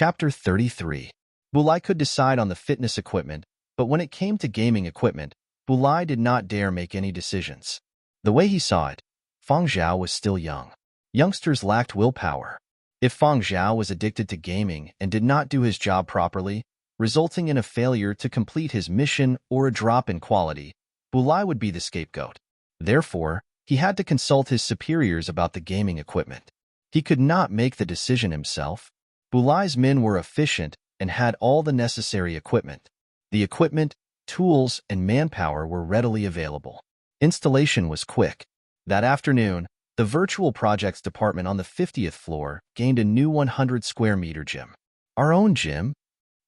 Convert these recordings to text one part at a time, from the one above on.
Chapter 33. Bulai could decide on the fitness equipment, but when it came to gaming equipment, Bulai did not dare make any decisions. The way he saw it, Feng Zhao was still young. Youngsters lacked willpower. If Feng Zhao was addicted to gaming and did not do his job properly, resulting in a failure to complete his mission or a drop in quality, Bulai would be the scapegoat. Therefore, he had to consult his superiors about the gaming equipment. He could not make the decision himself. Bulai's men were efficient and had all the necessary equipment. The equipment, tools, and manpower were readily available. Installation was quick. That afternoon, the virtual projects department on the 50th floor gained a new 100-square-meter gym. Our own gym?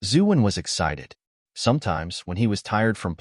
Zuwen was excited. Sometimes, when he was tired from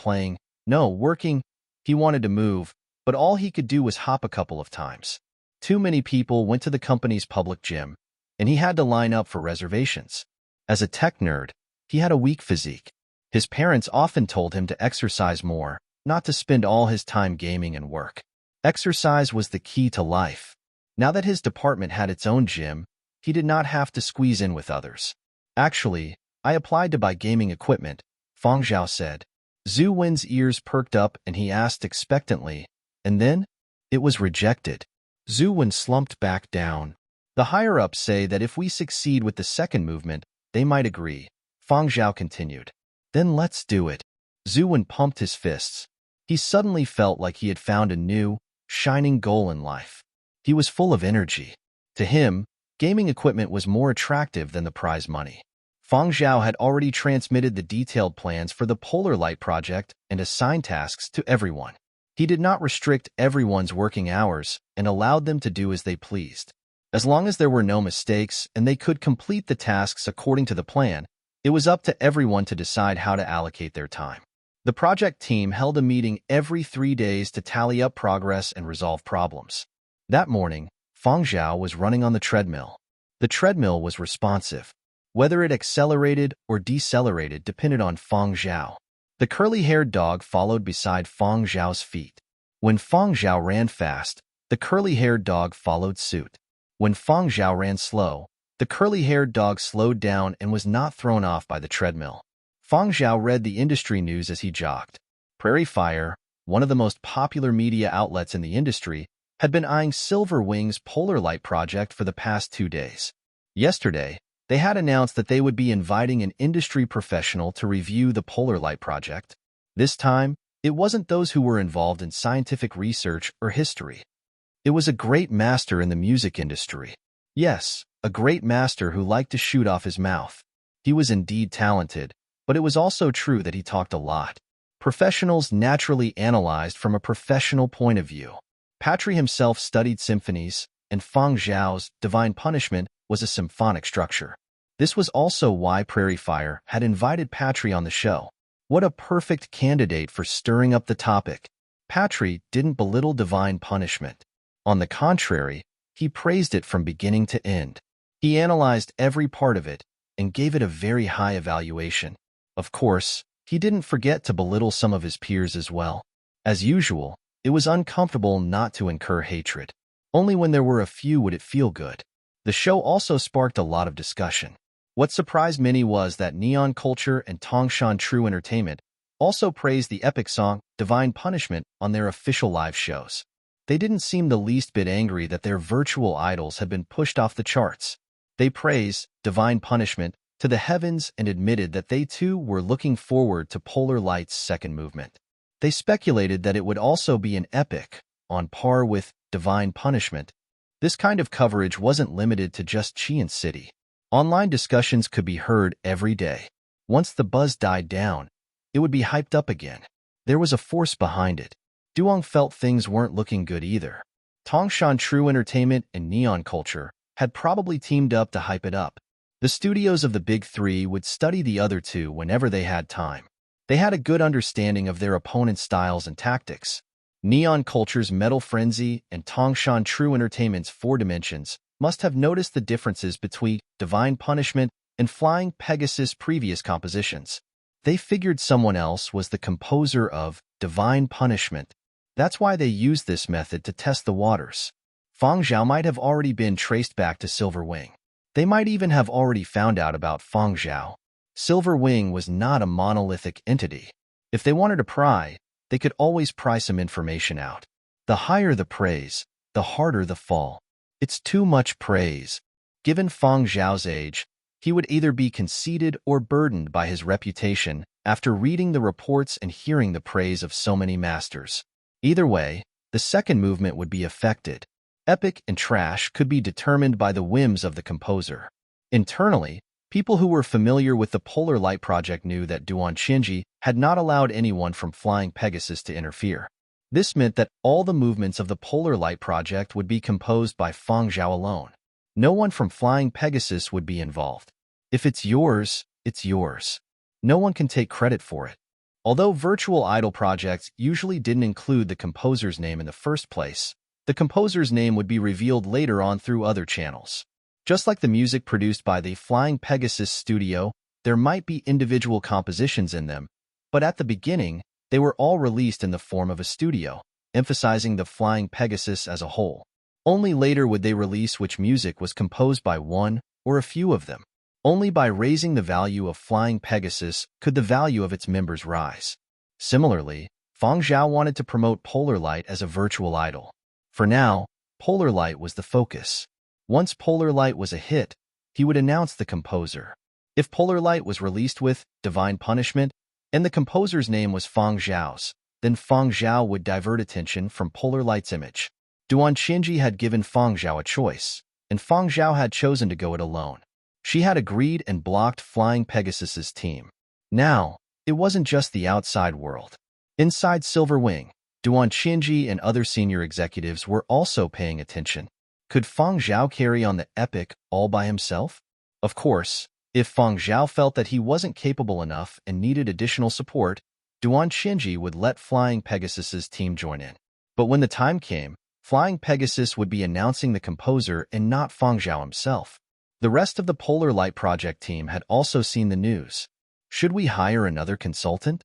working, he wanted to move, but all he could do was hop a couple of times. Too many people went to the company's public gym, and he had to line up for reservations. As a tech nerd, he had a weak physique. His parents often told him to exercise more, not to spend all his time gaming and work. Exercise was the key to life. Now that his department had its own gym, he did not have to squeeze in with others. Actually, I applied to buy gaming equipment, Feng Zhao said. Zhu Wen's ears perked up and he asked expectantly, and then? It was rejected. Zhu Wen slumped back down. The higher-ups say that if we succeed with the second movement, they might agree, Feng Zhao continued. Then let's do it. Zhu Wen pumped his fists. He suddenly felt like he had found a new, shining goal in life. He was full of energy. To him, gaming equipment was more attractive than the prize money. Feng Zhao had already transmitted the detailed plans for the Polar Light project and assigned tasks to everyone. He did not restrict everyone's working hours and allowed them to do as they pleased. As long as there were no mistakes and they could complete the tasks according to the plan, it was up to everyone to decide how to allocate their time. The project team held a meeting every 3 days to tally up progress and resolve problems. That morning, Feng Zhao was running on the treadmill. The treadmill was responsive. Whether it accelerated or decelerated depended on Feng Zhao. The curly-haired dog followed beside Feng Zhao's feet. When Feng Zhao ran fast, the curly-haired dog followed suit. When Feng Zhao ran slow, the curly-haired dog slowed down and was not thrown off by the treadmill. Feng Zhao read the industry news as he jogged. Prairie Fire, one of the most popular media outlets in the industry, had been eyeing Silver Wing's Polar Light project for the past 2 days. Yesterday, they had announced that they would be inviting an industry professional to review the Polar Light project. This time, it wasn't those who were involved in scientific research or history. It was a great master in the music industry. Yes, a great master who liked to shoot off his mouth. He was indeed talented, but it was also true that he talked a lot. Professionals naturally analyzed from a professional point of view. Patry himself studied symphonies, and Feng Zhao's Divine Punishment was a symphonic structure. This was also why Prairie Fire had invited Patry on the show. What a perfect candidate for stirring up the topic. Patry didn't belittle Divine Punishment. On the contrary, he praised it from beginning to end. He analyzed every part of it and gave it a very high evaluation. Of course, he didn't forget to belittle some of his peers as well. As usual, it was uncomfortable not to incur hatred. Only when there were a few would it feel good. The show also sparked a lot of discussion. What surprised many was that Neon Culture and Tongshan True Entertainment also praised the epic song Divine Punishment on their official live shows. They didn't seem the least bit angry that their virtual idols had been pushed off the charts. They praised Divine Punishment to the heavens and admitted that they too were looking forward to Polar Light's second movement. They speculated that it would also be an epic, on par with Divine Punishment. This kind of coverage wasn't limited to just Qian City. Online discussions could be heard every day. Once the buzz died down, it would be hyped up again. There was a force behind it. Duong felt things weren't looking good either. Tongshan True Entertainment and Neon Culture had probably teamed up to hype it up. The studios of the Big Three would study the other two whenever they had time. They had a good understanding of their opponent's styles and tactics. Neon Culture's Metal Frenzy and Tongshan True Entertainment's Four Dimensions must have noticed the differences between Divine Punishment and Flying Pegasus' previous compositions. They figured someone else was the composer of Divine Punishment. That's why they used this method to test the waters. Feng Zhao might have already been traced back to Silver Wing. They might even have already found out about Fang Zhao. Silver Wing was not a monolithic entity. If they wanted to pry, they could always pry some information out. The higher the praise, the harder the fall. It's too much praise. Given Fang Zhao's age, he would either be conceited or burdened by his reputation after reading the reports and hearing the praise of so many masters. Either way, the second movement would be affected. Epic and trash could be determined by the whims of the composer. Internally, people who were familiar with the Polar Light Project knew that Duan Qinji had not allowed anyone from Flying Pegasus to interfere. This meant that all the movements of the Polar Light Project would be composed by Fang Zhao alone. No one from Flying Pegasus would be involved. If it's yours, it's yours. No one can take credit for it. Although virtual idol projects usually didn't include the composer's name in the first place, the composer's name would be revealed later on through other channels. Just like the music produced by the Flying Pegasus studio, there might be individual compositions in them, but at the beginning, they were all released in the form of a studio, emphasizing the Flying Pegasus as a whole. Only later would they release which music was composed by one or a few of them. Only by raising the value of Flying Pegasus could the value of its members rise. Similarly, Fang Zhao wanted to promote Polar Light as a virtual idol. For now, Polar Light was the focus. Once Polar Light was a hit, he would announce the composer. If Polar Light was released with Divine Punishment, and the composer's name was Fang Zhao's, then Fang Zhao would divert attention from Polar Light's image. Duan Qinji had given Fang Zhao a choice, and Fang Zhao had chosen to go it alone. She had agreed and blocked Flying Pegasus's team. Now, it wasn't just the outside world. Inside Silver Wing, Duan Qinji and other senior executives were also paying attention. Could Fang Zhao carry on the epic all by himself? Of course, if Fang Zhao felt that he wasn't capable enough and needed additional support, Duan Qinji would let Flying Pegasus's team join in. But when the time came, Flying Pegasus would be announcing the composer and not Fang Zhao himself. The rest of the Polar Light Project team had also seen the news. Should we hire another consultant?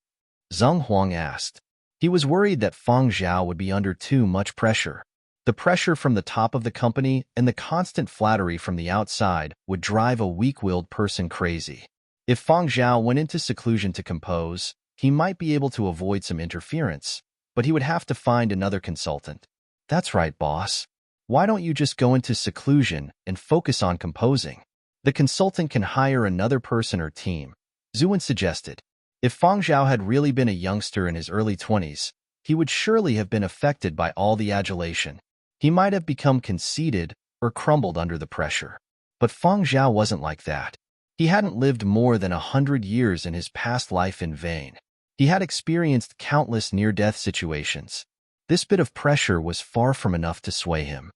Zheng Huang asked. He was worried that Fang Zhao would be under too much pressure. The pressure from the top of the company and the constant flattery from the outside would drive a weak-willed person crazy. If Fang Zhao went into seclusion to compose, he might be able to avoid some interference, but he would have to find another consultant. That's right, boss. Why don't you just go into seclusion and focus on composing? The consultant can hire another person or team, Zuan suggested. If Fang Zhao had really been a youngster in his early 20s, he would surely have been affected by all the adulation. He might have become conceited or crumbled under the pressure. But Fang Zhao wasn't like that. He hadn't lived more than 100 years in his past life in vain. He had experienced countless near-death situations. This bit of pressure was far from enough to sway him.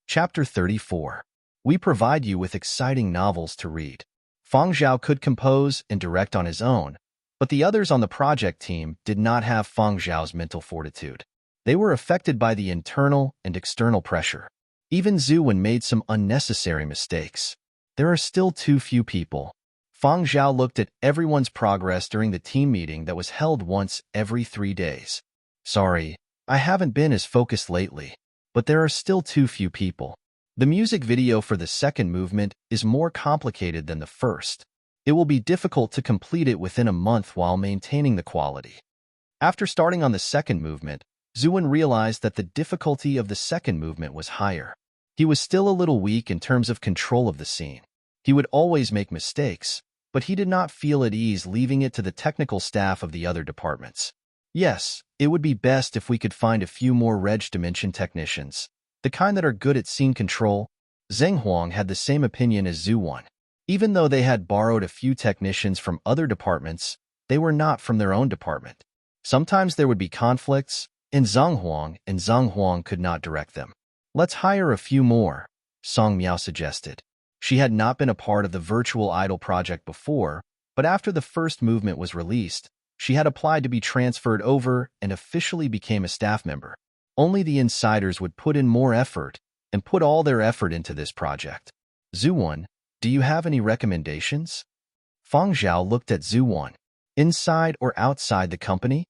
Chapter 34. We provide you with exciting novels to read. Fang Zhao could compose and direct on his own, but the others on the project team did not have Fang Zhao's mental fortitude. They were affected by the internal and external pressure. Even Zuan made some unnecessary mistakes. There are still too few people. Fang Zhao looked at everyone's progress during the team meeting that was held once every 3 days. Sorry, I haven't been as focused lately, but there are still too few people. The music video for the second movement is more complicated than the first. It will be difficult to complete it within a month while maintaining the quality. After starting on the second movement, Zuan realized that the difficulty of the second movement was higher. He was still a little weak in terms of control of the scene. He would always make mistakes, but he did not feel at ease leaving it to the technical staff of the other departments. Yes, it would be best if we could find a few more Reg Dimension technicians, the kind that are good at scene control. Zheng Huang had the same opinion as Zuan. Even though they had borrowed a few technicians from other departments, they were not from their own department. Sometimes there would be conflicts, and Zheng Huang could not direct them. Let's hire a few more, Song Miao suggested. She had not been a part of the virtual idol project before, but after the first movement was released, she had applied to be transferred over and officially became a staff member. Only the insiders would put in more effort and put all their effort into this project. Zuan, do you have any recommendations? Fang Zhao looked at Zuan. Inside or outside the company?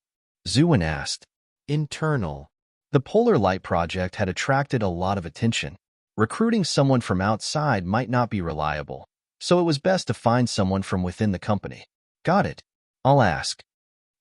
Zuan asked. Internal. The Polar Light Project had attracted a lot of attention. Recruiting someone from outside might not be reliable, so it was best to find someone from within the company. Got it. I'll ask.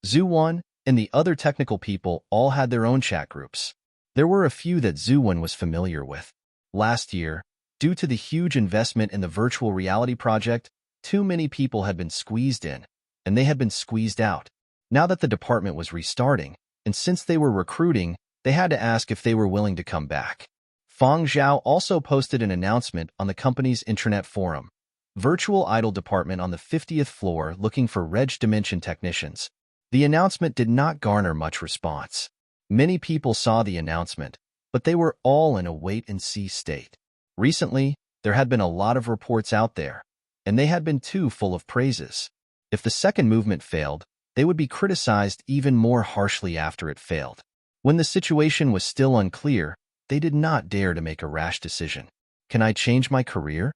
Zhuan and the other technical people all had their own chat groups. There were a few that Zhuan was familiar with. Last year, due to the huge investment in the virtual reality project, too many people had been squeezed in, and they had been squeezed out. Now that the department was restarting, and since they were recruiting, they had to ask if they were willing to come back. Fang Zhao also posted an announcement on the company's intranet forum. Virtual Idol Department on the 50th floor looking for Reg Dimension technicians. The announcement did not garner much response. Many people saw the announcement, but they were all in a wait-and-see state. Recently, there had been a lot of reports out there, and they had been too full of praises. If the second movement failed, they would be criticized even more harshly after it failed. When the situation was still unclear, they did not dare to make a rash decision. Can I change my career?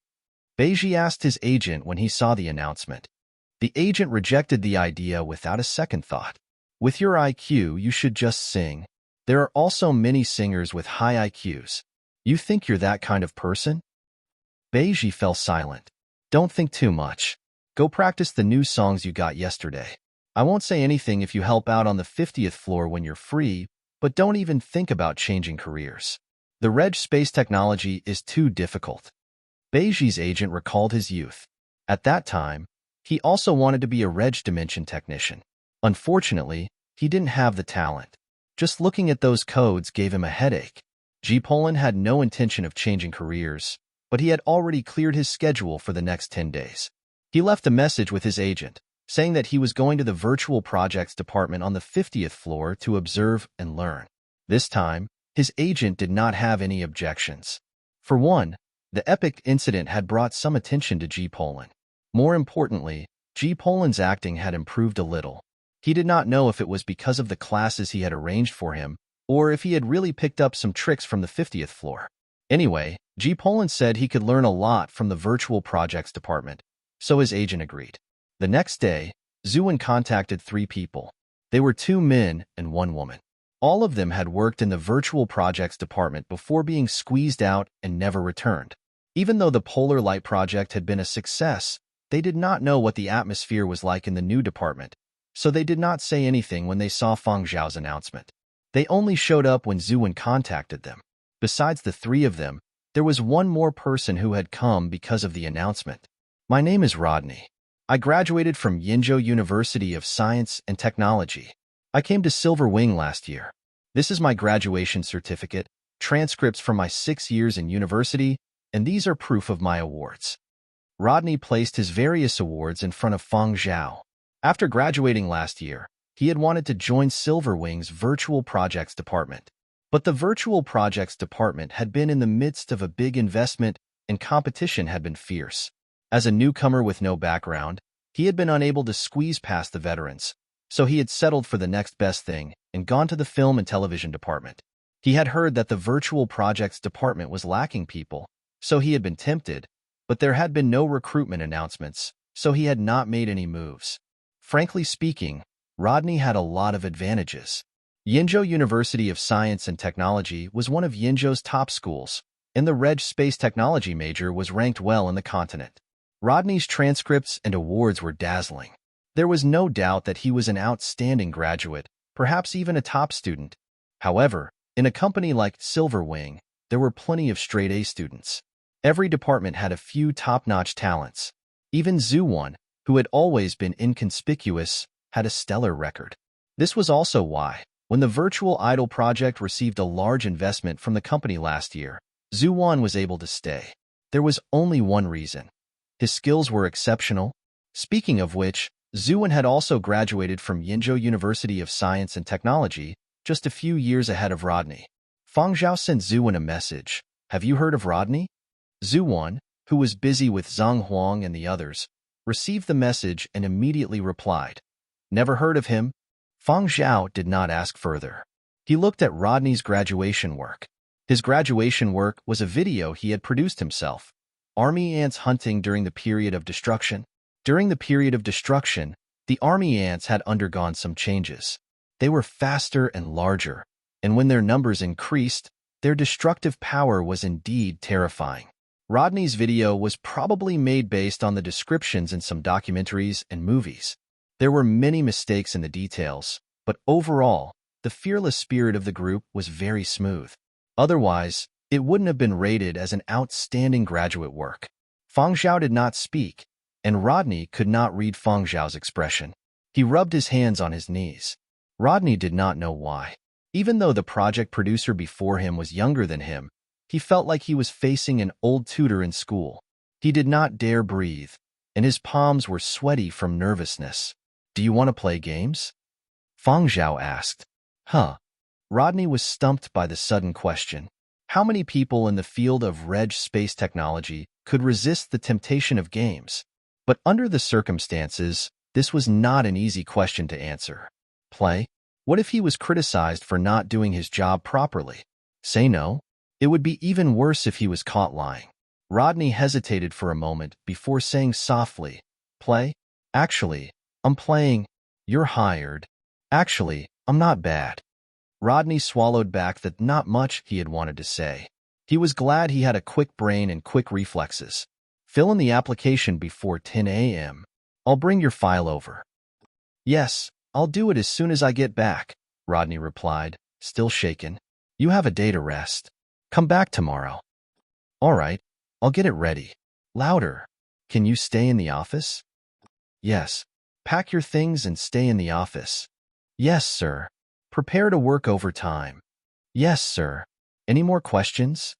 Beiji asked his agent when he saw the announcement. The agent rejected the idea without a second thought. With your IQ, you should just sing. There are also many singers with high IQs. You think you're that kind of person? Beiji fell silent. Don't think too much. Go practice the new songs you got yesterday. I won't say anything if you help out on the 50th floor when you're free, but don't even think about changing careers. The Reg space technology is too difficult. Beiji's agent recalled his youth. At that time, he also wanted to be a Reg Dimension technician. Unfortunately, he didn't have the talent. Just looking at those codes gave him a headache. G. Poland had no intention of changing careers, but he had already cleared his schedule for the next 10 days. He left a message with his agent, saying that he was going to the Virtual Projects Department on the 50th floor to observe and learn. This time, his agent did not have any objections. For one, the epic incident had brought some attention to G. Poland. More importantly, G. Poland's acting had improved a little. He did not know if it was because of the classes he had arranged for him, or if he had really picked up some tricks from the 50th floor. Anyway, G. Poland said he could learn a lot from the Virtual Projects Department, so his agent agreed. The next day, Zhuan contacted 3 people. They were 2 men and 1 woman. All of them had worked in the Virtual Projects Department before being squeezed out and never returned. Even though the Polar Light Project had been a success, they did not know what the atmosphere was like in the new department, so they did not say anything when they saw Fang Zhao's announcement. They only showed up when Zhuan contacted them. Besides the 3 of them, there was one more person who had come because of the announcement. My name is Rodney. I graduated from Yinzhou University of Science and Technology. I came to Silver Wing last year. This is my graduation certificate, transcripts from my 6 years in university, and these are proof of my awards. Rodney placed his various awards in front of Fang Zhao. After graduating last year, he had wanted to join Silver Wing's Virtual Projects Department. But the Virtual Projects Department had been in the midst of a big investment and competition had been fierce. As a newcomer with no background, he had been unable to squeeze past the veterans, so he had settled for the next best thing and gone to the Film and Television Department. He had heard that the Virtual Projects Department was lacking people, so he had been tempted, but there had been no recruitment announcements, so he had not made any moves. Frankly speaking, Rodney had a lot of advantages. Yinzhou University of Science and Technology was one of Yinzhou's top schools, and the Reg Space Technology major was ranked well in the continent. Rodney's transcripts and awards were dazzling. There was no doubt that he was an outstanding graduate, perhaps even a top student. However, in a company like Silver Wing, there were plenty of straight-A students. Every department had a few top-notch talents. Even Zhuan, who had always been inconspicuous, had a stellar record. This was also why, when the Virtual Idol project received a large investment from the company last year, Zhuan was able to stay. There was only one reason. His skills were exceptional. Speaking of which, Zhuan had also graduated from Yinzhou University of Science and Technology, just a few years ahead of Rodney. Fang Zhao sent Zhuan a message. Have you heard of Rodney? Zhuan, who was busy with Zhang Huang and the others, received the message and immediately replied. Never heard of him? Fang Zhao did not ask further. He looked at Rodney's graduation work. His graduation work was a video he had produced himself. Army ants hunting during the period of destruction. During the period of destruction, the army ants had undergone some changes. They were faster and larger, and when their numbers increased, Their destructive power was indeed terrifying. Rodney's video was probably made based on the descriptions in some documentaries and movies. There were many mistakes in the details, but overall, the fearless spirit of the group was very smooth. Otherwise, it wouldn't have been rated as an outstanding graduate work. Fang Zhao did not speak, and Rodney could not read Fang Zhao's expression. He rubbed his hands on his knees. Rodney did not know why. Even though the project producer before him was younger than him, he felt like he was facing an old tutor in school. He did not dare breathe, and his palms were sweaty from nervousness. "Do you want to play games?" Fang Zhao asked. Huh. Rodney was stumped by the sudden question. How many people in the field of reg space technology could resist the temptation of games? But under the circumstances, this was not an easy question to answer. Play? What if he was criticized for not doing his job properly? Say no? It would be even worse if he was caught lying. Rodney hesitated for a moment before saying softly, "Play? Actually, I'm playing. You're hired. Actually, I'm not bad." Rodney swallowed back the not much he had wanted to say. He was glad he had a quick brain and quick reflexes. "Fill in the application before 10 a.m. I'll bring your file over." "Yes, I'll do it as soon as I get back," Rodney replied, still shaken. "You have a day to rest. Come back tomorrow." "All right, I'll get it ready." Louder. "Can you stay in the office?" "Yes." "Pack your things and stay in the office." "Yes, sir." "Prepare to work overtime." "Yes, sir." "Any more questions?"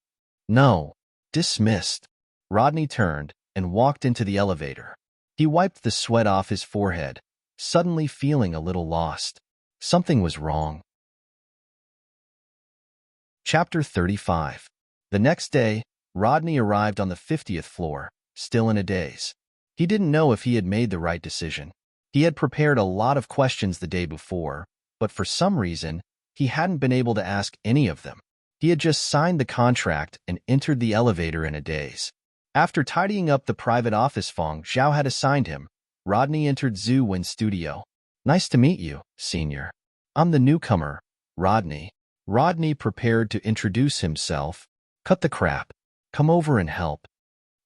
"No." Dismissed. Rodney turned and walked into the elevator. He wiped the sweat off his forehead, suddenly feeling a little lost. Something was wrong. Chapter 35. The next day, Rodney arrived on the 50th floor, still in a daze. He didn't know if he had made the right decision. He had prepared a lot of questions the day before, but for some reason, he hadn't been able to ask any of them. He had just signed the contract and entered the elevator in a daze. After tidying up the private office Fang Zhao had assigned him, Rodney entered Zhu Wen's studio. "Nice to meet you, senior. I'm the newcomer, Rodney." Rodney prepared to introduce himself. "Cut the crap. Come over and help."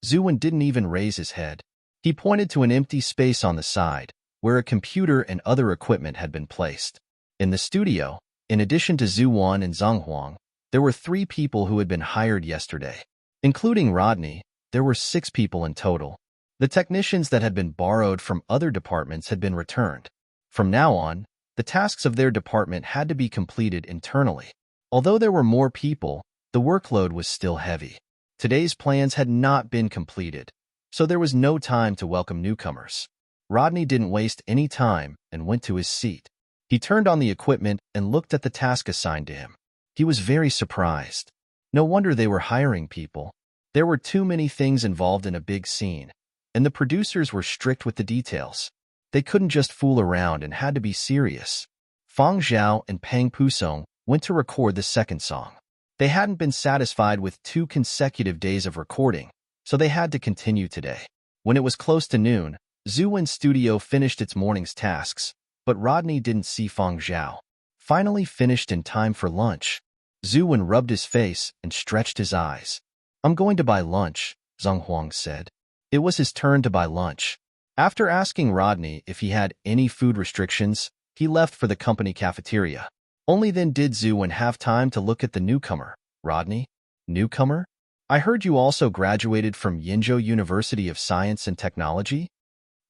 Zhu Wen didn't even raise his head. He pointed to an empty space on the side, where a computer and other equipment had been placed. In the studio, in addition to Zhu Wan and Zhang Huang, there were 3 people who had been hired yesterday. Including Rodney, there were 6 people in total. The technicians that had been borrowed from other departments had been returned. From now on, the tasks of their department had to be completed internally. Although there were more people, the workload was still heavy. Today's plans had not been completed, so there was no time to welcome newcomers. Rodney didn't waste any time and went to his seat. He turned on the equipment and looked at the task assigned to him. He was very surprised. No wonder they were hiring people. There were too many things involved in a big scene, and the producers were strict with the details. They couldn't just fool around and had to be serious. Fang Zhao and Pang Pusong went to record the second song. They hadn't been satisfied with 2 consecutive days of recording, so they had to continue today. When it was close to noon, Zhu Wen's studio finished its morning's tasks, but Rodney didn't see Fang Zhao. Finally finished in time for lunch. Zhu Wen rubbed his face and stretched his eyes. "I'm going to buy lunch," Zhang Huang said. It was his turn to buy lunch. After asking Rodney if he had any food restrictions, he left for the company cafeteria. Only then did Zhu Wen have time to look at the newcomer. "Rodney? Newcomer? I heard you also graduated from Yinzhou University of Science and Technology?"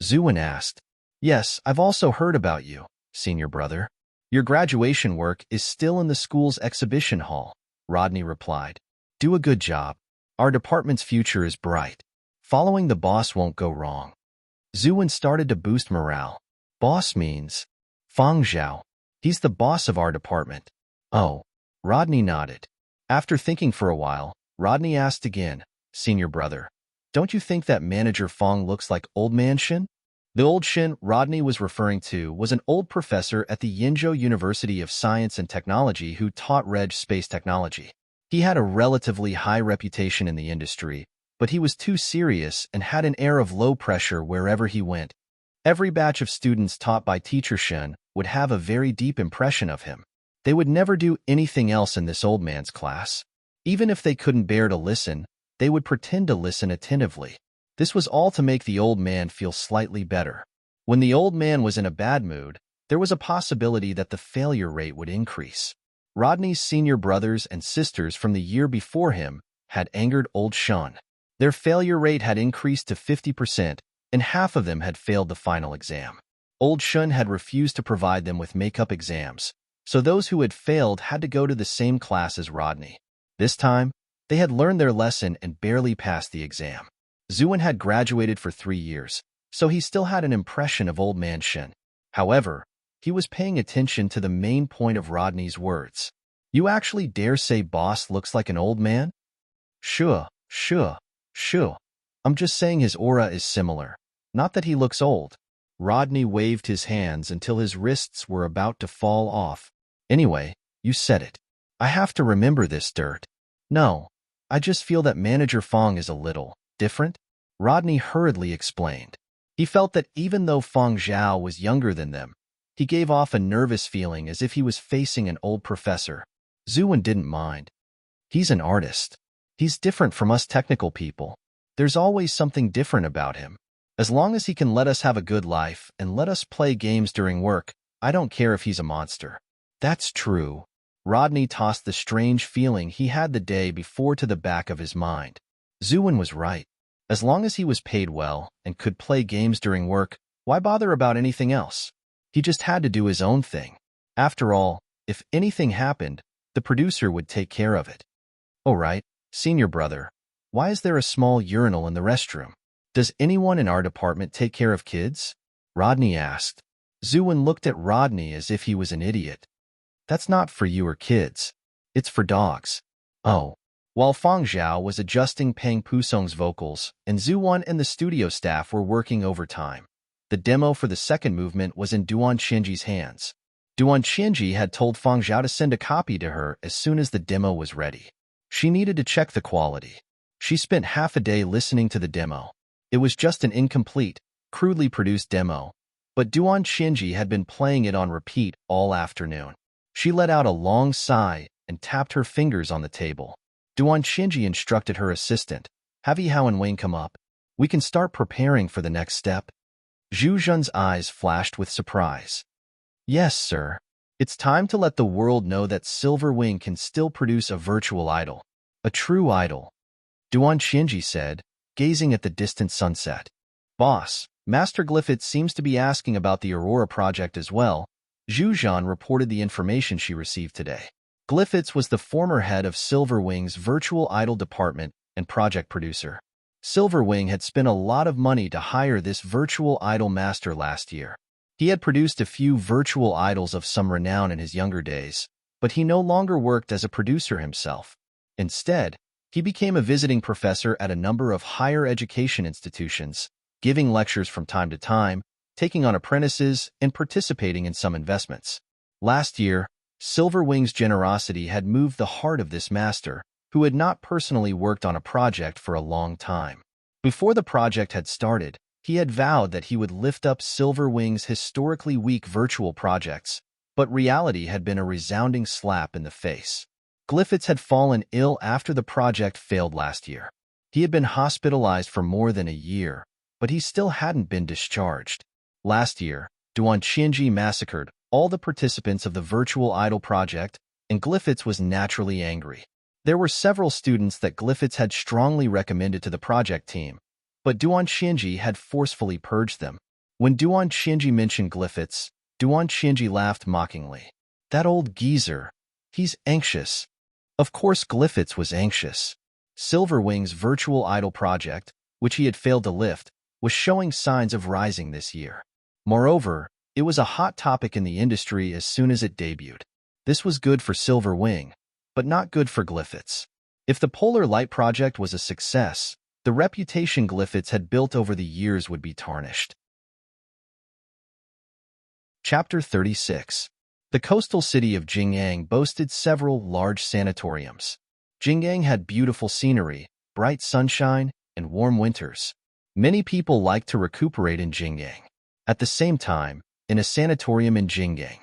Zhu Wen asked. "Yes, I've also heard about you, senior brother. Your graduation work is still in the school's exhibition hall," Rodney replied. "Do a good job. Our department's future is bright. Following the boss won't go wrong." Zhu Wen started to boost morale. "Boss means Fang Zhao. He's the boss of our department." "Oh." Rodney nodded. After thinking for a while, Rodney asked again, "Senior brother, don't you think that manager Fang looks like old man Shin?" The old Shin Rodney was referring to was an old professor at the Yinzhou University of Science and Technology who taught reg space technology. He had a relatively high reputation in the industry, but he was too serious and had an air of low pressure wherever he went. Every batch of students taught by Teacher Shen would have a very deep impression of him. They would never do anything else in this old man's class. Even if they couldn't bear to listen, they would pretend to listen attentively. This was all to make the old man feel slightly better. When the old man was in a bad mood, there was a possibility that the failure rate would increase. Rodney's senior brothers and sisters from the year before him had angered old Shun. Their failure rate had increased to 50%, and half of them had failed the final exam. Old Shun had refused to provide them with makeup exams, so those who had failed had to go to the same class as Rodney. This time, they had learned their lesson and barely passed the exam. Zuin had graduated for 3 years, so he still had an impression of Old Man Shen. However, he was paying attention to the main point of Rodney's words. "You actually dare say boss looks like an old man?" Sure. I'm just saying his aura is similar. Not that he looks old." Rodney waved his hands until his wrists were about to fall off. "Anyway, you said it. I have to remember this dirt." "No, I just feel that Manager Fong is a little different," Rodney hurriedly explained. He felt that even though Fong Zhao was younger than them, he gave off a nervous feeling as if he was facing an old professor. Zuin didn't mind. He's an artist. He's different from us technical people. There's always something different about him. As long as he can let us have a good life and let us play games during work, I don't care if he's a monster. That's true. Rodney tossed the strange feeling he had the day before to the back of his mind. Zuin was right. As long as he was paid well and could play games during work, why bother about anything else? He just had to do his own thing. After all, if anything happened, the producer would take care of it. "Oh right, senior brother, why is there a small urinal in the restroom? Does anyone in our department take care of kids?" Rodney asked. Zuin looked at Rodney as if he was an idiot. "That's not for you or kids. It's for dogs." "Oh." While Fang Zhao was adjusting Peng Pusong's vocals and Zuwan and the studio staff were working overtime, the demo for the second movement was in Duan Qianji's hands. Duan Qianji had told Fang Zhao to send a copy to her as soon as the demo was ready. She needed to check the quality. She spent half a day listening to the demo. It was just an incomplete, crudely produced demo, but Duan Qianji had been playing it on repeat all afternoon. She let out a long sigh and tapped her fingers on the table. Duan Qianji instructed her assistant, "Have Yi Hao and Wayne come up. We can start preparing for the next step." Zhu Zhen's eyes flashed with surprise. "Yes, sir. It's time to let the world know that Silver Wing can still produce a virtual idol. A true idol," Duan Qianji said, gazing at the distant sunset. "Boss, Master Glyphit seems to be asking about the Aurora project as well." Zhu Zhan reported the information she received today. Glyphitz was the former head of Silver Wing's virtual idol department and project producer. Silver Wing had spent a lot of money to hire this virtual idol master last year. He had produced a few virtual idols of some renown in his younger days, but he no longer worked as a producer himself. Instead, he became a visiting professor at a number of higher education institutions, giving lectures from time to time, taking on apprentices, and participating in some investments. Last year, Silver Wing's generosity had moved the heart of this master, who had not personally worked on a project for a long time. Before the project had started, he had vowed that he would lift up Silver Wing's historically weak virtual projects, but reality had been a resounding slap in the face. Glyphitz had fallen ill after the project failed last year. He had been hospitalized for more than a year, but he still hadn't been discharged. Last year, Duan Qianji massacred all the participants of the virtual idol project, and Glyphitz was naturally angry. There were several students that Glyphitz had strongly recommended to the project team, but Duan Qianji had forcefully purged them. When Duan Qianji mentioned Glyphitz, Duan Qianji laughed mockingly. "That old geezer. He's anxious." Of course Glyphitz was anxious. Silver Wing's virtual idol project, which he had failed to lift, was showing signs of rising this year. Moreover, it was a hot topic in the industry as soon as it debuted. This was good for Silver Wing, but not good for Glyphitz. If the Polar Light project was a success, the reputation Glyphitz had built over the years would be tarnished. Chapter 36. The coastal city of Jingyang boasted several large sanatoriums. Jingyang had beautiful scenery, bright sunshine, and warm winters. Many people liked to recuperate in Jingyang. At the same time, in a sanatorium in Jingyang,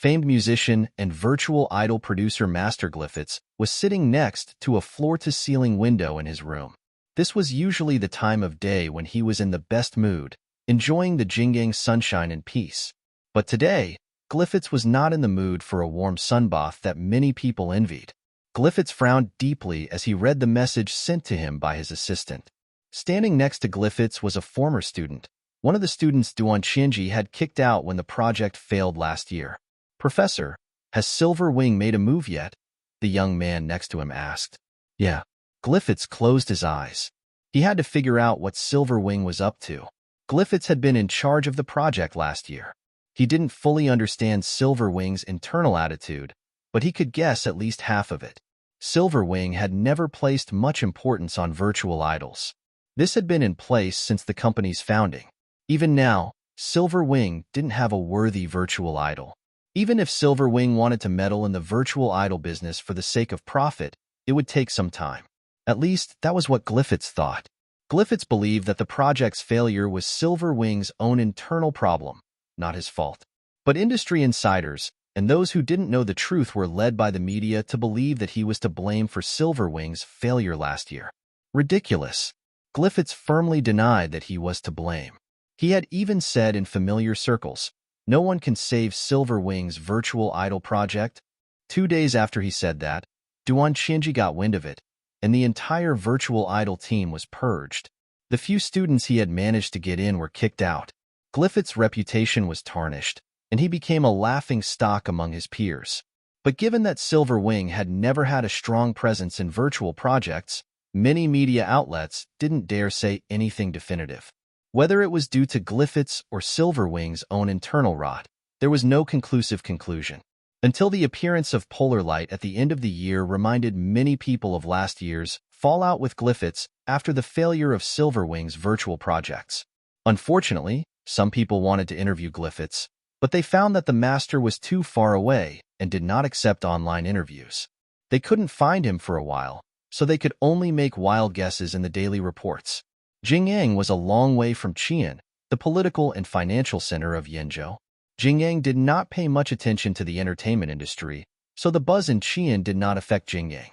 Famed musician and virtual idol producer Master Glyphitz was sitting next to a floor-to-ceiling window in his room. This was usually the time of day when he was in the best mood, enjoying the Jinggang sunshine and peace. But today, Glyphitz was not in the mood for a warm sunbath that many people envied. Glyphitz frowned deeply as he read the message sent to him by his assistant. Standing next to Glyphitz was a former student. One of the students Duan Qianji had kicked out when the project failed last year. "Professor, has Silver Wing made a move yet?" the young man next to him asked. "Yeah." Glyphitz closed his eyes. He had to figure out what Silver Wing was up to. Glyphitz had been in charge of the project last year. He didn't fully understand Silver Wing's internal attitude, but he could guess at least half of it. Silver Wing had never placed much importance on virtual idols. This had been in place since the company's founding. Even now, Silver Wing didn't have a worthy virtual idol. Even if Silver Wing wanted to meddle in the virtual idol business for the sake of profit, it would take some time. At least, that was what Glyphitz thought. Glyphitz believed that the project's failure was Silver Wing's own internal problem, not his fault. But industry insiders, and those who didn't know the truth, were led by the media to believe that he was to blame for Silver Wing's failure last year. Ridiculous. Glyphitz firmly denied that he was to blame. He had even said in familiar circles, "No one can save Silver Wing's virtual idol project." 2 days after he said that, Duan Qianji got wind of it, and the entire virtual idol team was purged. The few students he had managed to get in were kicked out. Glyphitz's reputation was tarnished, and he became a laughing stock among his peers. But given that Silver Wing had never had a strong presence in virtual projects, many media outlets didn't dare say anything definitive. Whether it was due to Glyphitz or Silver Wing's own internal rot, there was no conclusive conclusion. Until the appearance of Polar Light at the end of the year reminded many people of last year's fallout with Glyphitz after the failure of Silver Wing's virtual projects. Unfortunately, some people wanted to interview Glyphitz, but they found that the master was too far away and did not accept online interviews. They couldn't find him for a while, so they could only make wild guesses in the daily reports. Jinggang was a long way from Qian, the political and financial center of Yenzhou. Jinggang did not pay much attention to the entertainment industry, so the buzz in Qian did not affect Jinggang.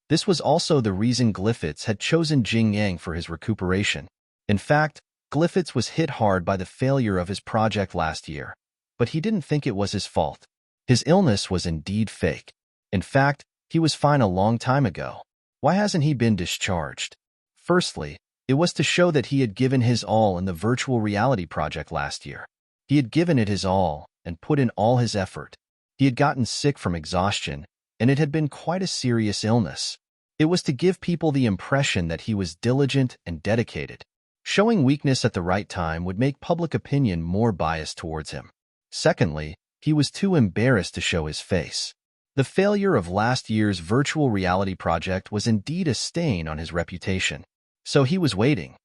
This was also the reason Glyphitz had chosen Jinggang for his recuperation. In fact, Glyphitz was hit hard by the failure of his project last year, but he didn't think it was his fault. His illness was indeed fake. In fact, he was fine a long time ago. Why hasn't he been discharged? Firstly, it was to show that he had given his all in the virtual reality project last year. He had given it his all and put in all his effort. He had gotten sick from exhaustion, and it had been quite a serious illness. It was to give people the impression that he was diligent and dedicated. Showing weakness at the right time would make public opinion more biased towards him. Secondly, he was too embarrassed to show his face. The failure of last year's virtual reality project was indeed a stain on his reputation. So he was waiting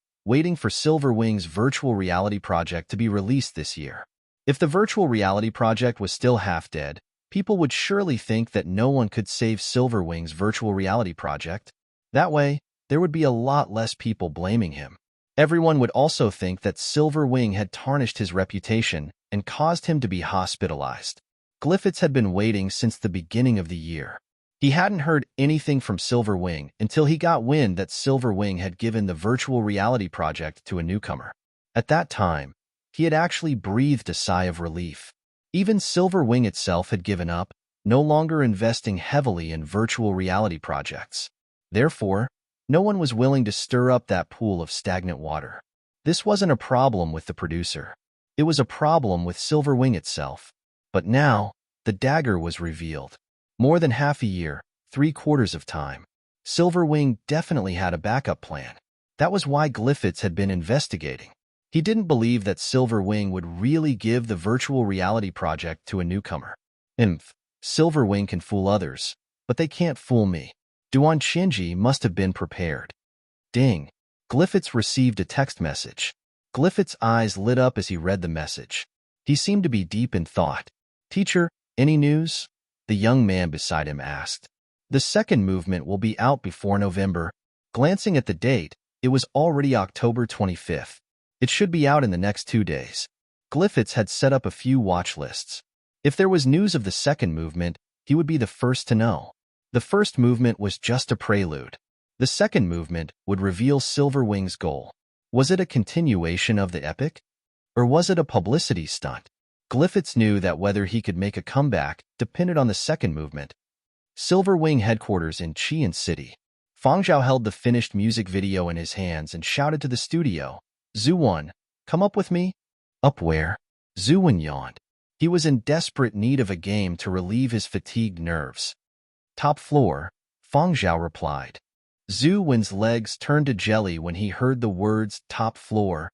for Silver Wing's virtual reality project to be released this year. If the virtual reality project was still half dead, people would surely think that no one could save Silver Wing's virtual reality project. That way, there would be a lot less people blaming him. Everyone would also think that Silver Wing had tarnished his reputation and caused him to be hospitalized. Glyphitz had been waiting since the beginning of the year. He hadn't heard anything from Silver Wing until he got wind that Silver Wing had given the virtual reality project to a newcomer. At that time, he had actually breathed a sigh of relief. Even Silver Wing itself had given up, no longer investing heavily in virtual reality projects. Therefore, no one was willing to stir up that pool of stagnant water. This wasn't a problem with the producer. It was a problem with Silver Wing itself. But now, the dagger was revealed. More than half a year, 3/4 of time, Silver Wing definitely had a backup plan. That was why Glyphitz had been investigating. He didn't believe that Silver Wing would really give the virtual reality project to a newcomer. Silver Wing can fool others, but they can't fool me. Duan Qianji must have been prepared. Ding! Glyphitz received a text message. Glyphitz's eyes lit up as he read the message. He seemed to be deep in thought. "Teacher, any news?" the young man beside him asked. "The second movement will be out before November." Glancing at the date, it was already October 25th. It should be out in the next 2 days. Glyphitz had set up a few watch lists. If there was news of the second movement, he would be the first to know. The first movement was just a prelude. The second movement would reveal Silverwing's goal. Was it a continuation of the epic? Or was it a publicity stunt? Glyphitz knew that whether he could make a comeback depended on the second movement. Silverwing headquarters in Qian City. Fang Zhao held the finished music video in his hands and shouted to the studio, "Zhuwen, come up with me?" "Up where?" Zhuwen yawned. He was in desperate need of a game to relieve his fatigued nerves. "Top floor," Fang Zhao replied. Zhu Wen's legs turned to jelly when he heard the words top floor.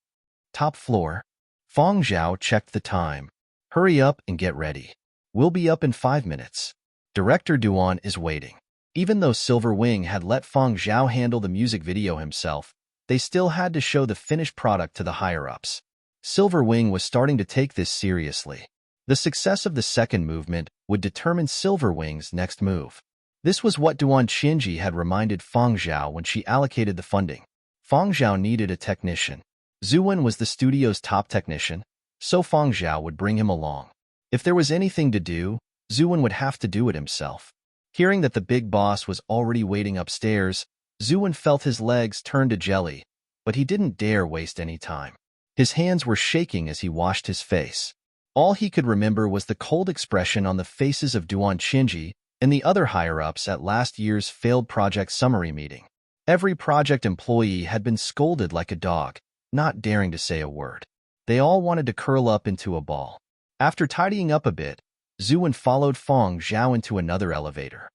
Top floor. Fang Zhao checked the time. "Hurry up and get ready. We'll be up in 5 minutes. Director Duan is waiting." Even though Silverwing had let Fang Zhao handle the music video himself, they still had to show the finished product to the higher-ups. Silverwing was starting to take this seriously. The success of the second movement would determine Silverwing's next move. This was what Duan Qinji had reminded Fang Zhao when she allocated the funding. Fang Zhao needed a technician. Zhuwen was the studio's top technician, so Fang Zhao would bring him along. If there was anything to do, Zhuwen would have to do it himself. Hearing that the big boss was already waiting upstairs, Zhuwen felt his legs turn to jelly, but he didn't dare waste any time. His hands were shaking as he washed his face. All he could remember was the cold expression on the faces of Duan Qinji and the other higher-ups at last year's failed project summary meeting. Every project employee had been scolded like a dog, not daring to say a word. They all wanted to curl up into a ball. After tidying up a bit, Zhuwen followed Fang Zhao into another elevator.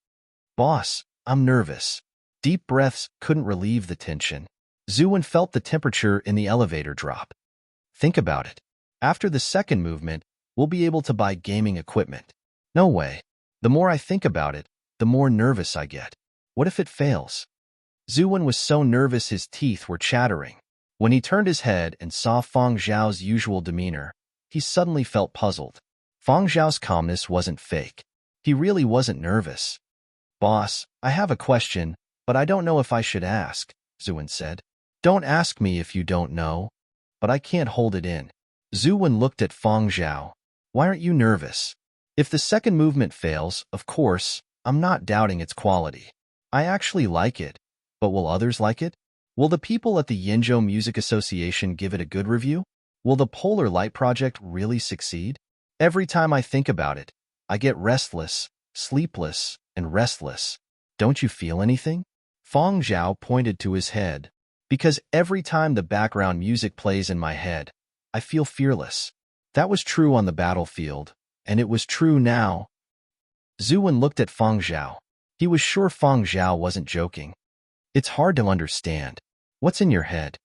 "Boss, I'm nervous." Deep breaths couldn't relieve the tension. Zhuwen felt the temperature in the elevator drop. "Think about it. After the second movement, we'll be able to buy gaming equipment." "No way. The more I think about it, the more nervous I get. What if it fails?" Zhuwen was so nervous his teeth were chattering. When he turned his head and saw Fang Zhao's usual demeanor, he suddenly felt puzzled. Fang Zhao's calmness wasn't fake. He really wasn't nervous. "Boss, I have a question, but I don't know if I should ask," Zhuwen said. "Don't ask me if you don't know, but I can't hold it in." Zhuwen looked at Fang Zhao. "Why aren't you nervous?" "If the second movement fails, of course, I'm not doubting its quality. I actually like it, but will others like it? Will the people at the Yenzhou Music Association give it a good review? Will the Polar Light Project really succeed? Every time I think about it, I get restless, sleepless, and restless. Don't you feel anything?" Fang Zhao pointed to his head. "Because every time the background music plays in my head, I feel fearless." That was true on the battlefield, and it was true now. Zhuwen looked at Fang Zhao. He was sure Fang Zhao wasn't joking. "It's hard to understand. What's in your head?"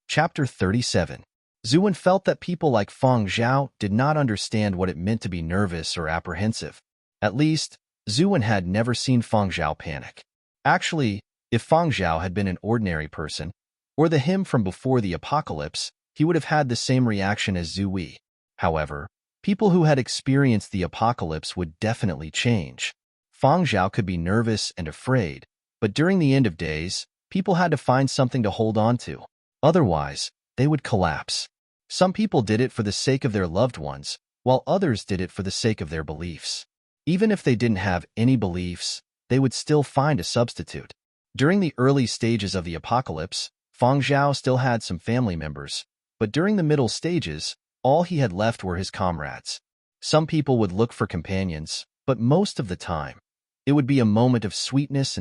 Chapter 37. Zhuwen felt that people like Fang Zhao did not understand what it meant to be nervous or apprehensive. At least, Zhuwen had never seen Fang Zhao panic. Actually, if Fang Zhao had been an ordinary person, or the him from before the apocalypse, he would have had the same reaction as Zhu Wei. However, people who had experienced the apocalypse would definitely change. Fang Zhao could be nervous and afraid, but during the end of days, people had to find something to hold on to. Otherwise, they would collapse. Some people did it for the sake of their loved ones, while others did it for the sake of their beliefs. Even if they didn't have any beliefs, they would still find a substitute. During the early stages of the apocalypse, Fang Zhao still had some family members, but during the middle stages, all he had left were his comrades. Some people would look for companions, but most of the time, it would be a moment of sweetness,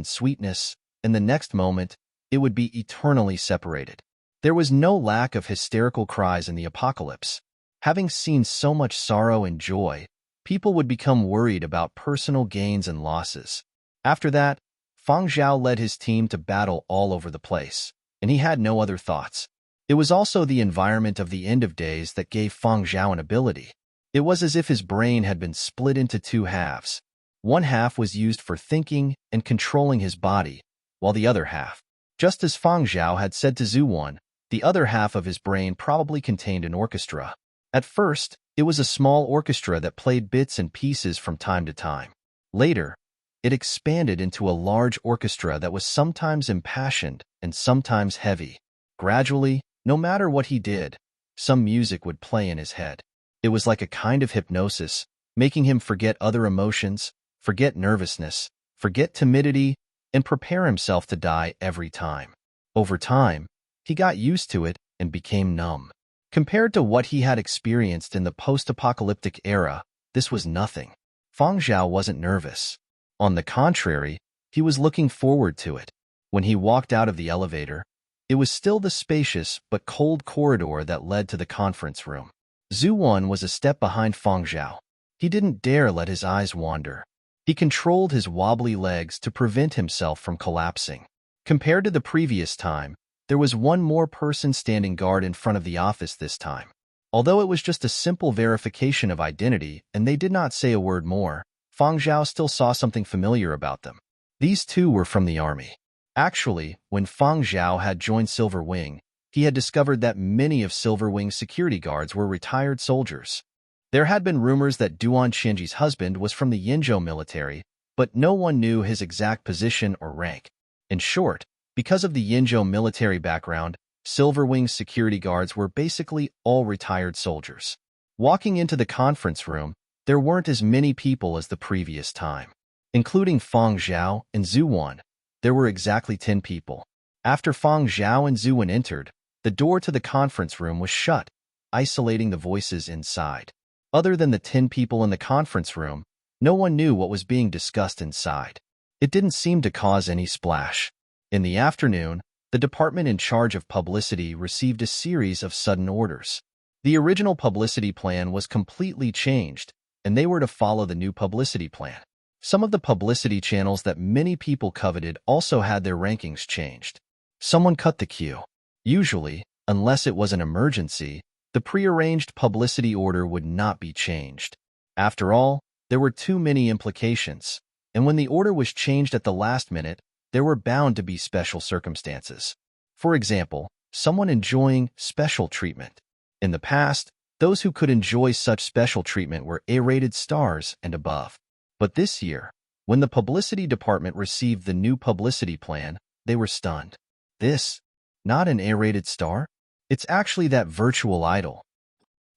and the next moment, it would be eternally separated. There was no lack of hysterical cries in the apocalypse. Having seen so much sorrow and joy, people would become worried about personal gains and losses. After that, Fang Zhao led his team to battle all over the place, and he had no other thoughts. It was also the environment of the end of days that gave Fang Zhao an ability. It was as if his brain had been split into two halves. One half was used for thinking and controlling his body, while the other half, just as Fang Zhao had said to Zhuwen, the other half of his brain probably contained an orchestra. At first, it was a small orchestra that played bits and pieces from time to time. Later, it expanded into a large orchestra that was sometimes impassioned and sometimes heavy. Gradually, no matter what he did, some music would play in his head. It was like a kind of hypnosis, making him forget other emotions, forget nervousness, forget timidity, and prepare himself to die every time. Over time, he got used to it and became numb. Compared to what he had experienced in the post-apocalyptic era, this was nothing. Feng Zhao wasn't nervous. On the contrary, he was looking forward to it. When he walked out of the elevator, it was still the spacious but cold corridor that led to the conference room. Zhu Wan was a step behind Feng Zhao. He didn't dare let his eyes wander. He controlled his wobbly legs to prevent himself from collapsing. Compared to the previous time, there was one more person standing guard in front of the office this time. Although it was just a simple verification of identity and they did not say a word more, Feng Zhao still saw something familiar about them. These two were from the army. Actually, when Feng Zhao had joined Silver Wing, he had discovered that many of Silver Wing's security guards were retired soldiers. There had been rumors that Duan Qianji's husband was from the Yinzhou military, but no one knew his exact position or rank. In short, because of the Yinzhou military background, Silver Wing's security guards were basically all retired soldiers. Walking into the conference room, there weren't as many people as the previous time. Including Feng Zhao and Zhu Wan, there were exactly 10 people. After Feng Zhao and Zhu Wan entered, the door to the conference room was shut, isolating the voices inside. Other than the 10 people in the conference room, no one knew what was being discussed inside. It didn't seem to cause any splash. In the afternoon, the department in charge of publicity received a series of sudden orders. The original publicity plan was completely changed, and they were to follow the new publicity plan. Some of the publicity channels that many people coveted also had their rankings changed. Someone cut the queue. Usually, unless it was an emergency, the prearranged publicity order would not be changed. After all, there were too many implications, and when the order was changed at the last minute, there were bound to be special circumstances. For example, someone enjoying special treatment. In the past, those who could enjoy such special treatment were A-rated stars and above. But this year, when the publicity department received the new publicity plan, they were stunned. This, not an A-rated star? It's actually that virtual idol.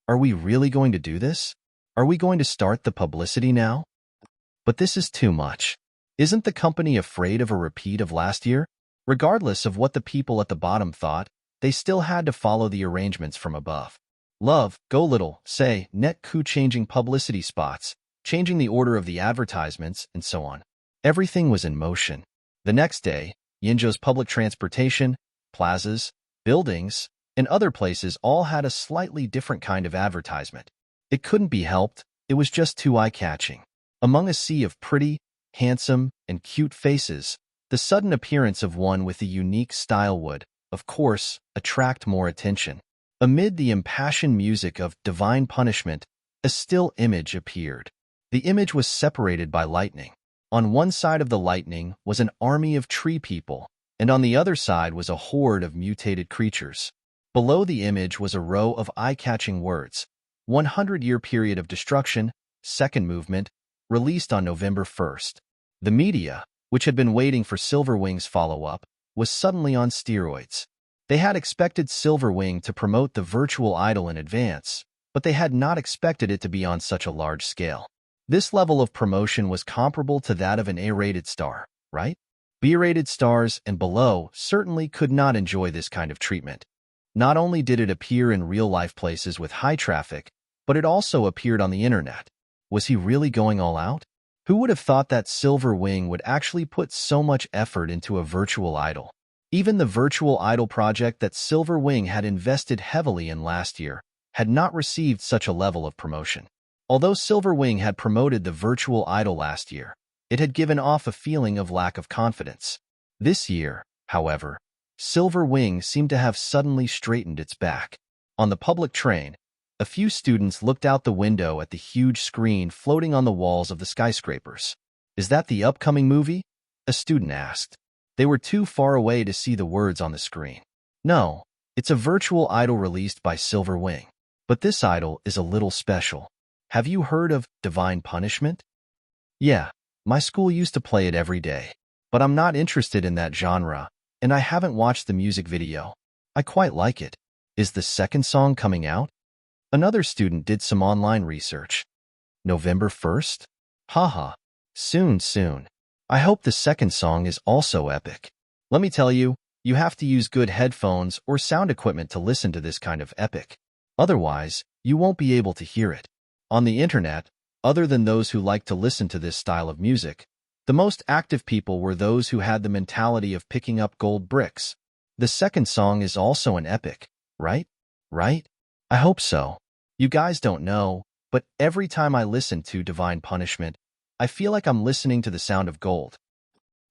Are we really going to do this? Are we going to start the publicity now? But this is too much. Isn't the company afraid of a repeat of last year? Regardless of what the people at the bottom thought, they still had to follow the arrangements from above. Love, go little, say, net coup changing publicity spots, changing the order of the advertisements, and so on. Everything was in motion. The next day, Yinzhou's public transportation, plazas, buildings, and other places all had a slightly different kind of advertisement. It couldn't be helped, it was just too eye-catching. Among a sea of pretty, handsome, and cute faces, the sudden appearance of one with a unique style would, of course, attract more attention. Amid the impassioned music of divine punishment, a still image appeared. The image was separated by lightning. On one side of the lightning was an army of tree people, and on the other side was a horde of mutated creatures. Below the image was a row of eye-catching words. 100-year period of destruction, second movement, released on November 1st. The media, which had been waiting for Silver Wing's follow-up, was suddenly on steroids. They had expected Silver Wing to promote the virtual idol in advance, but they had not expected it to be on such a large scale. This level of promotion was comparable to that of an A-rated star, right? B-rated stars and below certainly could not enjoy this kind of treatment. Not only did it appear in real-life places with high traffic, but it also appeared on the internet. Was he really going all out? Who would have thought that Silver Wing would actually put so much effort into a virtual idol? Even the virtual idol project that Silver Wing had invested heavily in last year had not received such a level of promotion. Although Silver Wing had promoted the virtual idol last year, it had given off a feeling of lack of confidence. This year, however, Silver Wing seemed to have suddenly straightened its back. On the public train, a few students looked out the window at the huge screen floating on the walls of the skyscrapers. "Is that the upcoming movie?" a student asked. They were too far away to see the words on the screen. "No, it's a virtual idol released by Silver Wing. But this idol is a little special. Have you heard of Divine Punishment?" "Yeah, my school used to play it every day. But I'm not interested in that genre, and I haven't watched the music video. I quite like it. Is the second song coming out? Another student did some online research. November 1st? Haha. Soon, soon. I hope the second song is also epic. Let me tell you, you have to use good headphones or sound equipment to listen to this kind of epic. Otherwise, you won't be able to hear it. On the internet, other than those who like to listen to this style of music, the most active people were those who had the mentality of picking up gold bricks. The second song is also an epic, right? Right? I hope so. You guys don't know, but every time I listen to Divine Punishment, I feel like I'm listening to the sound of gold.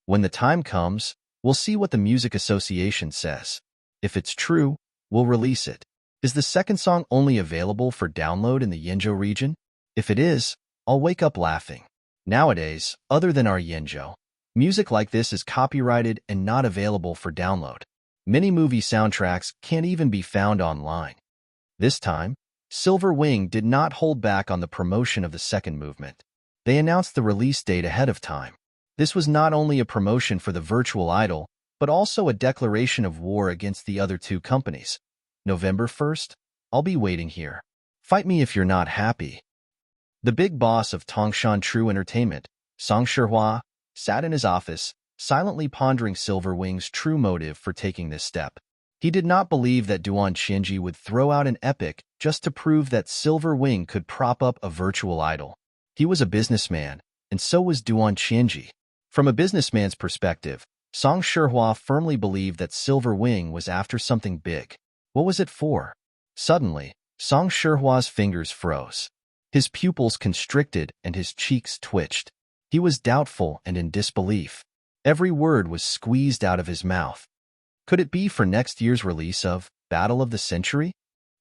When the time comes, we'll see what the Music Association says. If it's true, we'll release it. Is the second song only available for download in the Yenzhou region? If it is, I'll wake up laughing. Nowadays, other than our Yenzhou, music like this is copyrighted and not available for download. Many movie soundtracks can't even be found online. This time, Silver Wing did not hold back on the promotion of the second movement. They announced the release date ahead of time. This was not only a promotion for the virtual idol, but also a declaration of war against the other two companies. November 1st? I'll be waiting here. Fight me if you're not happy. The big boss of Tongshan True Entertainment, Song Shihua, sat in his office, silently pondering Silver Wing's true motive for taking this step. He did not believe that Duan Qianji would throw out an epic just to prove that Silver Wing could prop up a virtual idol. He was a businessman, and so was Duan Qianji. From a businessman's perspective, Song Shihua firmly believed that Silver Wing was after something big. What was it for? Suddenly, Song Shihua's fingers froze. His pupils constricted and his cheeks twitched. He was doubtful and in disbelief. Every word was squeezed out of his mouth. Could it be for next year's release of Battle of the Century?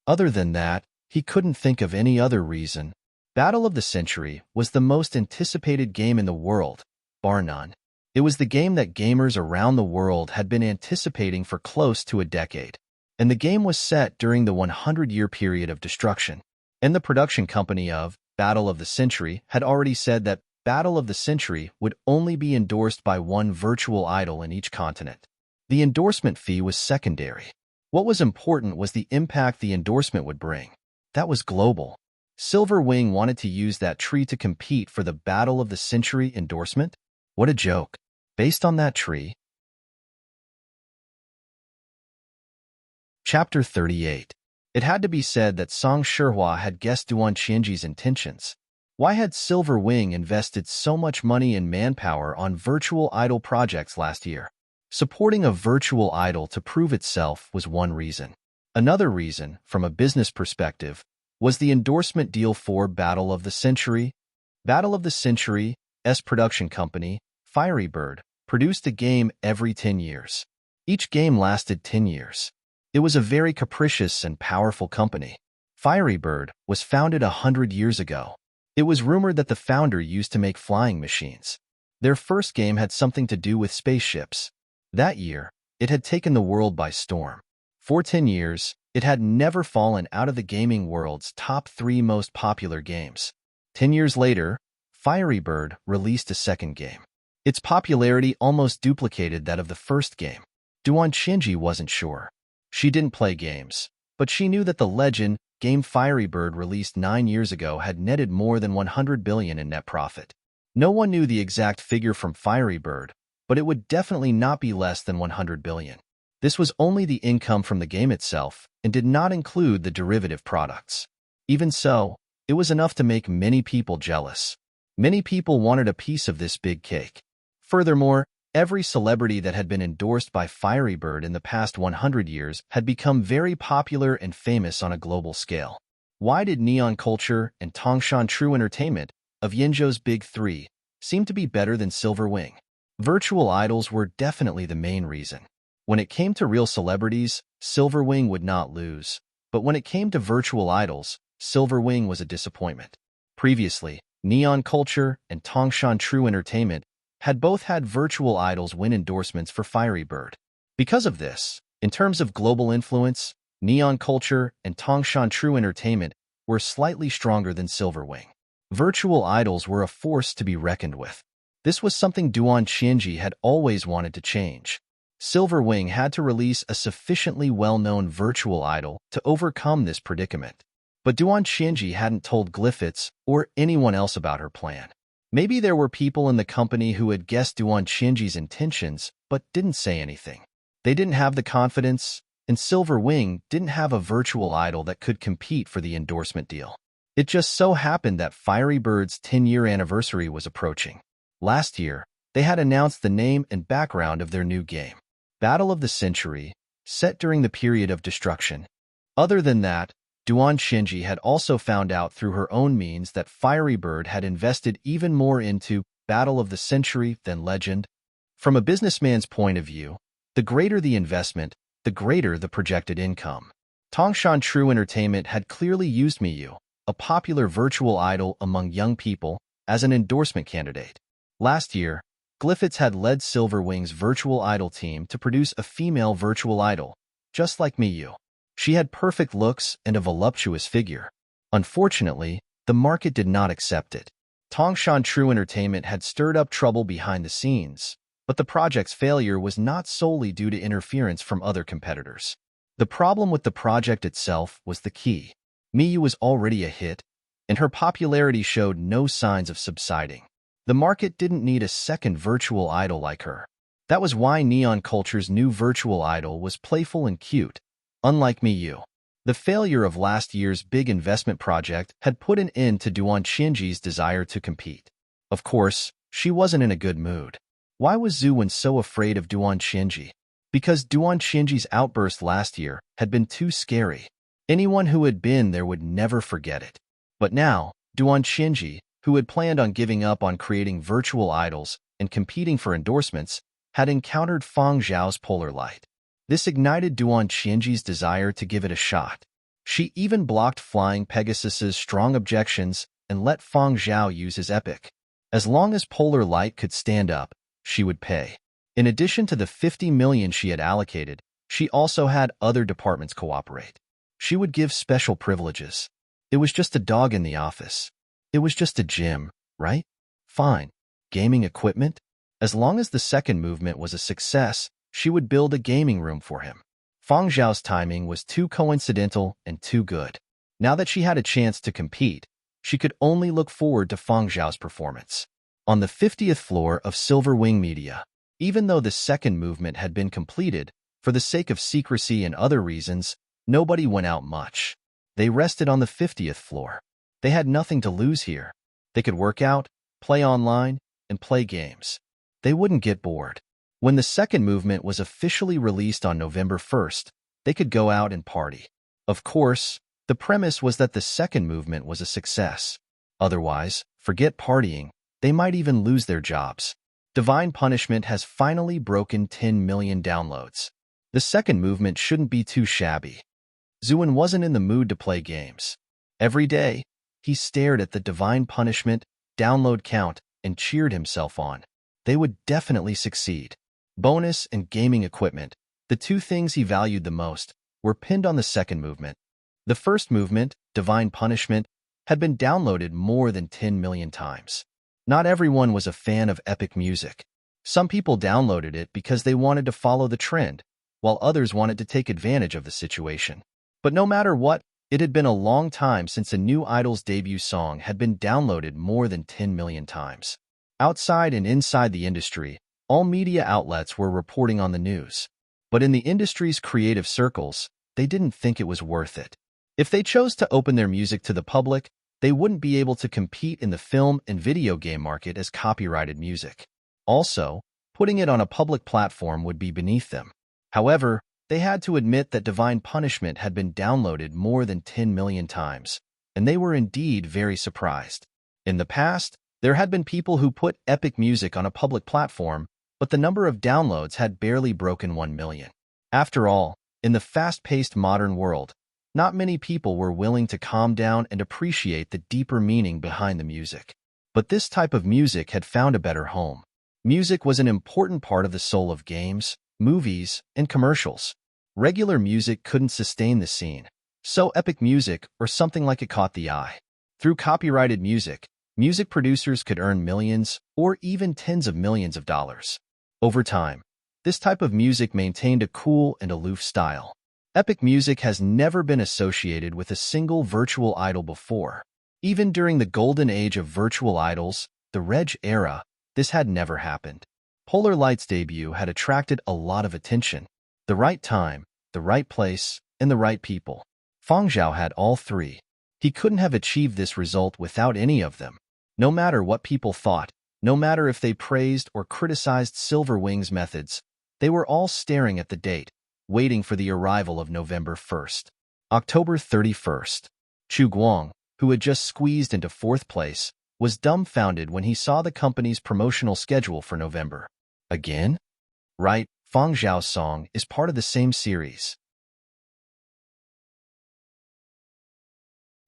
Other than that, he couldn't think of any other reason. Battle of the Century was the most anticipated game in the world, bar none. It was the game that gamers around the world had been anticipating for close to a decade. And the game was set during the 100-year period of destruction. And the production company of Battle of the Century had already said that Battle of the Century would only be endorsed by one virtual idol in each continent. The endorsement fee was secondary. What was important was the impact the endorsement would bring. That was global. Silver Wing wanted to use that tree to compete for the Battle of the Century endorsement? What a joke. Based on that tree. Chapter 38. It had to be said that Song Shihua had guessed Duan Qianji's intentions. Why had Silver Wing invested so much money and manpower on virtual idol projects last year? Supporting a virtual idol to prove itself was one reason. Another reason, from a business perspective, was the endorsement deal for Battle of the Century. Battle of the Century's production company, Fiery Bird, produced a game every 10 years. Each game lasted 10 years. It was a very capricious and powerful company. Fiery Bird was founded 100 years ago. It was rumored that the founder used to make flying machines. Their first game had something to do with spaceships. That year, it had taken the world by storm. For 10 years, it had never fallen out of the gaming world's top 3 most popular games. 10 years later, Fiery Bird released a second game. Its popularity almost duplicated that of the first game. Duan Qianji wasn't sure. She didn't play games, but she knew that the legend game Fiery Bird released 9 years ago had netted more than 100 billion in net profit. No one knew the exact figure from Fiery Bird, but it would definitely not be less than 100 billion. This was only the income from the game itself and did not include the derivative products. Even so, it was enough to make many people jealous. Many people wanted a piece of this big cake. Furthermore, every celebrity that had been endorsed by Fiery Bird in the past 100 years had become very popular and famous on a global scale. Why did Neon Culture and Tongshan True Entertainment, of Yenzhou's Big Three, seem to be better than Silver Wing? Virtual idols were definitely the main reason. When it came to real celebrities, Silver Wing would not lose. But when it came to virtual idols, Silver Wing was a disappointment. Previously, Neon Culture and Tongshan True Entertainment had both had virtual idols win endorsements for Fiery Bird. Because of this, in terms of global influence, Neon Culture and Tongshan True Entertainment were slightly stronger than Silver Wing. Virtual idols were a force to be reckoned with. This was something Duan Qianji had always wanted to change. Silverwing had to release a sufficiently well-known virtual idol to overcome this predicament. But Duan Xinji hadn't told Glyphitz or anyone else about her plan. Maybe there were people in the company who had guessed Duan Xinji's intentions but didn't say anything. They didn't have the confidence, and Silverwing didn't have a virtual idol that could compete for the endorsement deal. It just so happened that Fiery Bird's 10-year anniversary was approaching. Last year, they had announced the name and background of their new game, Battle of the Century, set during the period of destruction. Other than that, Duan Xinji had also found out through her own means that Fiery Bird had invested even more into Battle of the Century than Legend. From a businessman's point of view, the greater the investment, the greater the projected income. Tongshan True Entertainment had clearly used Miyu, a popular virtual idol among young people, as an endorsement candidate. Last year, Glyphitz had led Silverwing's virtual idol team to produce a female virtual idol, just like Miyu. She had perfect looks and a voluptuous figure. Unfortunately, the market did not accept it. Tongshan True Entertainment had stirred up trouble behind the scenes, but the project's failure was not solely due to interference from other competitors. The problem with the project itself was the key. Miyu was already a hit, and her popularity showed no signs of subsiding. The market didn't need a second virtual idol like her. That was why Neon Culture's new virtual idol was playful and cute, unlike Miyu. The failure of last year's big investment project had put an end to Duan Xinji's desire to compete. Of course, she wasn't in a good mood. Why was Zhu Wen so afraid of Duan Xinji? Because Duan Xinji's outburst last year had been too scary. Anyone who had been there would never forget it. But now, Duan Xinji, who had planned on giving up on creating virtual idols and competing for endorsements, had encountered Fang Zhao's polar light. This ignited Duan Xinji's desire to give it a shot. She even blocked Flying Pegasus's strong objections and let Fang Zhao use his epic. As long as Polar Light could stand up, she would pay. In addition to the 50 million she had allocated, she also had other departments cooperate. She would give special privileges. It was just a dog in the office. It was just a gym, right? Fine. Gaming equipment? As long as the second movement was a success, she would build a gaming room for him. Fang Zhao's timing was too coincidental and too good. Now that she had a chance to compete, she could only look forward to Fang Zhao's performance. On the 50th floor of Silverwing Media, even though the second movement had been completed, for the sake of secrecy and other reasons, nobody went out much. They rested on the 50th floor. They had nothing to lose here. They could work out, play online, and play games. They wouldn't get bored. When the second movement was officially released on November 1st, they could go out and party. Of course, the premise was that the second movement was a success. Otherwise, forget partying, they might even lose their jobs. Divine Punishment has finally broken 10 million downloads. The second movement shouldn't be too shabby. Zhu Wen wasn't in the mood to play games. Every day, he stared at the Divine Punishment download count and cheered himself on. They would definitely succeed. Bonus and gaming equipment, the two things he valued the most, were pinned on the second movement. The first movement, Divine Punishment, had been downloaded more than 10 million times. Not everyone was a fan of epic music. Some people downloaded it because they wanted to follow the trend, while others wanted to take advantage of the situation. But no matter what, it had been a long time since a new idol's debut song had been downloaded more than 10 million times. Outside and inside the industry, all media outlets were reporting on the news. But in the industry's creative circles, they didn't think it was worth it. If they chose to open their music to the public, they wouldn't be able to compete in the film and video game market as copyrighted music. Also, putting it on a public platform would be beneath them. However, they had to admit that Divine Punishment had been downloaded more than 10 million times, and they were indeed very surprised. In the past, there had been people who put epic music on a public platform, but the number of downloads had barely broken 1 million. After all, in the fast-paced modern world, not many people were willing to calm down and appreciate the deeper meaning behind the music. But this type of music had found a better home. Music was an important part of the soul of games, movies, and commercials. Regular music couldn't sustain the scene, so epic music or something like it caught the eye. Through copyrighted music, music producers could earn millions or even tens of millions of dollars. Over time, This type of music maintained a cool and aloof style. Epic music has never been associated with a single virtual idol before. Even during the golden age of virtual idols, the Reg era, this had never happened. Polar Light's debut had attracted a lot of attention. The right time, the right place, and the right people. Fang Zhao had all three. He couldn't have achieved this result without any of them. No matter what people thought, no matter if they praised or criticized Silver Wing's methods, they were all staring at the date, waiting for the arrival of November 1st. October 31st. Chu Guang, who had just squeezed into fourth place, was dumbfounded when he saw the company's promotional schedule for November. Again? Right, Fang Zhao's song is part of the same series.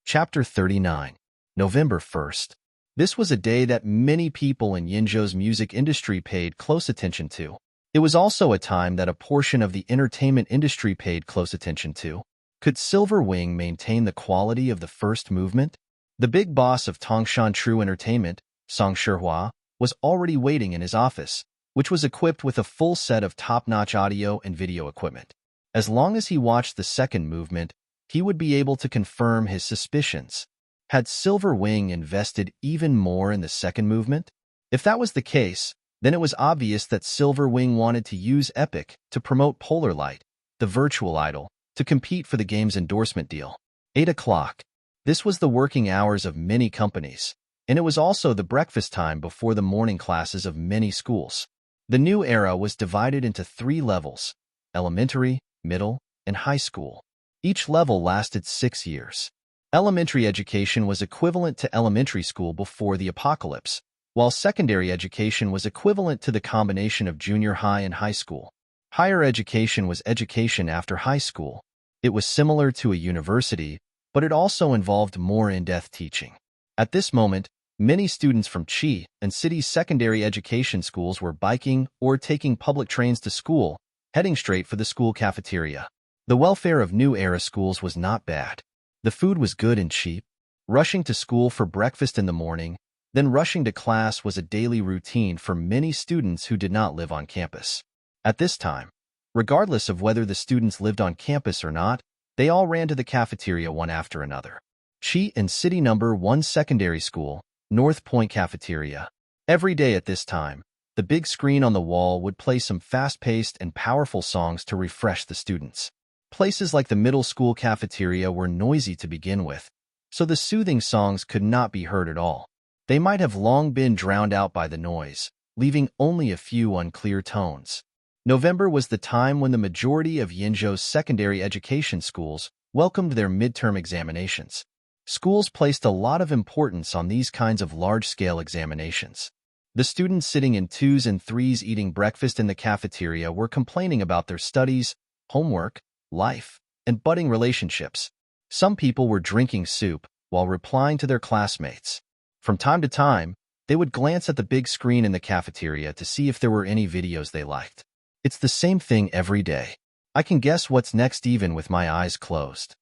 Chapter 39. November 1st. This was a day that many people in Yinzhou's music industry paid close attention to. It was also a time that a portion of the entertainment industry paid close attention to. Could Silver Wing maintain the quality of the first movement? The big boss of Tongshan True Entertainment, Song Shihua, was already waiting in his office, which was equipped with a full set of top-notch audio and video equipment. As long as he watched the second movement, he would be able to confirm his suspicions. Had Silver Wing invested even more in the second movement? If that was the case, then it was obvious that Silver Wing wanted to use Epic to promote Polar Light, the virtual idol, to compete for the game's endorsement deal. 8 o'clock. This was the working hours of many companies, and it was also the breakfast time before the morning classes of many schools. The new era was divided into 3 levels: elementary, middle, and high school. Each level lasted 6 years. Elementary education was equivalent to elementary school before the apocalypse, while secondary education was equivalent to the combination of junior high and high school. Higher education was education after high school. It was similar to a university, but it also involved more in-depth teaching. At this moment, many students from Qi and city's secondary education schools were biking or taking public trains to school, heading straight for the school cafeteria. The welfare of new era schools was not bad. The food was good and cheap. Rushing to school for breakfast in the morning, then rushing to class was a daily routine for many students who did not live on campus. At this time, regardless of whether the students lived on campus or not, they all ran to the cafeteria one after another. Qi and City Number 1 Secondary School, North Point Cafeteria. Every day at this time, the big screen on the wall would play some fast-paced and powerful songs to refresh the students. Places like the middle school cafeteria were noisy to begin with, so the soothing songs could not be heard at all. They might have long been drowned out by the noise, leaving only a few unclear tones. November was the time when the majority of Yinzhou's secondary education schools welcomed their midterm examinations. Schools placed a lot of importance on these kinds of large-scale examinations. The students sitting in 2s and 3s eating breakfast in the cafeteria were complaining about their studies, homework, life, and budding relationships. Some people were drinking soup while replying to their classmates. From time to time, they would glance at the big screen in the cafeteria to see if there were any videos they liked. It's the same thing every day. I can guess what's next even with my eyes closed.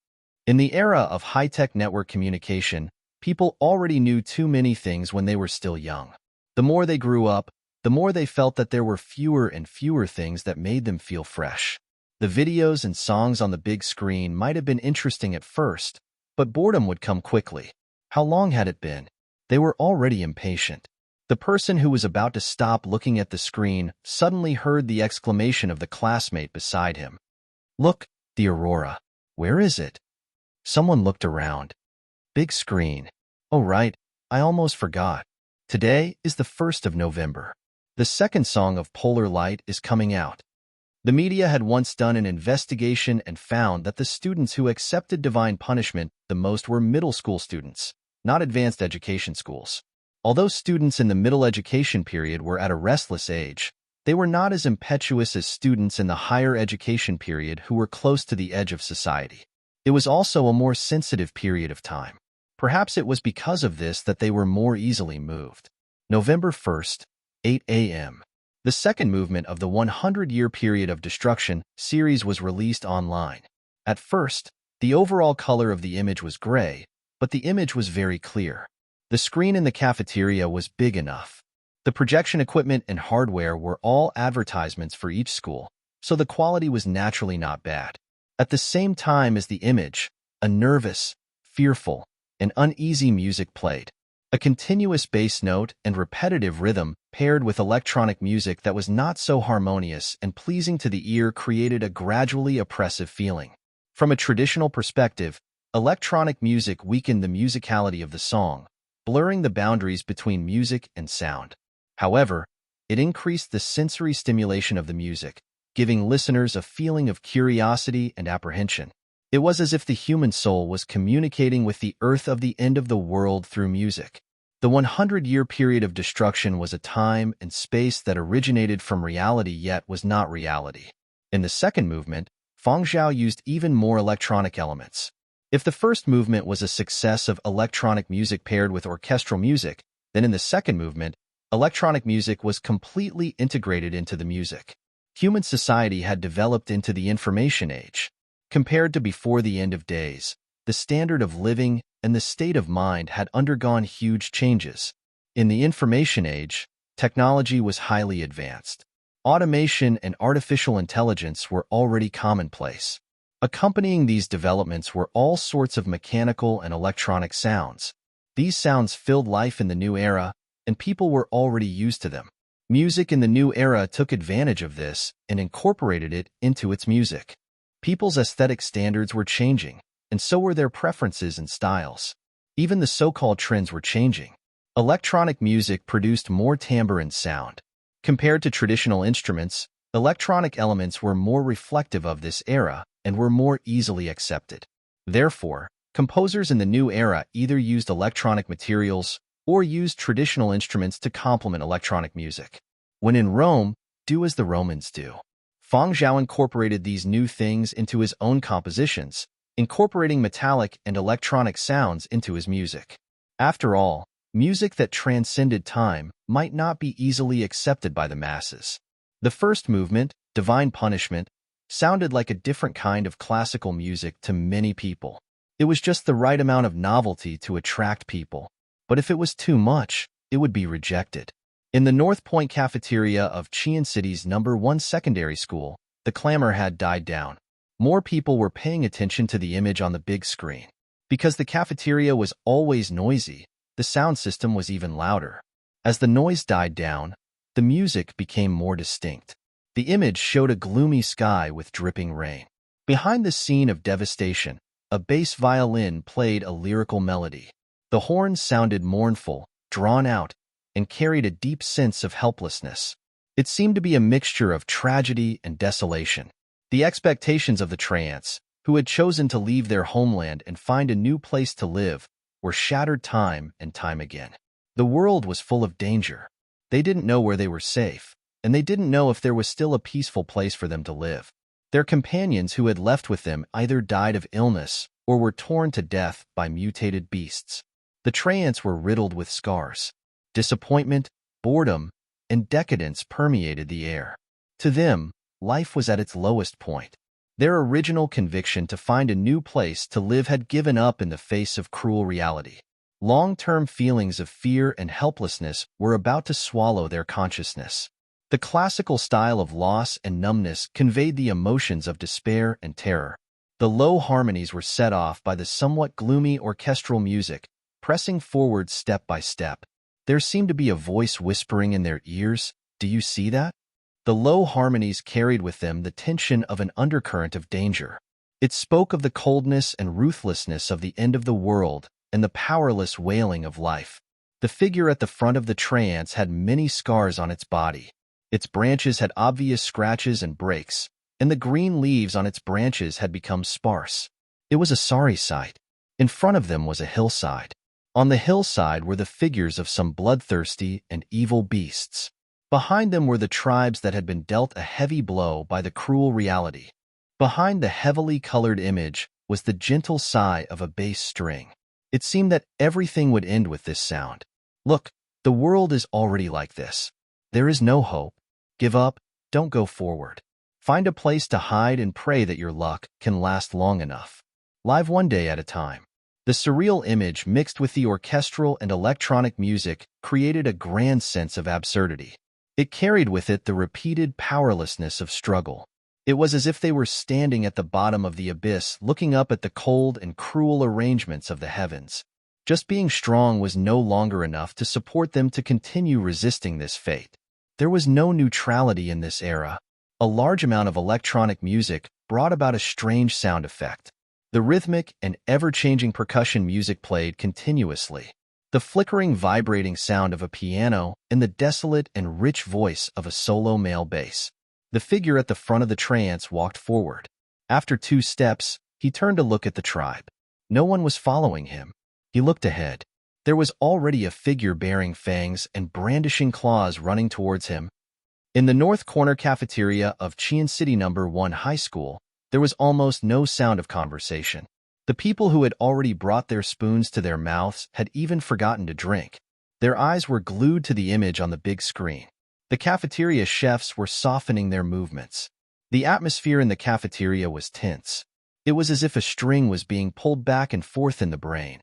In the era of high-tech network communication, people already knew too many things when they were still young. The more they grew up, the more they felt that there were fewer and fewer things that made them feel fresh. The videos and songs on the big screen might have been interesting at first, but boredom would come quickly. How long had it been? They were already impatient. The person who was about to stop looking at the screen suddenly heard the exclamation of the classmate beside him. "Look, the aurora. Where is it?" Someone looked around. Big screen. Oh right, I almost forgot. Today is the 1st of November. The second song of Polar Light is coming out. The media had once done an investigation and found that the students who accepted divine punishment the most were middle school students, not advanced education schools. Although students in the middle education period were at a restless age, they were not as impetuous as students in the higher education period who were close to the edge of society. It was also a more sensitive period of time. Perhaps it was because of this that they were more easily moved. November 1st, 8 a.m. The second movement of the 100-year period of destruction series was released online. At first, the overall color of the image was gray, but the image was very clear. The screen in the cafeteria was big enough. The projection equipment and hardware were all advertisements for each school, so the quality was naturally not bad. At the same time as the image, a nervous, fearful, and uneasy music played. A continuous bass note and repetitive rhythm paired with electronic music that was not so harmonious and pleasing to the ear created a gradually oppressive feeling. From a traditional perspective, electronic music weakened the musicality of the song, blurring the boundaries between music and sound. However, it increased the sensory stimulation of the music, giving listeners a feeling of curiosity and apprehension. It was as if the human soul was communicating with the earth of the end of the world through music. The 100-year period of destruction was a time and space that originated from reality yet was not reality. In the second movement, Feng Zhao used even more electronic elements. If the first movement was a success of electronic music paired with orchestral music, then in the second movement, electronic music was completely integrated into the music. Human society had developed into the information age. Compared to before the end of days, the standard of living and the state of mind had undergone huge changes. In the information age, technology was highly advanced. Automation and artificial intelligence were already commonplace. Accompanying these developments were all sorts of mechanical and electronic sounds. These sounds filled life in the new era, and people were already used to them. Music in the new era took advantage of this and incorporated it into its music. People's aesthetic standards were changing, and so were their preferences and styles. Even the so-called trends were changing. Electronic music produced more timbre and sound. Compared to traditional instruments, electronic elements were more reflective of this era and were more easily accepted. Therefore, composers in the new era either used electronic materials or used traditional instruments to complement electronic music. When in Rome, do as the Romans do. Feng Zhao incorporated these new things into his own compositions, incorporating metallic and electronic sounds into his music. After all, music that transcended time might not be easily accepted by the masses. The first movement, Divine Punishment, sounded like a different kind of classical music to many people. It was just the right amount of novelty to attract people. But if it was too much, it would be rejected. In the North Point cafeteria of Qian City's #1 secondary school, the clamor had died down. More people were paying attention to the image on the big screen. Because the cafeteria was always noisy, the sound system was even louder. As the noise died down, the music became more distinct. The image showed a gloomy sky with dripping rain. Behind the scene of devastation, a bass violin played a lyrical melody. The horns sounded mournful, drawn out, and carried a deep sense of helplessness. It seemed to be a mixture of tragedy and desolation. The expectations of the Trance, who had chosen to leave their homeland and find a new place to live, were shattered time and time again. The world was full of danger. They didn't know where they were safe, and they didn't know if there was still a peaceful place for them to live. Their companions who had left with them either died of illness or were torn to death by mutated beasts. The Trance were riddled with scars. Disappointment, boredom, and decadence permeated the air. To them, life was at its lowest point. Their original conviction to find a new place to live had given up in the face of cruel reality. Long-term feelings of fear and helplessness were about to swallow their consciousness. The classical style of loss and numbness conveyed the emotions of despair and terror. The low harmonies were set off by the somewhat gloomy orchestral music, pressing forward step by step. There seemed to be a voice whispering in their ears, "Do you see that?" The low harmonies carried with them the tension of an undercurrent of danger. It spoke of the coldness and ruthlessness of the end of the world and the powerless wailing of life. The figure at the front of the trance had many scars on its body. Its branches had obvious scratches and breaks, and the green leaves on its branches had become sparse. It was a sorry sight. In front of them was a hillside. On the hillside were the figures of some bloodthirsty and evil beasts. Behind them were the tribes that had been dealt a heavy blow by the cruel reality. Behind the heavily colored image was the gentle sigh of a bass string. It seemed that everything would end with this sound. Look, the world is already like this. There is no hope. Give up, don't go forward. Find a place to hide and pray that your luck can last long enough. Live one day at a time. The surreal image mixed with the orchestral and electronic music created a grand sense of absurdity. It carried with it the repeated powerlessness of struggle. It was as if they were standing at the bottom of the abyss, looking up at the cold and cruel arrangements of the heavens. Just being strong was no longer enough to support them to continue resisting this fate. There was no neutrality in this era. A large amount of electronic music brought about a strange sound effect. The rhythmic and ever-changing percussion music played continuously. The flickering, vibrating sound of a piano and the desolate and rich voice of a solo male bass. The figure at the front of the trance walked forward. After 2 steps, he turned to look at the tribe. No one was following him. He looked ahead. There was already a figure bearing fangs and brandishing claws running towards him. In the north corner cafeteria of Qian City No. 1 High School, there was almost no sound of conversation. The people who had already brought their spoons to their mouths had even forgotten to drink. Their eyes were glued to the image on the big screen. The cafeteria chefs were softening their movements. The atmosphere in the cafeteria was tense. It was as if a string was being pulled back and forth in the brain.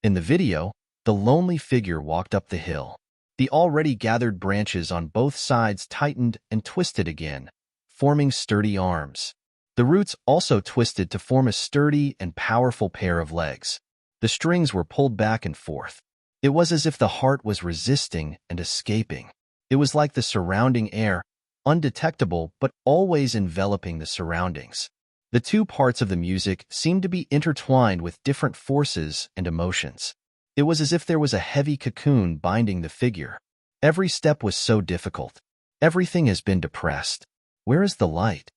In the video, the lonely figure walked up the hill. The already gathered branches on both sides tightened and twisted again, forming sturdy arms. The roots also twisted to form a sturdy and powerful pair of legs. The strings were pulled back and forth. It was as if the heart was resisting and escaping. It was like the surrounding air, undetectable but always enveloping the surroundings. The 2 parts of the music seemed to be intertwined with different forces and emotions. It was as if there was a heavy cocoon binding the figure. Every step was so difficult. Everything has been depressed. Where is the light?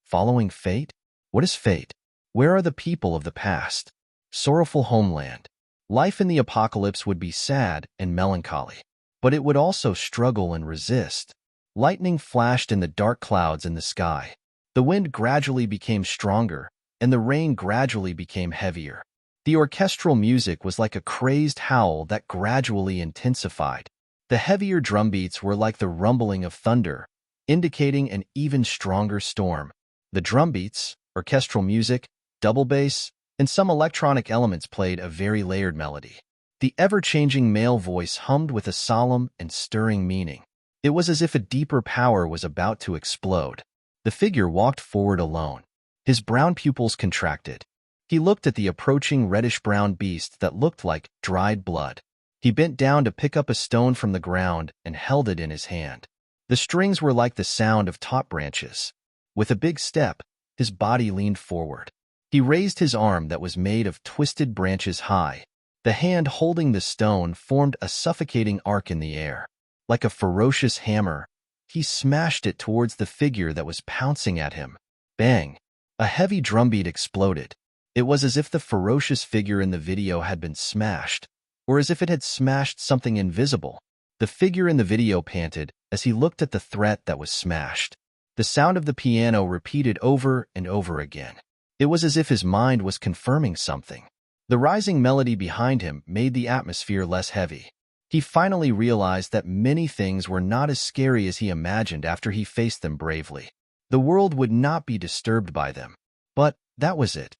Following fate? What is fate? Where are the people of the past? Sorrowful homeland. Life in the apocalypse would be sad and melancholy, but it would also struggle and resist. Lightning flashed in the dark clouds in the sky. The wind gradually became stronger, and the rain gradually became heavier. The orchestral music was like a crazed howl that gradually intensified. The heavier drum beats were like the rumbling of thunder, indicating an even stronger storm. The drum beats, orchestral music, double bass, and some electronic elements played a very layered melody. The ever-changing male voice hummed with a solemn and stirring meaning. It was as if a deeper power was about to explode. The figure walked forward alone. His brown pupils contracted. He looked at the approaching reddish-brown beast that looked like dried blood. He bent down to pick up a stone from the ground and held it in his hand. The strings were like the sound of taut branches. With a big step, his body leaned forward. He raised his arm that was made of twisted branches high. The hand holding the stone formed a suffocating arc in the air. Like a ferocious hammer, he smashed it towards the figure that was pouncing at him. Bang! A heavy drumbeat exploded. It was as if the ferocious figure in the video had been smashed, or as if it had smashed something invisible. The figure in the video panted as he looked at the threat that was smashed. The sound of the piano repeated over and over again. It was as if his mind was confirming something. The rising melody behind him made the atmosphere less heavy. He finally realized that many things were not as scary as he imagined after he faced them bravely. The world would not be disturbed by them. But that was it.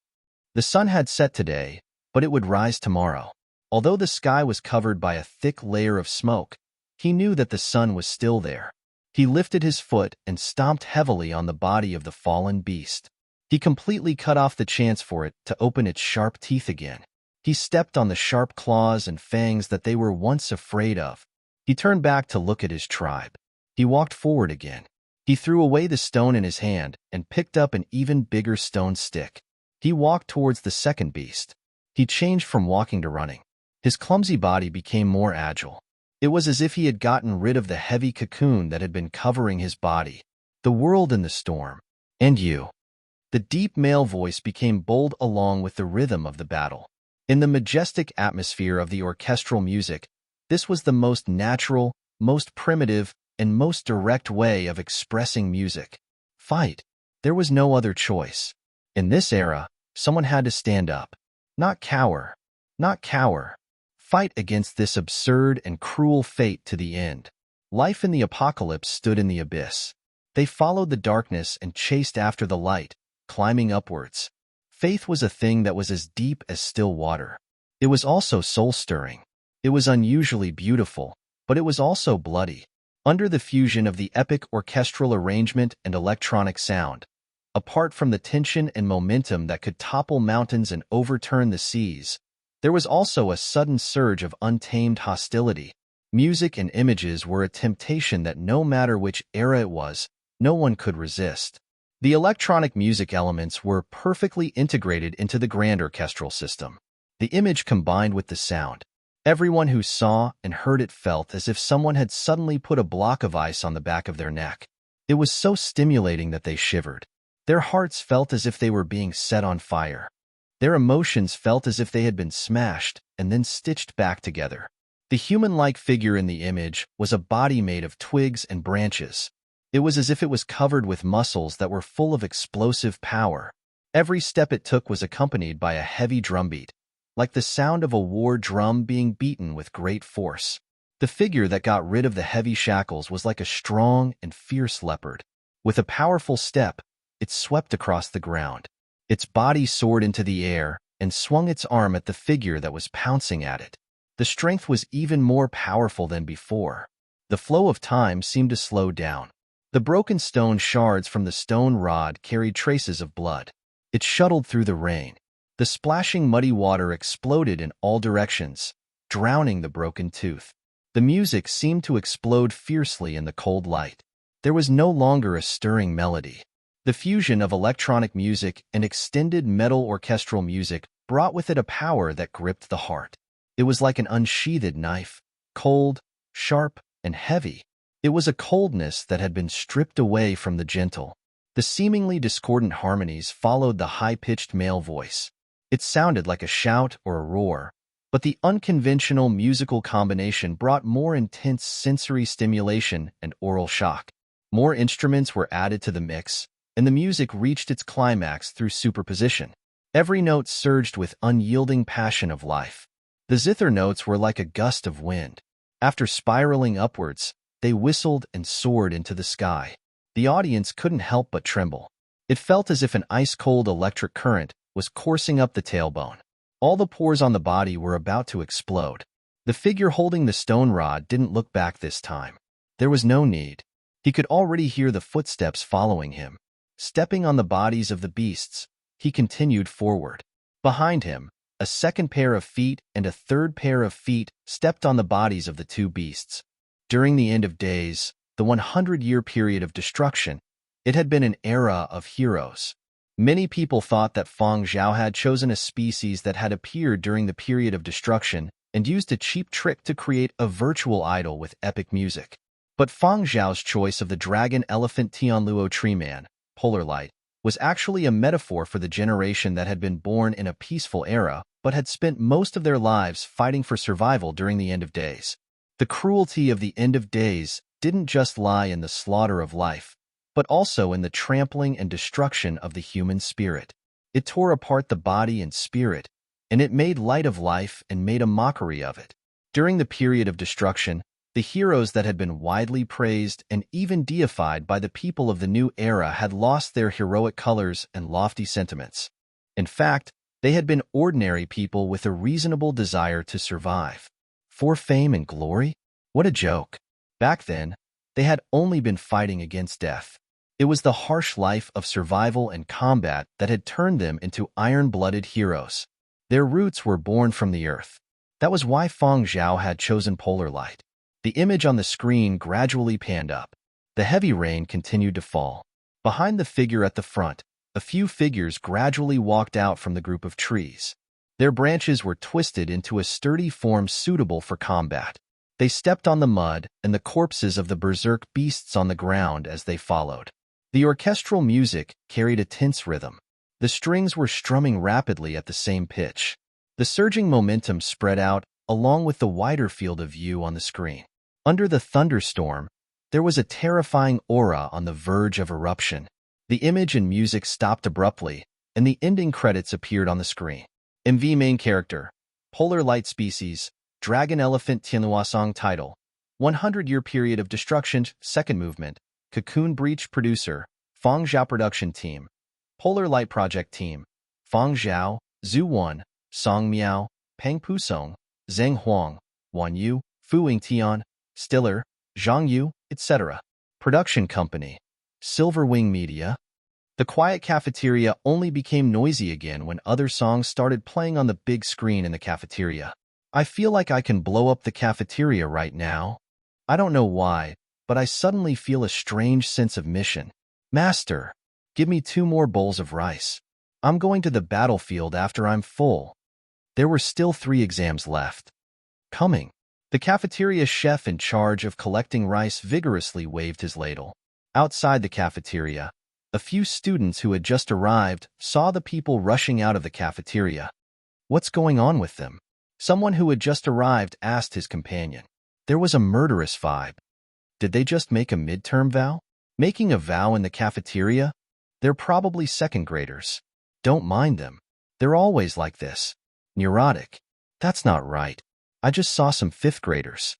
The sun had set today, but it would rise tomorrow. Although the sky was covered by a thick layer of smoke, he knew that the sun was still there. He lifted his foot and stomped heavily on the body of the fallen beast. He completely cut off the chance for it to open its sharp teeth again. He stepped on the sharp claws and fangs that they were once afraid of. He turned back to look at his tribe. He walked forward again. He threw away the stone in his hand and picked up an even bigger stone stick. He walked towards the second beast. He changed from walking to running. His clumsy body became more agile. It was as if he had gotten rid of the heavy cocoon that had been covering his body. The world in the storm. And you. The deep male voice became bold along with the rhythm of the battle. In the majestic atmosphere of the orchestral music, this was the most natural, most primitive, and most direct way of expressing music. Fight. There was no other choice. In this era, someone had to stand up. Not cower. Not cower. Fight against this absurd and cruel fate to the end. Life in the apocalypse stood in the abyss. They followed the darkness and chased after the light, climbing upwards. Faith was a thing that was as deep as still water. It was also soul-stirring. It was unusually beautiful, but it was also bloody. Under the fusion of the epic orchestral arrangement and electronic sound, apart from the tension and momentum that could topple mountains and overturn the seas, there was also a sudden surge of untamed hostility. Music and images were a temptation that no matter which era it was, no one could resist. The electronic music elements were perfectly integrated into the grand orchestral system. The image combined with the sound. Everyone who saw and heard it felt as if someone had suddenly put a block of ice on the back of their neck. It was so stimulating that they shivered. Their hearts felt as if they were being set on fire. Their emotions felt as if they had been smashed and then stitched back together. The human-like figure in the image was a body made of twigs and branches. It was as if it was covered with muscles that were full of explosive power. Every step it took was accompanied by a heavy drumbeat, like the sound of a war drum being beaten with great force. The figure that got rid of the heavy shackles was like a strong and fierce leopard. With a powerful step, it swept across the ground. Its body soared into the air and swung its arm at the figure that was pouncing at it. The strength was even more powerful than before. The flow of time seemed to slow down. The broken stone shards from the stone rod carried traces of blood. It shuttled through the rain. The splashing muddy water exploded in all directions, drowning the broken tooth. The music seemed to explode fiercely in the cold light. There was no longer a stirring melody. The fusion of electronic music and extended metal orchestral music brought with it a power that gripped the heart. It was like an unsheathed knife, cold, sharp, and heavy. It was a coldness that had been stripped away from the gentle. The seemingly discordant harmonies followed the high-pitched male voice. It sounded like a shout or a roar, but the unconventional musical combination brought more intense sensory stimulation and oral shock. More instruments were added to the mix, and the music reached its climax through superposition. Every note surged with unyielding passion of life. The zither notes were like a gust of wind. After spiraling upwards, they whistled and soared into the sky. The audience couldn't help but tremble. It felt as if an ice-cold electric current was coursing up the tailbone. All the pores on the body were about to explode. The figure holding the stone rod didn't look back this time. There was no need. He could already hear the footsteps following him. Stepping on the bodies of the beasts, he continued forward. Behind him, a second pair of feet and a third pair of feet stepped on the bodies of the two beasts. During the end of days, the 100-year period of destruction, it had been an era of heroes. Many people thought that Feng Zhao had chosen a species that had appeared during the period of destruction and used a cheap trick to create a virtual idol with epic music. But Feng Zhao's choice of the dragon elephant Tianluo tree man, Polar Light, was actually a metaphor for the generation that had been born in a peaceful era but had spent most of their lives fighting for survival during the end of days. The cruelty of the end of days didn't just lie in the slaughter of life, but also in the trampling and destruction of the human spirit. It tore apart the body and spirit, and it made light of life and made a mockery of it. During the period of destruction, the heroes that had been widely praised and even deified by the people of the new era had lost their heroic colors and lofty sentiments. In fact, they had been ordinary people with a reasonable desire to survive. For fame and glory? What a joke. Back then, they had only been fighting against death. It was the harsh life of survival and combat that had turned them into iron-blooded heroes. Their roots were born from the earth. That was why Feng Zhao had chosen Polar Light. The image on the screen gradually panned up. The heavy rain continued to fall. Behind the figure at the front, a few figures gradually walked out from the group of trees. Their branches were twisted into a sturdy form suitable for combat. They stepped on the mud and the corpses of the berserk beasts on the ground as they followed. The orchestral music carried a tense rhythm. The strings were strumming rapidly at the same pitch. The surging momentum spread out along with the wider field of view on the screen. Under the thunderstorm, there was a terrifying aura on the verge of eruption. The image and music stopped abruptly, and the ending credits appeared on the screen. MV main character, Polar Light species, Dragon Elephant Tianluosong title, 100-year period of destruction, second movement, Cocoon Breach producer, Feng Zhao production team, Polar Light project team, Fang Zhao, Zhu Wan, Song Miao, Peng Pusong, Zheng Huang, Wan Yu, Fu Yingtian, Stiller, Zhang Yu, etc. Production Company. Silverwing Media. The quiet cafeteria only became noisy again when other songs started playing on the big screen in the cafeteria. I feel like I can blow up the cafeteria right now. I don't know why, but I suddenly feel a strange sense of mission. Master, give me 2 more bowls of rice. I'm going to the battlefield after I'm full. There were still 3 exams left. Coming. The cafeteria chef in charge of collecting rice vigorously waved his ladle. Outside the cafeteria, a few students who had just arrived saw the people rushing out of the cafeteria. What's going on with them? Someone who had just arrived asked his companion. There was a murderous vibe. Did they just make a midterm vow? Making a vow in the cafeteria? They're probably second graders. Don't mind them. They're always like this. Neurotic. That's not right. I just saw some 5th graders.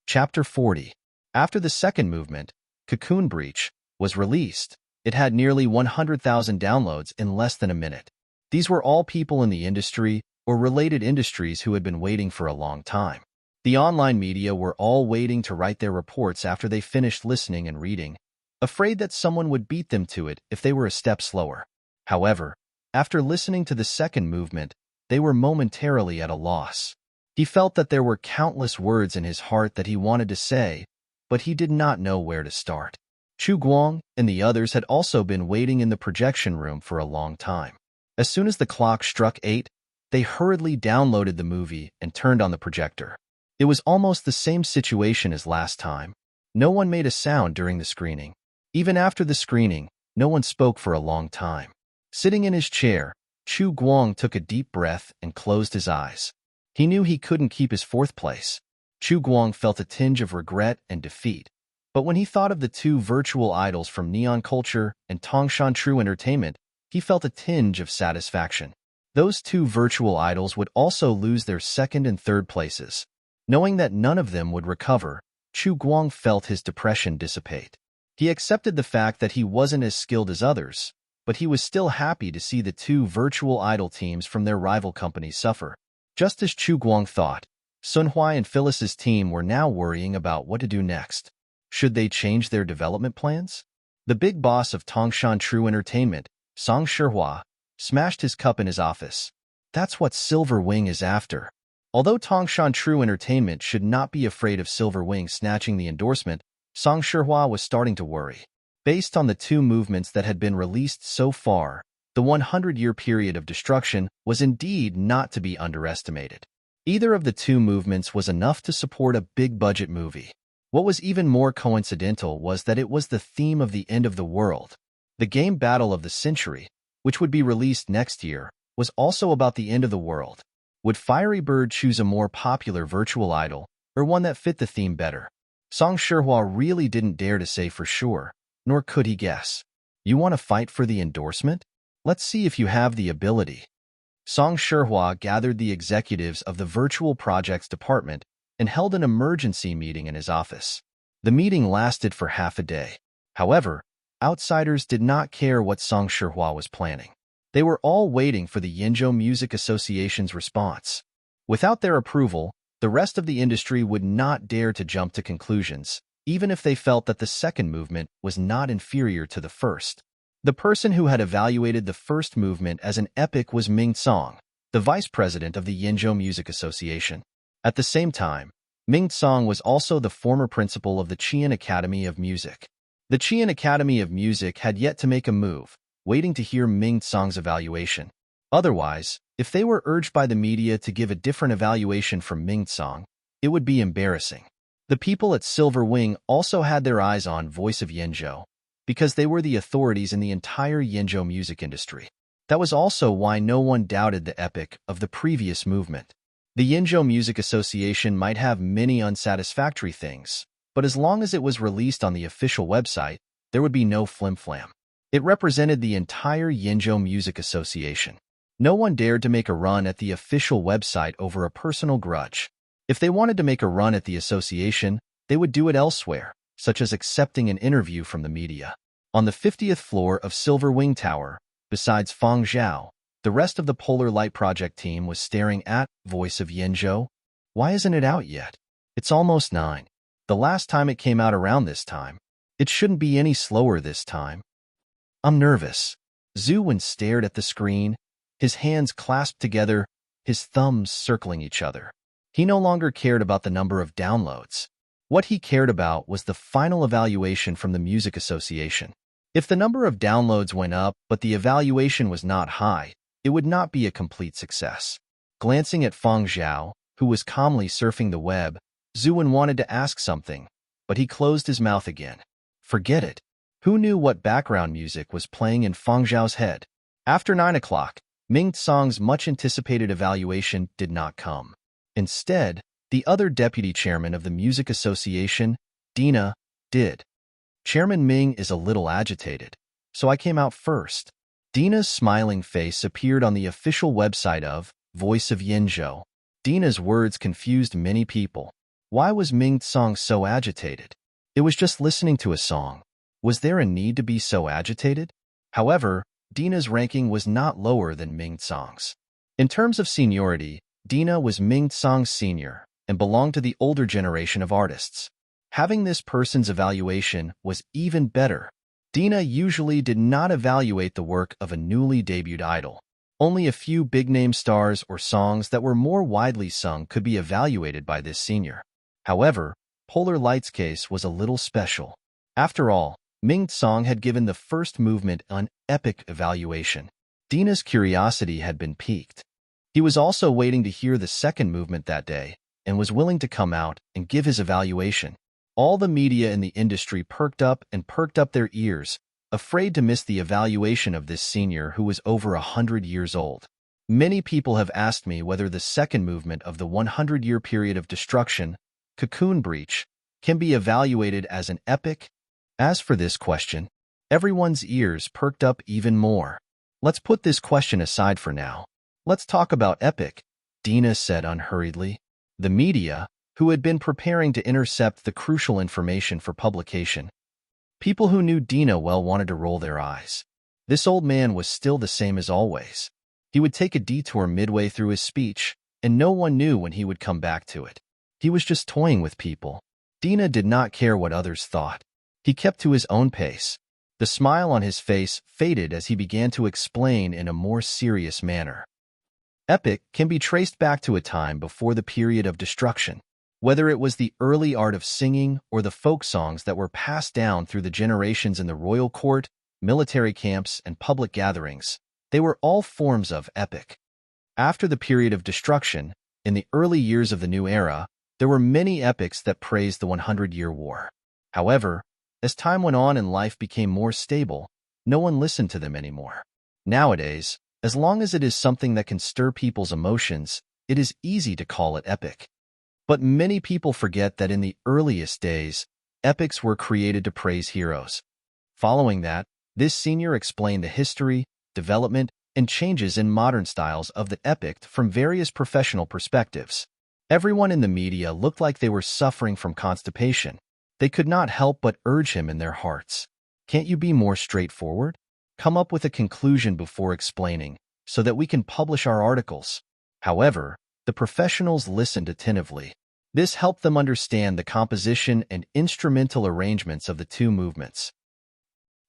Chapter 40. After the second movement, Cocoon Breach, was released, it had nearly 100,000 downloads in less than a minute. These were all people in the industry or related industries who had been waiting for a long time. The online media were all waiting to write their reports after they finished listening and reading, afraid that someone would beat them to it if they were a step slower. However, after listening to the second movement, they were momentarily at a loss. He felt that there were countless words in his heart that he wanted to say, but he did not know where to start. Chu Guang and the others had also been waiting in the projection room for a long time. As soon as the clock struck 8, they hurriedly downloaded the movie and turned on the projector. It was almost the same situation as last time. No one made a sound during the screening. Even after the screening, no one spoke for a long time. Sitting in his chair, Chu Guang took a deep breath and closed his eyes. He knew he couldn't keep his 4th place. Chu Guang felt a tinge of regret and defeat. But when he thought of the 2 virtual idols from Neon Culture and Tongshan True Entertainment, he felt a tinge of satisfaction. Those 2 virtual idols would also lose their 2nd and 3rd places. Knowing that none of them would recover, Chu Guang felt his depression dissipate. He accepted the fact that he wasn't as skilled as others, but he was still happy to see the 2 virtual idol teams from their rival companies suffer. Just as Chu Guang thought, Sun Hui and Phyllis's team were now worrying about what to do next. Should they change their development plans? The big boss of Tongshan True Entertainment, Song Shihua, smashed his cup in his office. That's what Silverwing is after. Although Tongshan True Entertainment should not be afraid of Silverwing snatching the endorsement, Song Shihua was starting to worry. Based on the 2 movements that had been released so far, the 100-year period of destruction was indeed not to be underestimated. Either of the 2 movements was enough to support a big-budget movie. What was even more coincidental was that it was the theme of the end of the world. The game Battle of the Century, which would be released next year, was also about the end of the world. Would Fiery Bird choose a more popular virtual idol, or one that fit the theme better? Song Shihua really didn't dare to say for sure, nor could he guess. You want to fight for the endorsement? Let's see if you have the ability. Song Shihua gathered the executives of the Virtual Projects Department and held an emergency meeting in his office. The meeting lasted for half a day. However, outsiders did not care what Song Shihua was planning. They were all waiting for the Yinzhou Music Association's response. Without their approval, the rest of the industry would not dare to jump to conclusions, even if they felt that the second movement was not inferior to the first. The person who had evaluated the first movement as an epic was Ming Song, the vice president of the Yinzhou Music Association. At the same time, Ming Song was also the former principal of the Qian Academy of Music. The Qian Academy of Music had yet to make a move, waiting to hear Ming Song's evaluation. Otherwise, if they were urged by the media to give a different evaluation from Ming Song, it would be embarrassing. The people at Silverwing also had their eyes on Voice of Yinzhou, because they were the authorities in the entire Yinzhou music industry. That was also why no one doubted the epic of the previous movement. The Yinzhou Music Association might have many unsatisfactory things, but as long as it was released on the official website, there would be no flim-flam. It represented the entire Yinzhou Music Association. No one dared to make a run at the official website over a personal grudge. If they wanted to make a run at the association, they would do it elsewhere, such as accepting an interview from the media. On the 50th floor of Silver Wing Tower, besides Fang Zhao, the rest of the Polar Light Project team was staring at Voice of Yinzhou. Why isn't it out yet? It's almost 9. The last time it came out around this time. It shouldn't be any slower this time. I'm nervous. Zhu Wen stared at the screen, his hands clasped together, his thumbs circling each other. He no longer cared about the number of downloads. What he cared about was the final evaluation from the Music Association. If the number of downloads went up but the evaluation was not high, it would not be a complete success. Glancing at Fang Zhao, who was calmly surfing the web, Zhu Wen wanted to ask something, but he closed his mouth again. Forget it. Who knew what background music was playing in Fang Zhao's head? After 9 o'clock, Ming Tsang's much-anticipated evaluation did not come. Instead, the other deputy chairman of the Music Association, Dina, did. Chairman Ming is a little agitated, so I came out first. Dina's smiling face appeared on the official website of Voice of Yinzhou. Dina's words confused many people. Why was Ming Tsang so agitated? It was just listening to a song. Was there a need to be so agitated? However, Dina's ranking was not lower than Ming Tsang's. In terms of seniority, Dina was Ming Tsang's senior and belonged to the older generation of artists. Having this person's evaluation was even better. Dina usually did not evaluate the work of a newly debuted idol. Only a few big-name stars or songs that were more widely sung could be evaluated by this senior. However, Polar Light's case was a little special. After all, Ming Tsang had given the first movement an epic evaluation. Dina's curiosity had been piqued. He was also waiting to hear the second movement that day and was willing to come out and give his evaluation. All the media in the industry perked up their ears, afraid to miss the evaluation of this senior who was over 100 years old. Many people have asked me whether the second movement of the 100-year period of destruction, Cocoon Breach, can be evaluated as an epic. As for this question, everyone's ears perked up even more. Let's put this question aside for now. Let's talk about epic, Dina said unhurriedly. The media, who had been preparing to intercept the crucial information for publication. People who knew Dina well wanted to roll their eyes. This old man was still the same as always. He would take a detour midway through his speech, and no one knew when he would come back to it. He was just toying with people. Dina did not care what others thought. He kept to his own pace. The smile on his face faded as he began to explain in a more serious manner. Epic can be traced back to a time before the period of destruction. Whether it was the early art of singing or the folk songs that were passed down through the generations in the royal court, military camps, and public gatherings, they were all forms of epic. After the period of destruction, in the early years of the new era, there were many epics that praised the 100-year war. However, as time went on and life became more stable, no one listened to them anymore. Nowadays, as long as it is something that can stir people's emotions, it is easy to call it epic. But many people forget that in the earliest days, epics were created to praise heroes. Following that, this senior explained the history, development, and changes in modern styles of the epic from various professional perspectives. Everyone in the media looked like they were suffering from constipation. They could not help but urge him in their hearts. Can't you be more straightforward? Come up with a conclusion before explaining, so that we can publish our articles. However, the professionals listened attentively. This helped them understand the composition and instrumental arrangements of the two movements.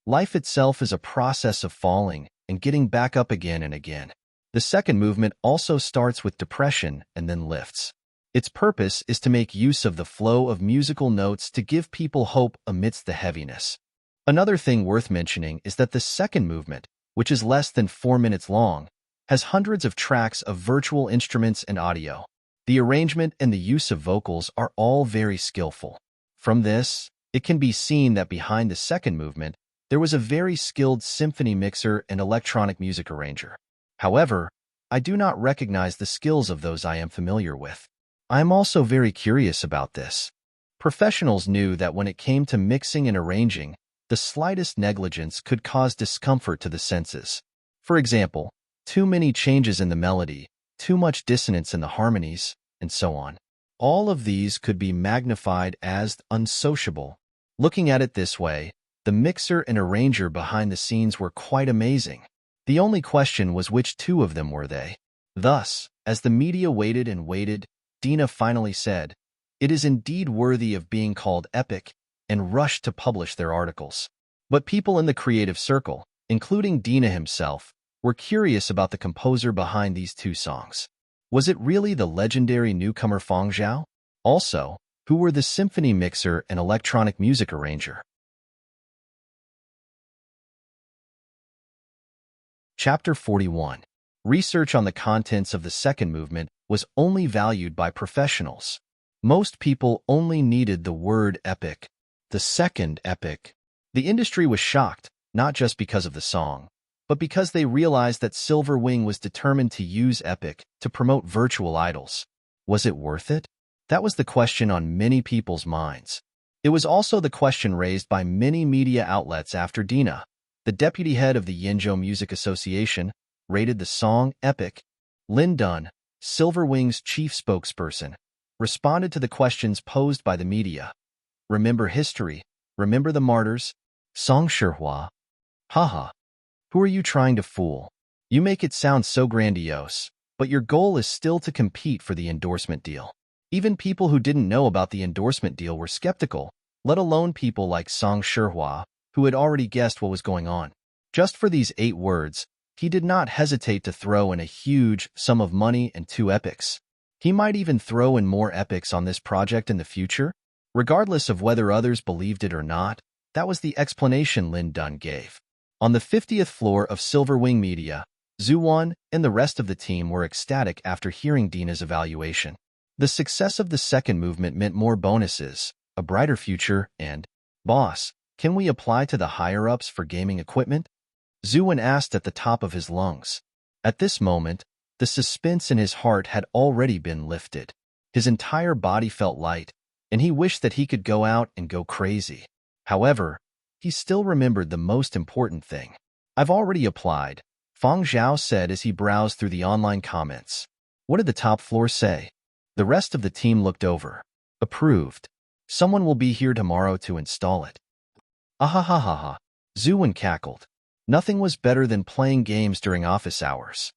Life itself is a process of falling and getting back up again and again. The second movement also starts with depression and then lifts. Its purpose is to make use of the flow of musical notes to give people hope amidst the heaviness. Another thing worth mentioning is that the second movement, which is less than 4 minutes long, has hundreds of tracks of virtual instruments and audio. The arrangement and the use of vocals are all very skillful. From this, it can be seen that behind the second movement, there was a very skilled symphony mixer and electronic music arranger. However, I do not recognize the skills of those I am familiar with. I am also very curious about this. Professionals knew that when it came to mixing and arranging, the slightest negligence could cause discomfort to the senses. For example, too many changes in the melody, too much dissonance in the harmonies, and so on. All of these could be magnified as unsociable. Looking at it this way, The mixer and arranger behind the scenes were quite amazing. The only question was which two of them were they. Thus, as the media waited and waited, Dina finally said, "It is indeed worthy of being called epic," and rushed to publish their articles. But people in the creative circle, including Dina himself, were curious about the composer behind these two songs. Was it really the legendary newcomer Fang Zhao? Also, who were the symphony mixer and electronic music arranger? Chapter 41. Research on the contents of the second movement was only valued by professionals. Most people only needed the word epic. The second epic. The industry was shocked, not just because of the song, but because they realized that Silver Wing was determined to use epic to promote virtual idols. Was it worth it? That was the question on many people's minds. It was also the question raised by many media outlets after Dina, the deputy head of the Yinzhou Music Association, rated the song epic. Lin Dun, Silver Wing's chief spokesperson, responded to the questions posed by the media. Remember history, remember the martyrs? Song Shihua. Haha. Who are you trying to fool? You make it sound so grandiose, but your goal is still to compete for the endorsement deal. Even people who didn't know about the endorsement deal were skeptical, let alone people like Song Shihua, who had already guessed what was going on. Just for these 8 words, he did not hesitate to throw in a huge sum of money and 2 epics. He might even throw in more epics on this project in the future. Regardless of whether others believed it or not, that was the explanation Lin Dun gave. On the 50th floor of Silver Wing Media, Zhu Wan and the rest of the team were ecstatic after hearing Dina's evaluation. The success of the second movement meant more bonuses, a brighter future, and, "Boss, can we apply to the higher-ups for gaming equipment?" Zhu Wan asked at the top of his lungs. At this moment, the suspense in his heart had already been lifted. His entire body felt light, and he wished that he could go out and go crazy. However, he still remembered the most important thing. "I've already applied," Fang Zhao said as he browsed through the online comments. What did the top floor say? The rest of the team looked over. Approved. Someone will be here tomorrow to install it. Ahahaha. Zhu Wan cackled. Nothing was better than playing games during office hours.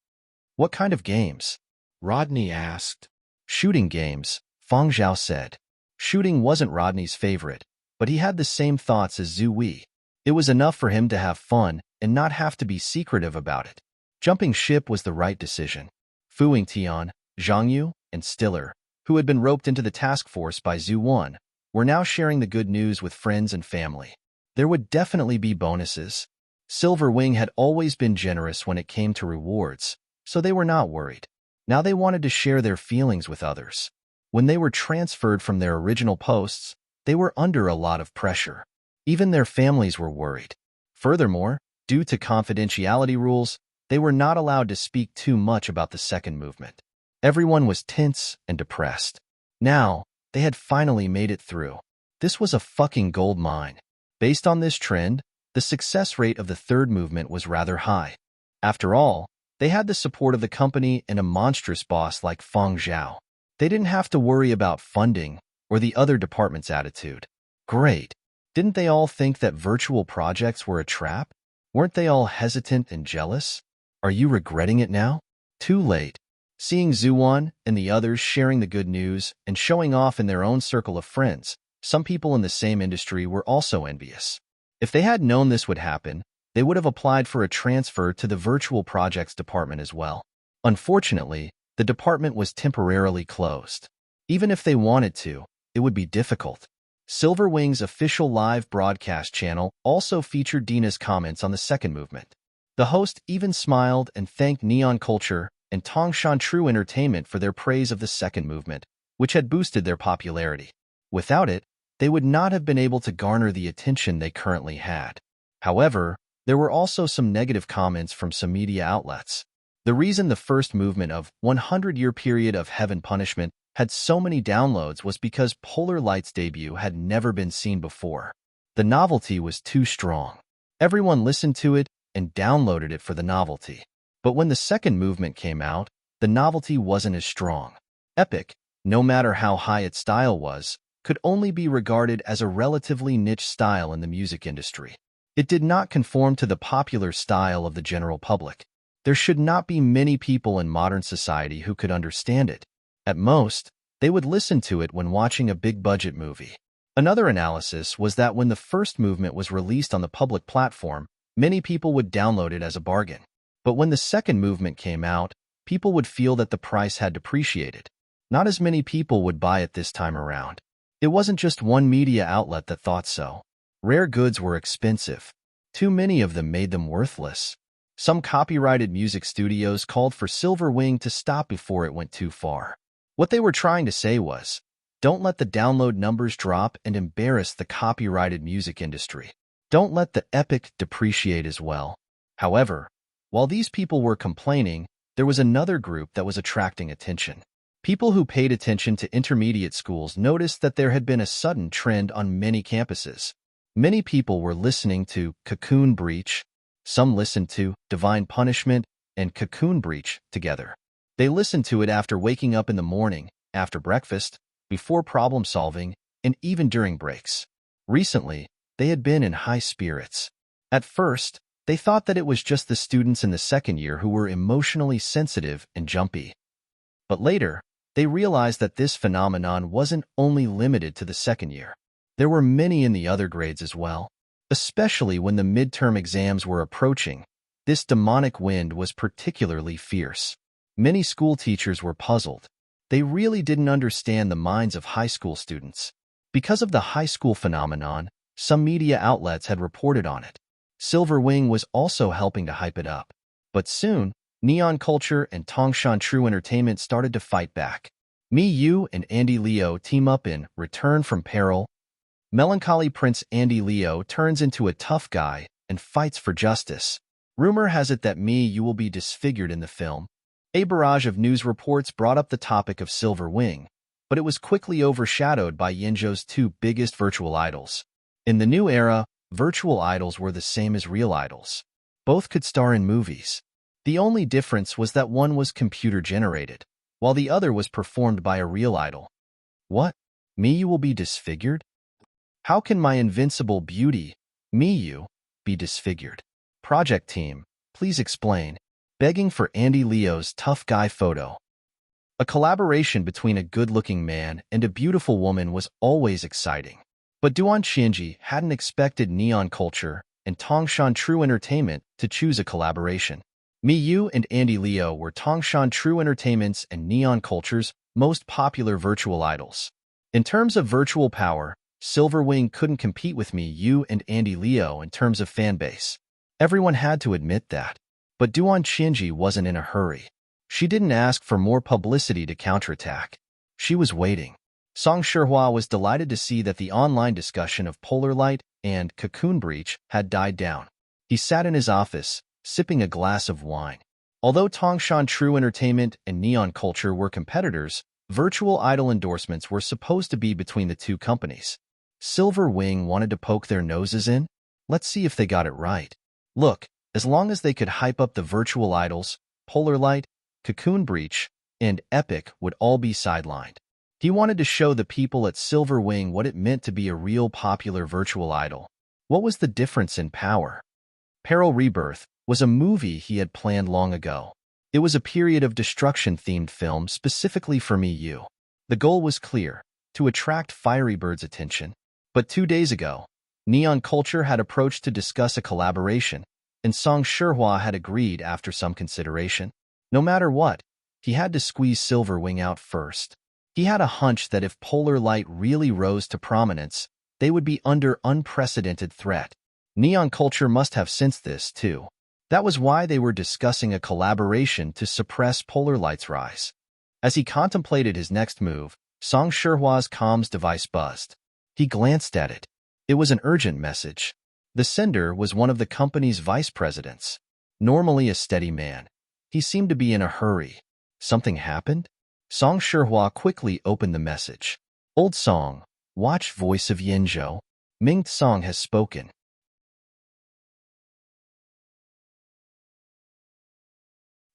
What kind of games? Rodney asked. Shooting games, Fang Zhao said. Shooting wasn't Rodney's favorite, but he had the same thoughts as Zhu Wei. It was enough for him to have fun and not have to be secretive about it. Jumping ship was the right decision. Fu Yingtian, Zhang Yu, and Stiller, who had been roped into the task force by Zhu Wan, were now sharing the good news with friends and family. There would definitely be bonuses. Silver Wing had always been generous when it came to rewards, so they were not worried. Now they wanted to share their feelings with others. When they were transferred from their original posts, they were under a lot of pressure. Even their families were worried. Furthermore, due to confidentiality rules, they were not allowed to speak too much about the second movement. Everyone was tense and depressed. Now, they had finally made it through. This was a fucking gold mine. Based on this trend, the success rate of the third movement was rather high. After all, they had the support of the company and a monstrous boss like Fang Zhao. They didn't have to worry about funding or the other department's attitude. Great. Didn't they all think that virtual projects were a trap? Weren't they all hesitant and jealous? Are you regretting it now? Too late. Seeing Zhu Wan and the others sharing the good news and showing off in their own circle of friends, some people in the same industry were also envious. If they had known this would happen, they would have applied for a transfer to the virtual projects department as well. Unfortunately, the department was temporarily closed. Even if they wanted to, it would be difficult. Silver Wing's official live broadcast channel also featured Dina's comments on the second movement. The host even smiled and thanked Neon Culture and Tongshan True Entertainment for their praise of the second movement, which had boosted their popularity. Without it, they would not have been able to garner the attention they currently had. However, there were also some negative comments from some media outlets. The reason the first movement of 100-Year Period of Heaven Punishment had so many downloads was because Polar Light's debut had never been seen before. The novelty was too strong. Everyone listened to it and downloaded it for the novelty. But when the second movement came out, the novelty wasn't as strong. Epic, no matter how high its style was, could only be regarded as a relatively niche style in the music industry. It did not conform to the popular style of the general public. There should not be many people in modern society who could understand it. At most, they would listen to it when watching a big-budget movie. Another analysis was that when the first movement was released on the public platform, many people would download it as a bargain. But when the second movement came out, people would feel that the price had depreciated. Not as many people would buy it this time around. It wasn't just one media outlet that thought so. Rare goods were expensive. Too many of them made them worthless. Some copyrighted music studios called for Silverwing to stop before it went too far. What they were trying to say was, don't let the download numbers drop and embarrass the copyrighted music industry. Don't let the epic depreciate as well. However, while these people were complaining, there was another group that was attracting attention. People who paid attention to intermediate schools noticed that there had been a sudden trend on many campuses. Many people were listening to Cocoon Breach. Some listened to Divine Punishment and Cocoon Breach together. They listened to it after waking up in the morning, after breakfast, before problem solving, and even during breaks. Recently, they had been in high spirits. At first, they thought that it was just the students in the second year who were emotionally sensitive and jumpy. But later, they realized that this phenomenon wasn't only limited to the second year. There were many in the other grades as well. Especially when the midterm exams were approaching, this demonic wind was particularly fierce. Many school teachers were puzzled. They really didn't understand the minds of high school students. Because of the high school phenomenon, some media outlets had reported on it. Silverwing was also helping to hype it up. But soon, Neon Culture and Tongshan True Entertainment started to fight back. Yu and Andy Leo team up in Return from Peril. Melancholy Prince Andy Leo turns into a tough guy and fights for justice. Rumor has it that Yu will be disfigured in the film. A barrage of news reports brought up the topic of Silverwing, but it was quickly overshadowed by Yinzhou's two biggest virtual idols. In the new era, virtual idols were the same as real idols. Both could star in movies. The only difference was that one was computer-generated, while the other was performed by a real idol. What? Yu will be disfigured? How can my invincible beauty, Yu, be disfigured? Project team, please explain. Begging for Andy Leo's tough guy photo. A collaboration between a good-looking man and a beautiful woman was always exciting. But Duan Qianji hadn't expected Neon Culture and Tongshan True Entertainment to choose a collaboration. Yu and Andy Leo were Tongshan True Entertainment's and Neon Culture's most popular virtual idols. In terms of virtual power, Silverwing couldn't compete with Yu and Andy Leo in terms of fanbase. Everyone had to admit that. But Duan Qianji wasn't in a hurry. She didn't ask for more publicity to counterattack. She was waiting. Song Shihua was delighted to see that the online discussion of Polar Light and Cocoon Breach had died down. He sat in his office, sipping a glass of wine. Although Tongshan True Entertainment and Neon Culture were competitors, virtual idol endorsements were supposed to be between the two companies. Silverwing wanted to poke their noses in? Let's see if they got it right. Look, as long as they could hype up the virtual idols, Polar Light, Cocoon Breach, and Epic would all be sidelined. He wanted to show the people at Silverwing what it meant to be a real popular virtual idol. What was the difference in power? Peril Rebirth was a movie he had planned long ago. It was a period of destruction-themed film specifically for Yu. The goal was clear, to attract Fiery Bird's attention. But 2 days ago, Neon Culture had approached to discuss a collaboration, and Song Shihua had agreed after some consideration. No matter what, he had to squeeze Silverwing out first. He had a hunch that if Polar Light really rose to prominence, they would be under unprecedented threat. Neon Culture must have sensed this, too. That was why they were discussing a collaboration to suppress Polar Light's rise. As he contemplated his next move, Song Shihua's comms device buzzed. He glanced at it. It was an urgent message. The sender was one of the company's vice presidents. Normally a steady man, he seemed to be in a hurry. Something happened? Song Shihua quickly opened the message. Old Song, watch voice of Yinzhou. Ming Song has spoken.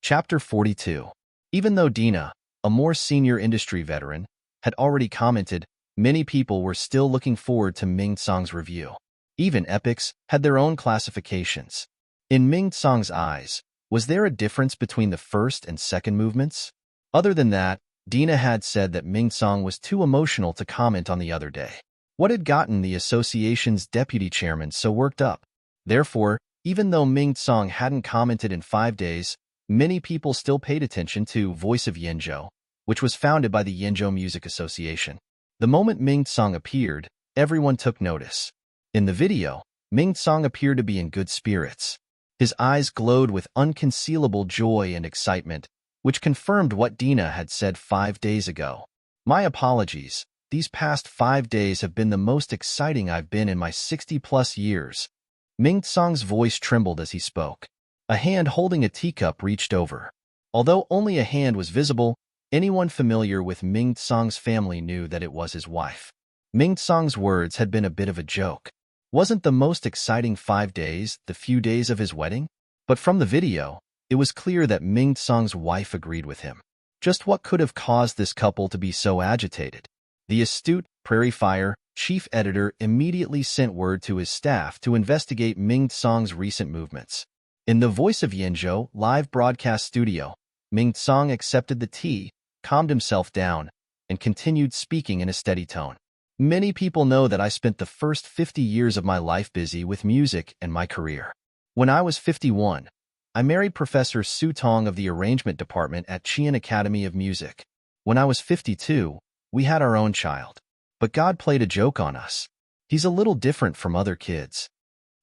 Chapter 42. Even though Dina, a more senior industry veteran, had already commented, many people were still looking forward to Ming Tsang's review. Even epics had their own classifications. In Ming Tsang's eyes, was there a difference between the first and second movements? Other than that, Dina had said that Ming Tsang was too emotional to comment on the other day. What had gotten the association's deputy chairman so worked up? Therefore, even though Ming Tsang hadn't commented in 5 days, many people still paid attention to Voice of Yenzhou, which was founded by the Yenzhou Music Association. The moment Ming Tsang appeared, everyone took notice. In the video, Ming Tsang appeared to be in good spirits. His eyes glowed with unconcealable joy and excitement, which confirmed what Dina had said 5 days ago. My apologies, these past 5 days have been the most exciting I've been in my 60-plus years. Ming Tsang's voice trembled as he spoke. A hand holding a teacup reached over. Although only a hand was visible, anyone familiar with Ming Tsang's family knew that it was his wife. Ming Tsang's words had been a bit of a joke. Wasn't the most exciting 5 days the few days of his wedding? But from the video, it was clear that Ming Tsang's wife agreed with him. Just what could have caused this couple to be so agitated? The astute Prairie Fire chief editor immediately sent word to his staff to investigate Ming Tsang's recent movements. In the Voice of Yenzhou live broadcast studio, Ming Tsang accepted the tea, calmed himself down, and continued speaking in a steady tone. Many people know that I spent the first 50 years of my life busy with music and my career. When I was 51, I married Professor Su Tong of the Arrangement Department at Qian Academy of Music. When I was 52, we had our own child. But God played a joke on us. He's a little different from other kids.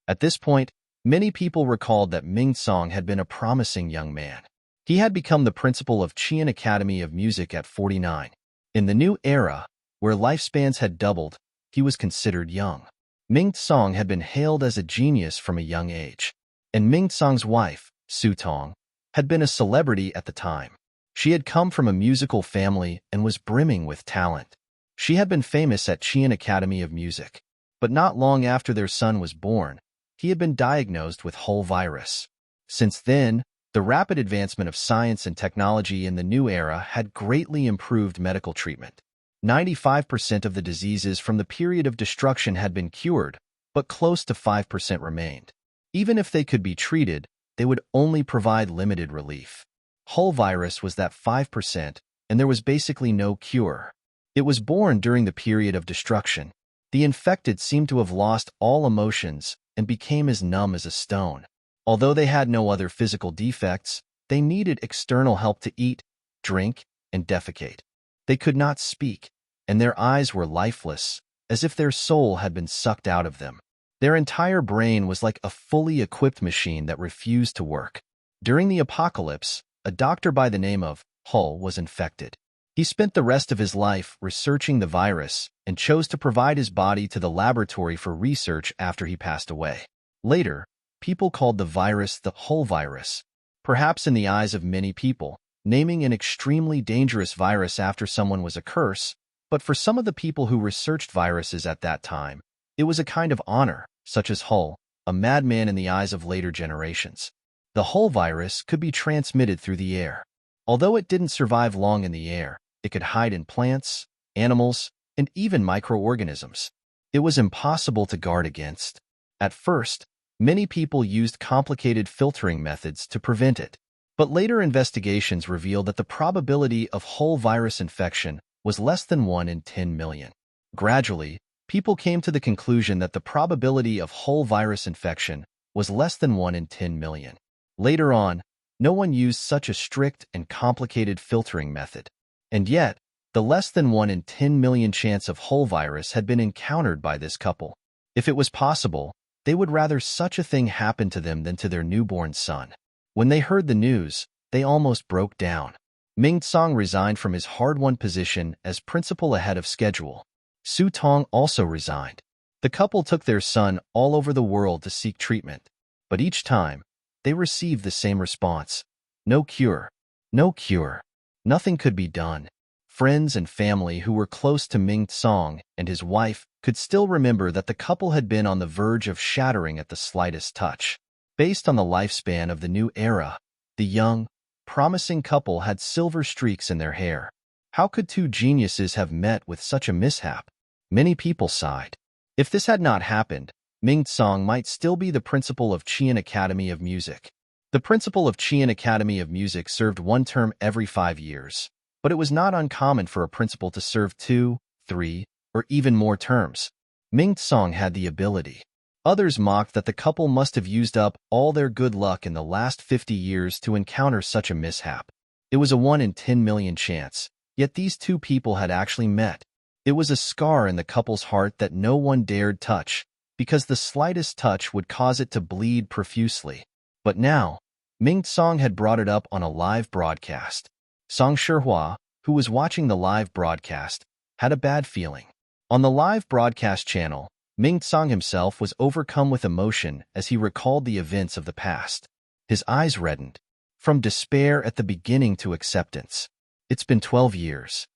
At this point, many people recalled that Ming Tsang had been a promising young man. He had become the principal of Qian Academy of Music at 49. In the new era, where lifespans had doubled, he was considered young. Ming Tsang had been hailed as a genius from a young age. And Ming Tsang's wife, Su Tong, had been a celebrity at the time. She had come from a musical family and was brimming with talent. She had been famous at Qian Academy of Music. But not long after their son was born, he had been diagnosed with Hull virus. Since then, the rapid advancement of science and technology in the new era had greatly improved medical treatment. 95% of the diseases from the period of destruction had been cured, but close to 5% remained. Even if they could be treated, they would only provide limited relief. Hull virus was that 5%, and there was basically no cure. It was born during the period of destruction. The infected seemed to have lost all emotions and became as numb as a stone. Although they had no other physical defects, they needed external help to eat, drink, and defecate. They could not speak, and their eyes were lifeless, as if their soul had been sucked out of them. Their entire brain was like a fully equipped machine that refused to work. During the apocalypse, a doctor by the name of Hull was infected. He spent the rest of his life researching the virus and chose to provide his body to the laboratory for research after he passed away. Later, people called the virus the Hull virus. Perhaps in the eyes of many people, naming an extremely dangerous virus after someone was a curse, but for some of the people who researched viruses at that time, it was a kind of honor, such as Hull, a madman in the eyes of later generations. The Hull virus could be transmitted through the air. Although it didn't survive long in the air, it could hide in plants, animals, and even microorganisms. It was impossible to guard against. At first, many people used complicated filtering methods to prevent it. But later investigations revealed that the probability of Hull virus infection was less than 1 in 10 million. Gradually, people came to the conclusion that the probability of Hull virus infection was less than 1 in 10 million. Later on, no one used such a strict and complicated filtering method. And yet, the less than 1 in 10 million chance of Hull virus had been encountered by this couple. If it was possible, they would rather such a thing happen to them than to their newborn son. When they heard the news, they almost broke down. Ming Tsang resigned from his hard-won position as principal ahead of schedule. Su Tong also resigned. The couple took their son all over the world to seek treatment. But each time, they received the same response. No cure. No cure. Nothing could be done. Friends and family who were close to Ming Tsang and his wife could still remember that the couple had been on the verge of shattering at the slightest touch. Based on the lifespan of the new era, the young, promising couple had silver streaks in their hair. How could two geniuses have met with such a mishap? Many people sighed. If this had not happened, Ming Tsang might still be the principal of Qian Academy of Music. The principal of Qian Academy of Music served one term every 5 years, but it was not uncommon for a principal to serve 2, 3, or even more terms. Ming Tsang had the ability. Others mocked that the couple must have used up all their good luck in the last 50 years to encounter such a mishap. It was a 1 in 10 million chance, yet these two people had actually met. It was a scar in the couple's heart that no one dared touch, because the slightest touch would cause it to bleed profusely. But now, Ming Tsang had brought it up on a live broadcast. Song Shihua, who was watching the live broadcast, had a bad feeling. On the live broadcast channel, Ming Tsang himself was overcome with emotion as he recalled the events of the past. His eyes reddened, from despair at the beginning to acceptance. It's been 12 years.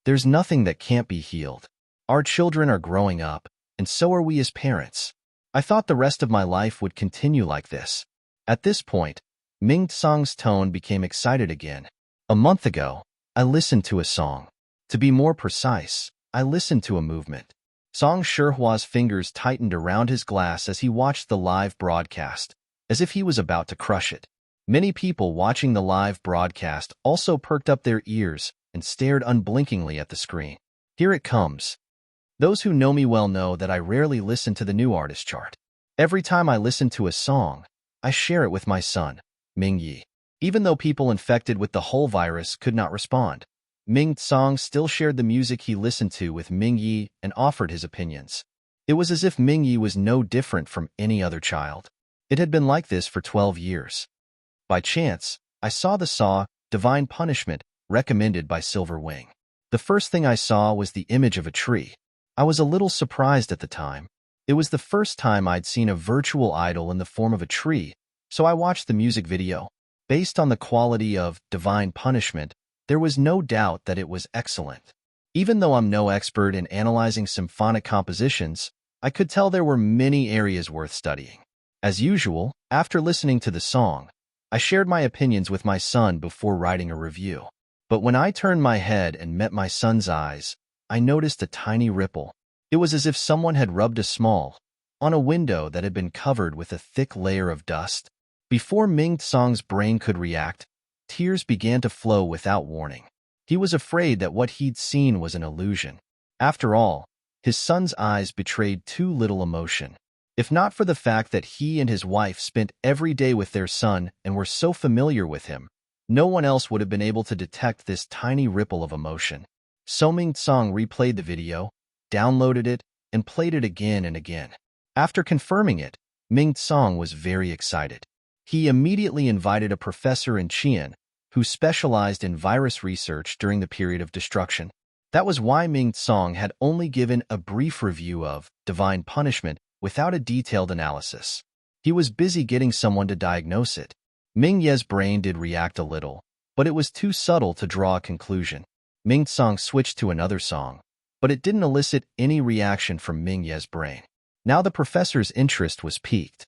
There's nothing that can't be healed. Our children are growing up, and so are we as parents. I thought the rest of my life would continue like this. At this point, Ming Tsang's tone became excited again. A month ago, I listened to a song. To be more precise, I listened to a movement. Song Shihua's fingers tightened around his glass as he watched the live broadcast, as if he was about to crush it. Many people watching the live broadcast also perked up their ears and stared unblinkingly at the screen. Here it comes. Those who know me well know that I rarely listen to the new artist chart. Every time I listen to a song, I share it with my son, Ming Yi. Even though people infected with the whole virus could not respond, Ming Tsang still shared the music he listened to with Ming Yi and offered his opinions. It was as if Ming Yi was no different from any other child. It had been like this for 12 years. By chance, I saw the saw, Divine Punishment, recommended by Silver Wing. The first thing I saw was the image of a tree. I was a little surprised at the time. It was the first time I'd seen a virtual idol in the form of a tree, so I watched the music video. Based on the quality of Divine Punishment, there was no doubt that it was excellent. Even though I'm no expert in analyzing symphonic compositions, I could tell there were many areas worth studying. As usual, after listening to the song, I shared my opinions with my son before writing a review. But when I turned my head and met my son's eyes, I noticed a tiny ripple. It was as if someone had rubbed a small on a window that had been covered with a thick layer of dust. Before Ming Tsang's brain could react, tears began to flow without warning. He was afraid that what he'd seen was an illusion. After all, his son's eyes betrayed too little emotion. If not for the fact that he and his wife spent every day with their son and were so familiar with him, no one else would have been able to detect this tiny ripple of emotion. So Ming Tsang replayed the video, downloaded it, and played it again and again. After confirming it, Ming Tsang was very excited. He immediately invited a professor in Qian who specialized in virus research during the period of destruction. That was why Ming Tsang had only given a brief review of Divine Punishment without a detailed analysis. He was busy getting someone to diagnose it. Ming Ye's brain did react a little, but it was too subtle to draw a conclusion. Ming Tsang switched to another song, but it didn't elicit any reaction from Ming Ye's brain. Now the professor's interest was piqued.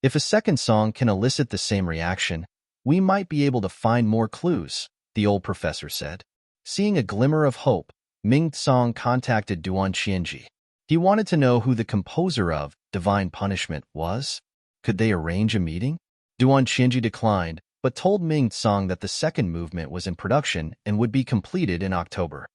If a second song can elicit the same reaction, we might be able to find more clues, the old professor said. Seeing a glimmer of hope, Ming Tsang contacted Duan Qianji. He wanted to know who the composer of Divine Punishment was. Could they arrange a meeting? Duan Qianji declined, but told Ming Tsang that the second movement was in production and would be completed in October.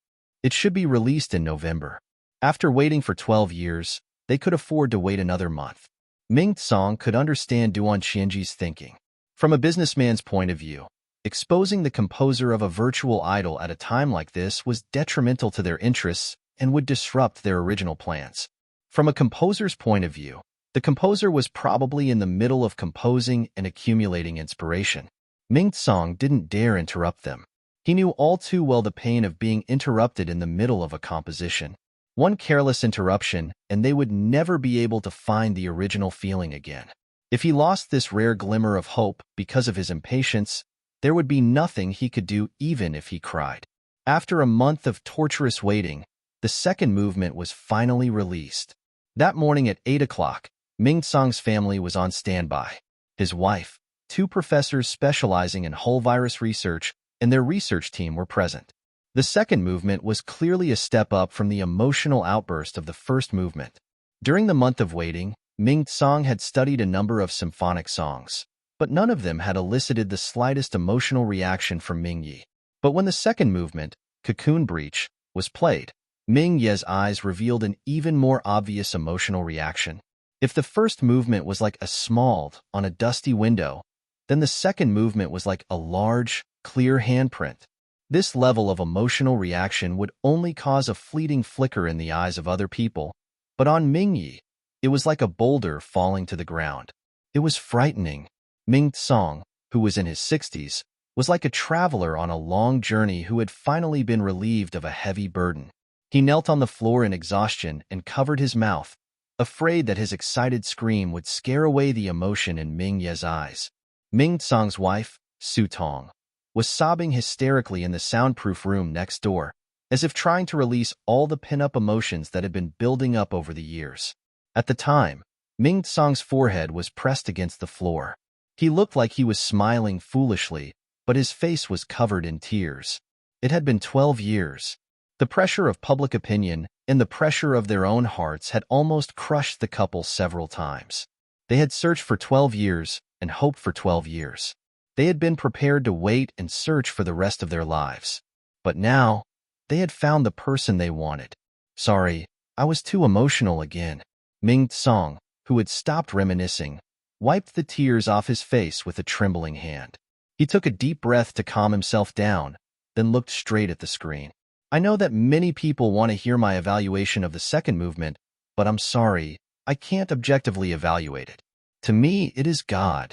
It should be released in November. After waiting for 12 years, they could afford to wait another month. Ming Tsang could understand Duan Qianji's thinking. From a businessman's point of view, exposing the composer of a virtual idol at a time like this was detrimental to their interests and would disrupt their original plans. From a composer's point of view, the composer was probably in the middle of composing and accumulating inspiration. Ming Tsang didn't dare interrupt them. He knew all too well the pain of being interrupted in the middle of a composition. One careless interruption, and they would never be able to find the original feeling again. If he lost this rare glimmer of hope because of his impatience, there would be nothing he could do even if he cried. After a month of torturous waiting, the second movement was finally released. That morning at 8 o'clock, Ming Tsang's family was on standby. His wife, 2 professors specializing in whole virus research, and their research team were present. The second movement was clearly a step up from the emotional outburst of the first movement. During the month of waiting, Ming Tsang had studied a number of symphonic songs, but none of them had elicited the slightest emotional reaction from Ming Yi. But when the second movement, Cocoon Breach, was played, Ming Ye's eyes revealed an even more obvious emotional reaction. If the first movement was like a smalt on a dusty window, then the second movement was like a large, clear handprint. This level of emotional reaction would only cause a fleeting flicker in the eyes of other people, but on Ming Yi, it was like a boulder falling to the ground. It was frightening. Ming Tsang, who was in his 60s, was like a traveler on a long journey who had finally been relieved of a heavy burden. He knelt on the floor in exhaustion and covered his mouth, afraid that his excited scream would scare away the emotion in Ming Ye's eyes. Ming Tsang's wife, Su Tong, was sobbing hysterically in the soundproof room next door, as if trying to release all the pin-up emotions that had been building up over the years. At the time, Ming Tsang's forehead was pressed against the floor. He looked like he was smiling foolishly, but his face was covered in tears. It had been 12 years. The pressure of public opinion and the pressure of their own hearts had almost crushed the couple several times. They had searched for 12 years and hoped for 12 years. They had been prepared to wait and search for the rest of their lives. But now, they had found the person they wanted. Sorry, I was too emotional again. Ming Tsang, who had stopped reminiscing, wiped the tears off his face with a trembling hand. He took a deep breath to calm himself down, then looked straight at the screen. I know that many people want to hear my evaluation of the second movement, but I'm sorry, I can't objectively evaluate it. To me, it is God.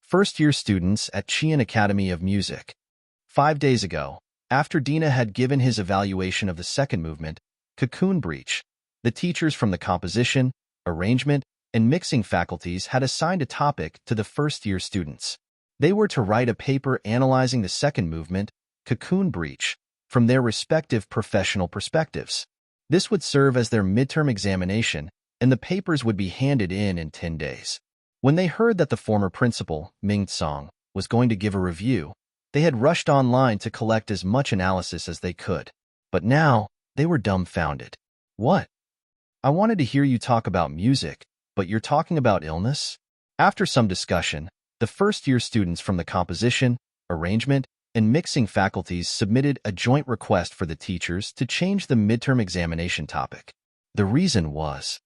First-year students at Qian Academy of Music. 5 days ago, after Dina had given his evaluation of the second movement, Cocoon Breach, the teachers from the composition, arrangement, and mixing faculties had assigned a topic to the first-year students. They were to write a paper analyzing the second movement, Cocoon Breach, from their respective professional perspectives. This would serve as their midterm examination, and the papers would be handed in 10 days. When they heard that the former principal, Ming Tsang, was going to give a review, they had rushed online to collect as much analysis as they could. But now, they were dumbfounded. What? I wanted to hear you talk about music, but you're talking about illness? After some discussion, the first-year students from the composition, arrangement, and mixing faculties submitted a joint request for the teachers to change the midterm examination topic. The reason was,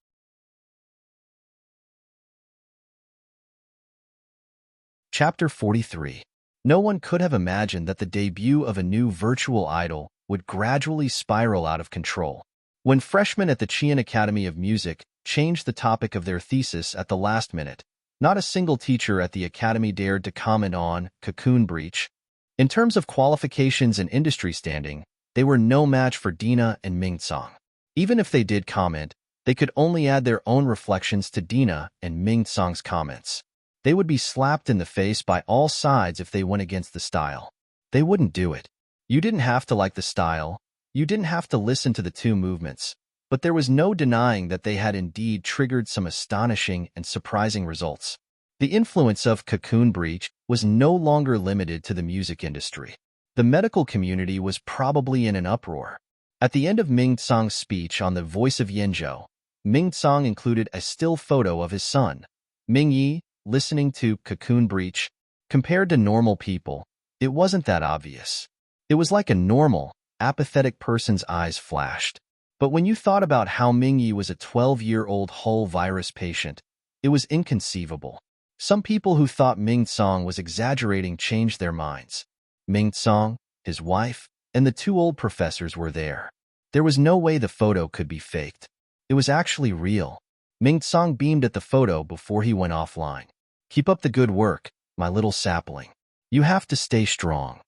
Chapter 43. No one could have imagined that the debut of a new virtual idol would gradually spiral out of control. When freshmen at the Qian Academy of Music changed the topic of their thesis at the last minute, not a single teacher at the academy dared to comment on Cocoon Breach. In terms of qualifications and industry standing, they were no match for Dina and Ming Tsang. Even if they did comment, they could only add their own reflections to Dina and Ming Tsang's comments. They would be slapped in the face by all sides if they went against the style. They wouldn't do it. You didn't have to like the style, you didn't have to listen to the two movements, but there was no denying that they had indeed triggered some astonishing and surprising results. The influence of Cocoon Breach was no longer limited to the music industry. The medical community was probably in an uproar. At the end of Ming Tsang's speech on the Voice of Yenzhou, Ming Tsang included a still photo of his son, Ming Yi, listening to Cocoon Breach. Compared to normal people, it wasn't that obvious. It was like a normal, apathetic person's eyes flashed. But when you thought about how Ming Yi was a 12-year-old Hull virus patient, it was inconceivable. Some people who thought Ming Tsang was exaggerating changed their minds. Ming Tsang, his wife, and the two old professors were there. There was no way the photo could be faked. It was actually real. Ming Tsang beamed at the photo before he went offline. Keep up the good work, my little sapling. You have to stay strong.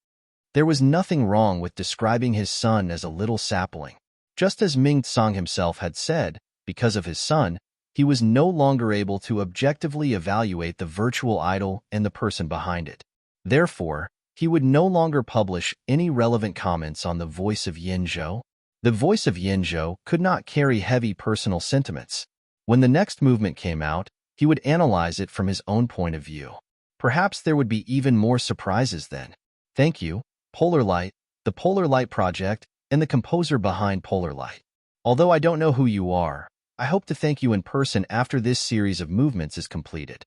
There was nothing wrong with describing his son as a little sapling. Just as Ming Tsang himself had said, because of his son, he was no longer able to objectively evaluate the virtual idol and the person behind it. Therefore, he would no longer publish any relevant comments on the Voice of Yenzhou. The Voice of Yenzhou could not carry heavy personal sentiments. When the next movement came out, he would analyze it from his own point of view. Perhaps there would be even more surprises then. Thank you, Polar Light, the Polar Light Project, and the composer behind Polar Light. Although I don't know who you are, I hope to thank you in person after this series of movements is completed.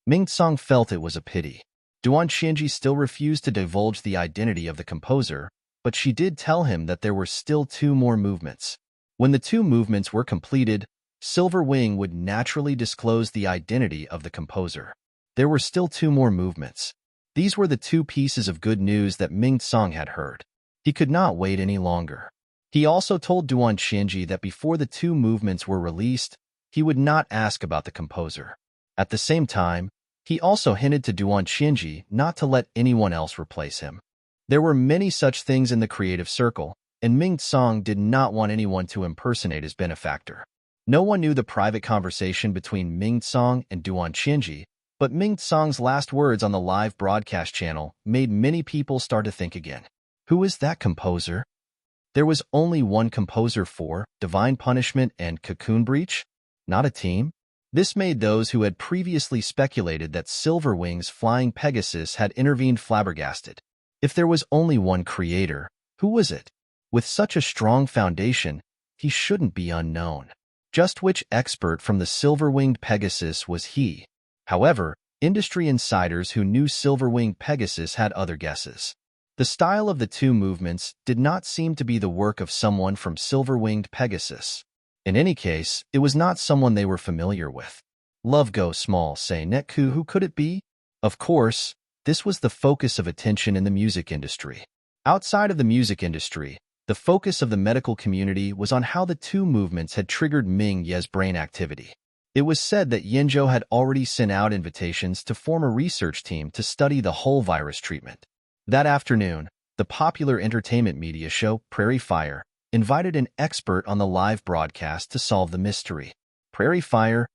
Ming Tsang felt it was a pity. Duan Xianji still refused to divulge the identity of the composer, but she did tell him that there were still 2 more movements. When the 2 movements were completed, Silver Wing would naturally disclose the identity of the composer. There were still 2 more movements. These were the 2 pieces of good news that Ming Tsang had heard. He could not wait any longer. He also told Duan Xianji that before the 2 movements were released, he would not ask about the composer. At the same time, he also hinted to Duan Xianji not to let anyone else replace him. There were many such things in the creative circle, and Ming Tsang did not want anyone to impersonate his benefactor. No one knew the private conversation between Ming Tsang and Duan Xianji, but Ming Tsang's last words on the live broadcast channel made many people start to think again. Who is that composer? There was only one composer for Divine Punishment and Cocoon Breach, not a team. This made those who had previously speculated that Silverwing's Flying Pegasus had intervened flabbergasted. If there was only one creator, who was it? With such a strong foundation, he shouldn't be unknown. Just which expert from the Silver-Winged Pegasus was he? However, industry insiders who knew Silver-Winged Pegasus had other guesses. The style of the 2 movements did not seem to be the work of someone from Silver-Winged Pegasus. In any case, it was not someone they were familiar with. Love Go Small Say Netku, who could it be? Of course, this was the focus of attention in the music industry. Outside of the music industry, the focus of the medical community was on how the 2 movements had triggered Ming Ye's brain activity. It was said that Yenzhou had already sent out invitations to form a research team to study the whole virus treatment. That afternoon, the popular entertainment media show Prairie Fire invited an expert on the live broadcast to solve the mystery. Prairie Fire's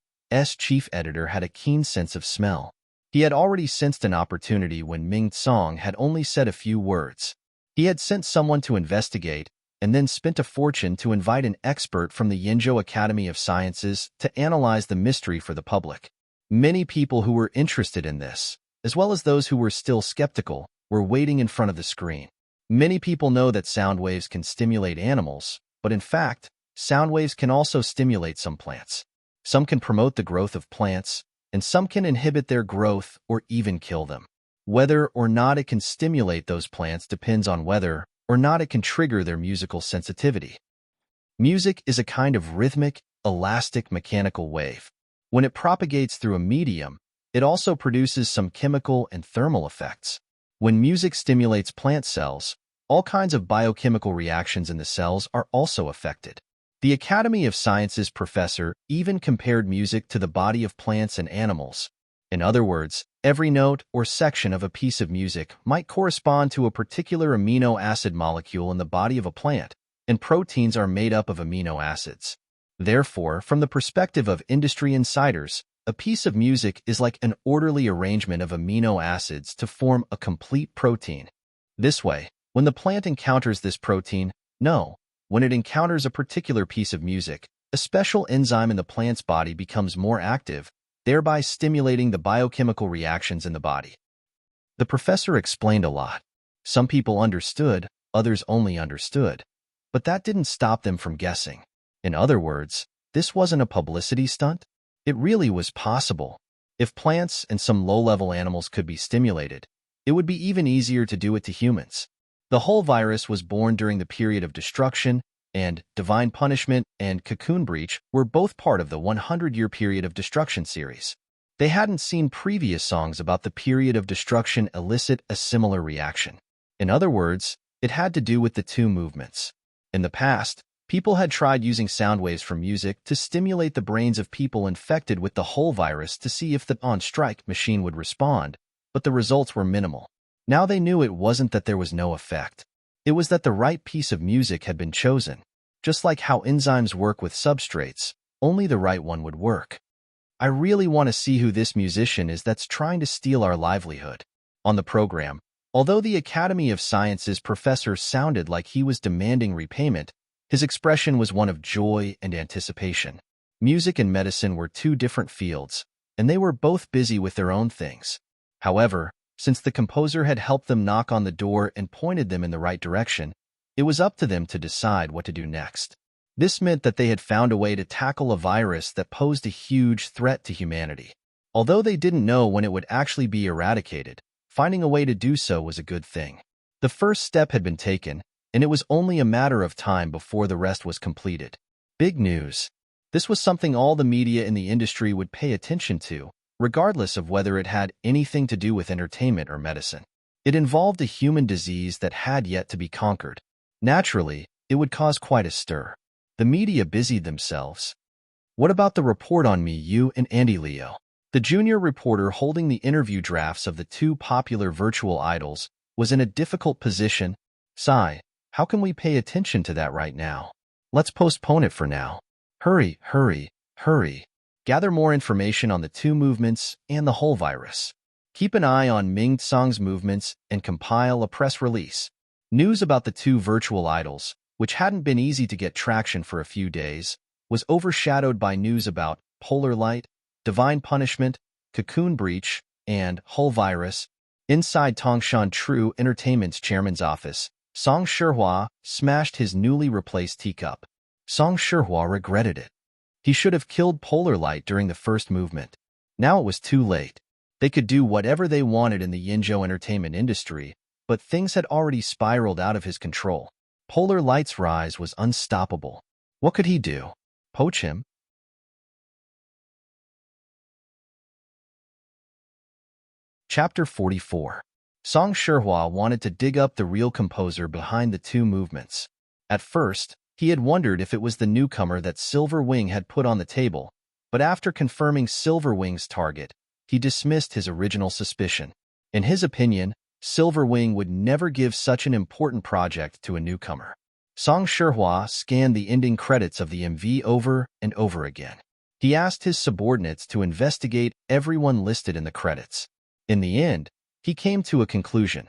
chief editor had a keen sense of smell. He had already sensed an opportunity when Ming Tsang had only said a few words. He had sent someone to investigate and then spent a fortune to invite an expert from the Yenzhou Academy of Sciences to analyze the mystery for the public. Many people who were interested in this, as well as those who were still skeptical, were waiting in front of the screen. Many people know that sound waves can stimulate animals, but in fact, sound waves can also stimulate some plants. Some can promote the growth of plants, and some can inhibit their growth or even kill them. Whether or not it can stimulate those plants depends on whether or not it can trigger their musical sensitivity. Music is a kind of rhythmic, elastic mechanical wave. When it propagates through a medium, it also produces some chemical and thermal effects. When music stimulates plant cells, all kinds of biochemical reactions in the cells are also affected. The Academy of Sciences professor even compared music to the body of plants and animals. In other words, every note or section of a piece of music might correspond to a particular amino acid molecule in the body of a plant, and proteins are made up of amino acids. Therefore, from the perspective of industry insiders, a piece of music is like an orderly arrangement of amino acids to form a complete protein. This way, when the plant encounters this protein, when it encounters a particular piece of music, a special enzyme in the plant's body becomes more active, thereby stimulating the biochemical reactions in the body. The professor explained a lot. Some people understood, others only understood. But that didn't stop them from guessing. In other words, this wasn't a publicity stunt. It really was possible. If plants and some low-level animals could be stimulated, it would be even easier to do it to humans. The whole virus was born during the period of destruction, and Divine Punishment and Cocoon Breach were both part of the 100-year period of destruction series. They hadn't seen previous songs about the period of destruction elicit a similar reaction. In other words, it had to do with the 2 movements. In the past, people had tried using sound waves from music to stimulate the brains of people infected with the whole virus to see if the on-strike machine would respond, but the results were minimal. Now they knew it wasn't that there was no effect. It was that the right piece of music had been chosen. Just like how enzymes work with substrates, only the right one would work. I really want to see who this musician is that's trying to steal our livelihood. On the program, although the Academy of Sciences professor sounded like he was demanding repayment, his expression was one of joy and anticipation. Music and medicine were 2 different fields, and they were both busy with their own things. However, Since the composer had helped them knock on the door and pointed them in the right direction, it was up to them to decide what to do next. This meant that they had found a way to tackle a virus that posed a huge threat to humanity. Although they didn't know when it would actually be eradicated, finding a way to do so was a good thing. The first step had been taken, and it was only a matter of time before the rest was completed. Big news. This was something all the media in the industry would pay attention to, regardless of whether it had anything to do with entertainment or medicine. It involved a human disease that had yet to be conquered. Naturally, it would cause quite a stir. The media busied themselves. What about the report on me, you and Andy Leo? The junior reporter holding the interview drafts of the two popular virtual idols was in a difficult position. Sigh, how can we pay attention to that right now? Let's postpone it for now. Hurry, hurry, hurry. Gather more information on the two movements and the whole virus. Keep an eye on Ming Tsang's movements and compile a press release. News about the two virtual idols, which hadn't been easy to get traction for a few days, was overshadowed by news about Polar Light, Divine Punishment, Cocoon Breach, and Hull Virus. Inside Tongshan True Entertainment's chairman's office, Song Shihua smashed his newly replaced teacup. Song Shihua regretted it. He should have killed Polar Light during the first movement. Now it was too late. They could do whatever they wanted in the Yinzhou entertainment industry, but things had already spiraled out of his control. Polar Light's rise was unstoppable. What could he do? Poach him? Chapter 44. Song Shihua wanted to dig up the real composer behind the two movements. At first, he had wondered if it was the newcomer that Silver Wing had put on the table, but after confirming Silver Wing's target, he dismissed his original suspicion. In his opinion, Silver Wing would never give such an important project to a newcomer. Song Shihua scanned the ending credits of the MV over and over again. He asked his subordinates to investigate everyone listed in the credits. In the end, he came to a conclusion.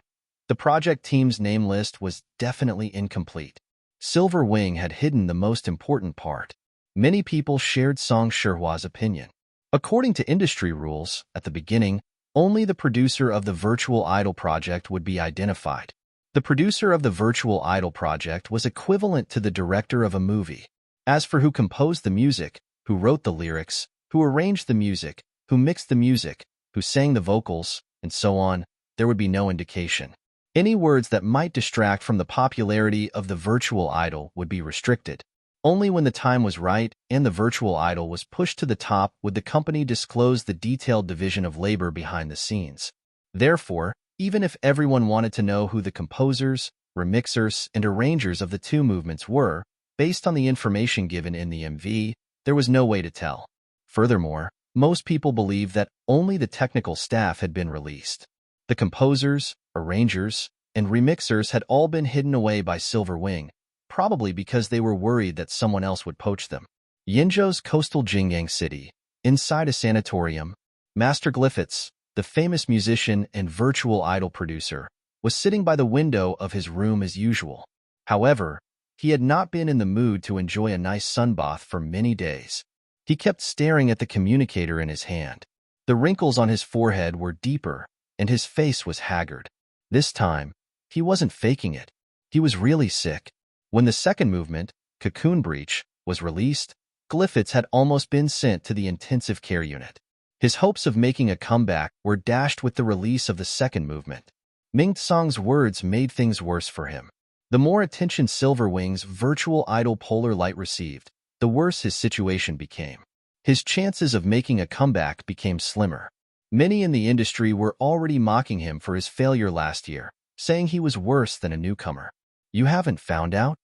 The project team's name list was definitely incomplete. Silver Wing had hidden the most important part. Many people shared Song Shihua's opinion. According to industry rules, at the beginning, only the producer of the Virtual Idol project would be identified. The producer of the Virtual Idol project was equivalent to the director of a movie. As for who composed the music, who wrote the lyrics, who arranged the music, who mixed the music, who sang the vocals, and so on, there would be no indication. Any words that might distract from the popularity of the Virtual Idol would be restricted. Only when the time was right and the Virtual Idol was pushed to the top would the company disclose the detailed division of labor behind the scenes. Therefore, even if everyone wanted to know who the composers, remixers, and arrangers of the two movements were, based on the information given in the MV, there was no way to tell. Furthermore, most people believed that only the technical staff had been released. The composers, arrangers, and remixers had all been hidden away by Silver Wing, probably because they were worried that someone else would poach them. Yinzhou's coastal Jingyang city, inside a sanatorium, Master Glyphitz, the famous musician and virtual idol producer, was sitting by the window of his room as usual. However, he had not been in the mood to enjoy a nice sunbath for many days. He kept staring at the communicator in his hand. The wrinkles on his forehead were deeper, and his face was haggard. This time, he wasn't faking it. He was really sick. When the second movement, Cocoon Breach, was released, Glyphitz had almost been sent to the intensive care unit. His hopes of making a comeback were dashed with the release of the second movement. Ming Tsang's words made things worse for him. The more attention Silver Wing's virtual idol Polar Light received, the worse his situation became. His chances of making a comeback became slimmer. Many in the industry were already mocking him for his failure last year, saying he was worse than a newcomer. You haven't found out?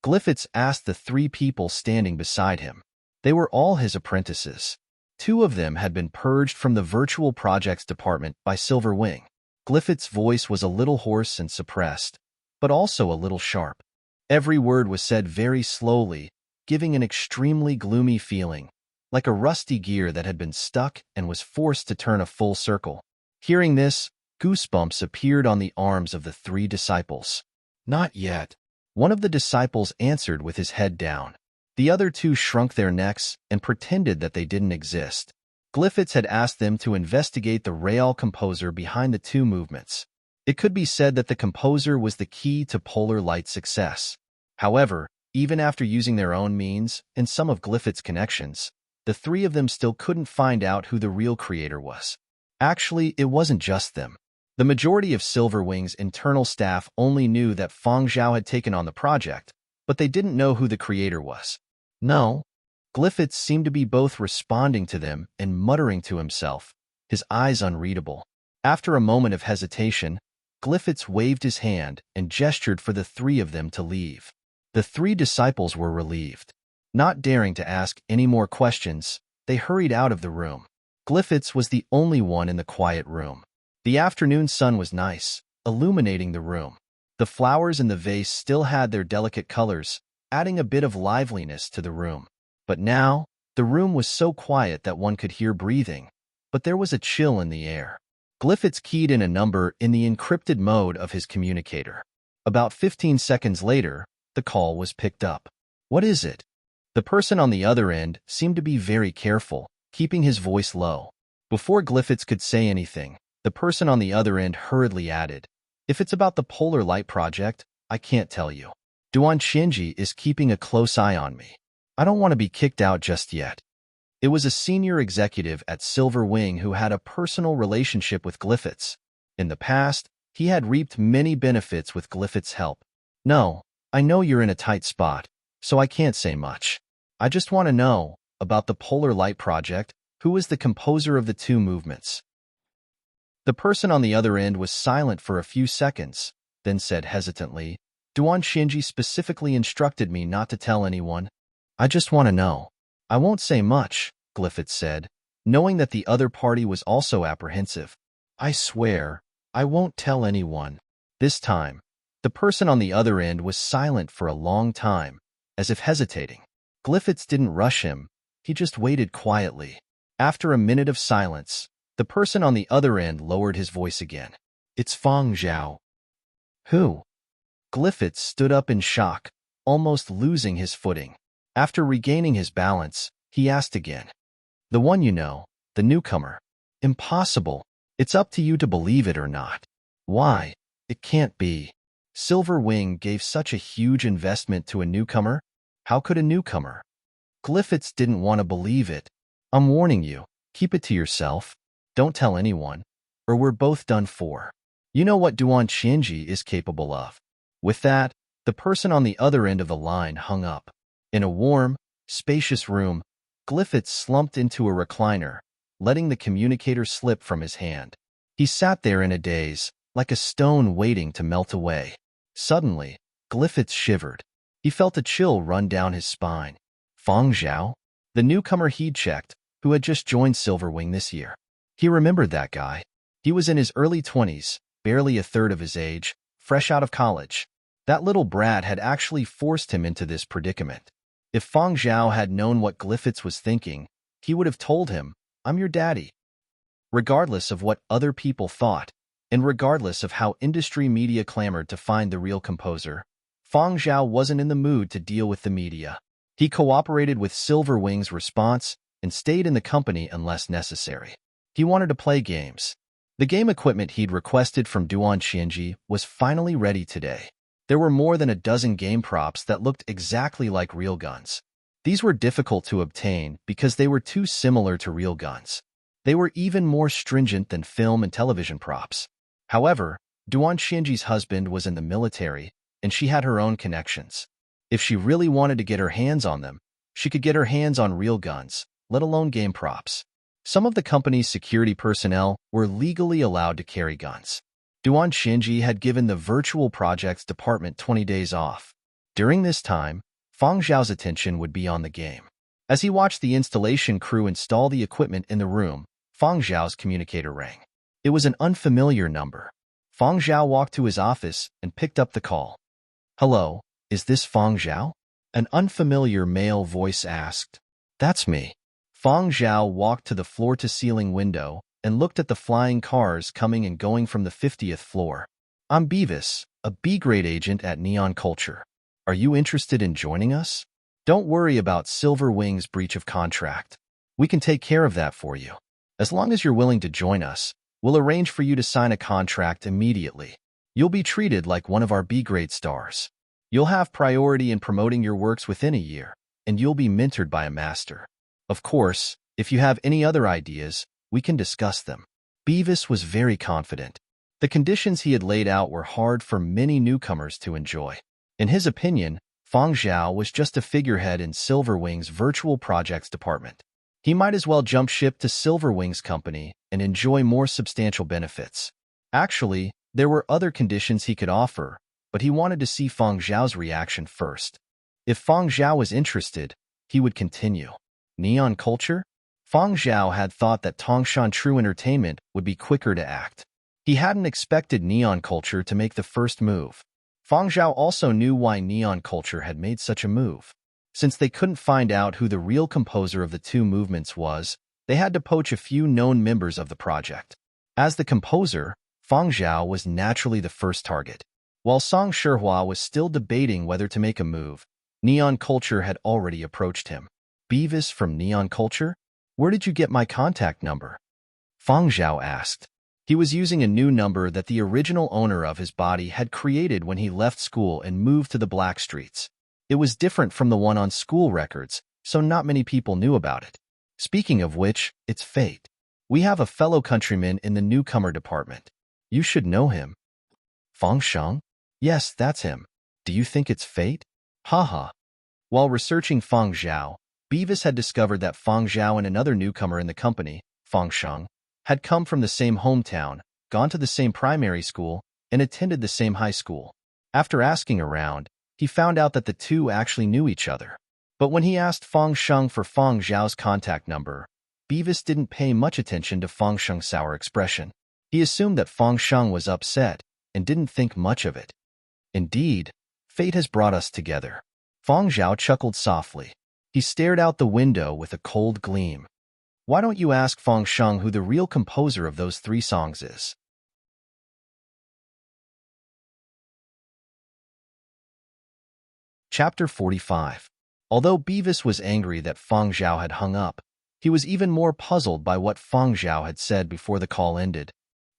Glyphitz asked the three people standing beside him. They were all his apprentices. Two of them had been purged from the virtual projects department by Silver Wing. Glyphitz's voice was a little hoarse and suppressed, but also a little sharp. Every word was said very slowly, giving an extremely gloomy feeling, like a rusty gear that had been stuck and was forced to turn a full circle. Hearing this, goosebumps appeared on the arms of the three disciples. Not yet. One of the disciples answered with his head down. The other two shrunk their necks and pretended that they didn't exist. Glyphitz had asked them to investigate the real composer behind the two movements. It could be said that the composer was the key to Polar Light's success. However, even after using their own means and some of Glyphitz's connections, the three of them still couldn't find out who the real creator was. Actually, it wasn't just them. The majority of Silverwing's internal staff only knew that Feng Zhao had taken on the project, but they didn't know who the creator was. No. Glyphitz seemed to be both responding to them and muttering to himself, his eyes unreadable. After a moment of hesitation, Glyphitz waved his hand and gestured for the three of them to leave. The three disciples were relieved. Not daring to ask any more questions, they hurried out of the room. Glyphitz was the only one in the quiet room. The afternoon sun was nice, illuminating the room. The flowers in the vase still had their delicate colors, adding a bit of liveliness to the room. But now, the room was so quiet that one could hear breathing, but there was a chill in the air. Glyphitz keyed in a number in the encrypted mode of his communicator. About 15 seconds later, the call was picked up. What is it? The person on the other end seemed to be very careful, keeping his voice low. Before Glyphitz could say anything, the person on the other end hurriedly added, "If it's about the Polar Light Project, I can't tell you. Duan Xianji is keeping a close eye on me. I don't want to be kicked out just yet." It was a senior executive at Silver Wing who had a personal relationship with Glyphitz. In the past, he had reaped many benefits with Glyphitz's help. "No, I know you're in a tight spot, so I can't say much. I just want to know, about the Polar Light Project, who is the composer of the two movements?" The person on the other end was silent for a few seconds, then said hesitantly, "Duan Xianji specifically instructed me not to tell anyone. I just want to know." "I won't say much," Glyphitz said, knowing that the other party was also apprehensive. "I swear, I won't tell anyone." This time, the person on the other end was silent for a long time, as if hesitating. Glyphitz didn't rush him, he just waited quietly. After a minute of silence, the person on the other end lowered his voice again. "It's Feng Zhao." "Who?" Glyphitz stood up in shock, almost losing his footing. After regaining his balance, he asked again. "The one you know, the newcomer." "Impossible. It's up to you to believe it or not." "Why? It can't be. Silver Wing gave such a huge investment to a newcomer. How could a newcomer?" Glyphitz didn't want to believe it. "I'm warning you, keep it to yourself. Don't tell anyone, or we're both done for. You know what Duan Xianji is capable of." With that, the person on the other end of the line hung up. In a warm, spacious room, Glyphitz slumped into a recliner, letting the communicator slip from his hand. He sat there in a daze, like a stone waiting to melt away. Suddenly, Glyphitz shivered. He felt a chill run down his spine. Feng Zhao? The newcomer he'd checked, who had just joined Silverwing this year. He remembered that guy. He was in his early 20s, barely a third of his age, fresh out of college. That little brat had actually forced him into this predicament. If Feng Zhao had known what Glyphitz was thinking, he would have told him, "I'm your daddy." Regardless of what other people thought, and regardless of how industry media clamored to find the real composer, Feng Zhao wasn't in the mood to deal with the media. He cooperated with Silverwing's response and stayed in the company unless necessary. He wanted to play games. The game equipment he'd requested from Duan Xianji was finally ready today. There were more than a dozen game props that looked exactly like real guns. These were difficult to obtain because they were too similar to real guns. They were even more stringent than film and television props. However, Duan Xianji's husband was in the military, and she had her own connections. If she really wanted to get her hands on them, she could get her hands on real guns, let alone game props. Some of the company's security personnel were legally allowed to carry guns. Duan Xianji had given the virtual projects department 20 days off. During this time, Feng Zhao's attention would be on the game. As he watched the installation crew install the equipment in the room, Feng Zhao's communicator rang. It was an unfamiliar number. Feng Zhao walked to his office and picked up the call. "Hello, is this Feng Zhao?" An unfamiliar male voice asked. "That's me." Feng Zhao walked to the floor-to-ceiling window and looked at the flying cars coming and going from the 50th floor. "I'm Beavis, a B-grade agent at Neon Culture. Are you interested in joining us? Don't worry about Silver Wing's breach of contract. We can take care of that for you." As long as you're willing to join us, we'll arrange for you to sign a contract immediately. You'll be treated like one of our B-grade stars. You'll have priority in promoting your works within a year, and you'll be mentored by a master. Of course, if you have any other ideas, we can discuss them. Beavis was very confident. The conditions he had laid out were hard for many newcomers to enjoy. In his opinion, Fang Zhao was just a figurehead in Silverwing's virtual projects department. He might as well jump ship to Silverwing's company and enjoy more substantial benefits. Actually, there were other conditions he could offer, but he wanted to see Fang Zhao's reaction first. If Fang Zhao was interested, he would continue. Neon culture? Fang Zhao had thought that Tongshan True Entertainment would be quicker to act. He hadn't expected Neon Culture to make the first move. Fang Zhao also knew why Neon Culture had made such a move. Since they couldn't find out who the real composer of the two movements was, they had to poach a few known members of the project. As the composer, Fang Zhao was naturally the first target. While Song Shihua was still debating whether to make a move, Neon Culture had already approached him. Beavis from Neon Culture? Where did you get my contact number? Fang Zhao asked. He was using a new number that the original owner of his body had created when he left school and moved to the Black Streets. It was different from the one on school records, so not many people knew about it. Speaking of which, it's fate. We have a fellow countryman in the newcomer department. You should know him. Fang Sheng? Yes, that's him. Do you think it's fate? Haha. While researching Fang Zhao, Beavis had discovered that Fang Zhao and another newcomer in the company, Fang Sheng, had come from the same hometown, gone to the same primary school, and attended the same high school. After asking around, he found out that the two actually knew each other. But when he asked Fang Sheng for Fang Zhao's contact number, Beavis didn't pay much attention to Fang Sheng's sour expression. He assumed that Fang Sheng was upset and didn't think much of it. Indeed, fate has brought us together. Fang Zhao chuckled softly. He stared out the window with a cold gleam. Why don't you ask Fang Sheng who the real composer of those 3 songs is? Chapter 45. Although Beavis was angry that Fang Zhao had hung up, he was even more puzzled by what Fang Zhao had said before the call ended.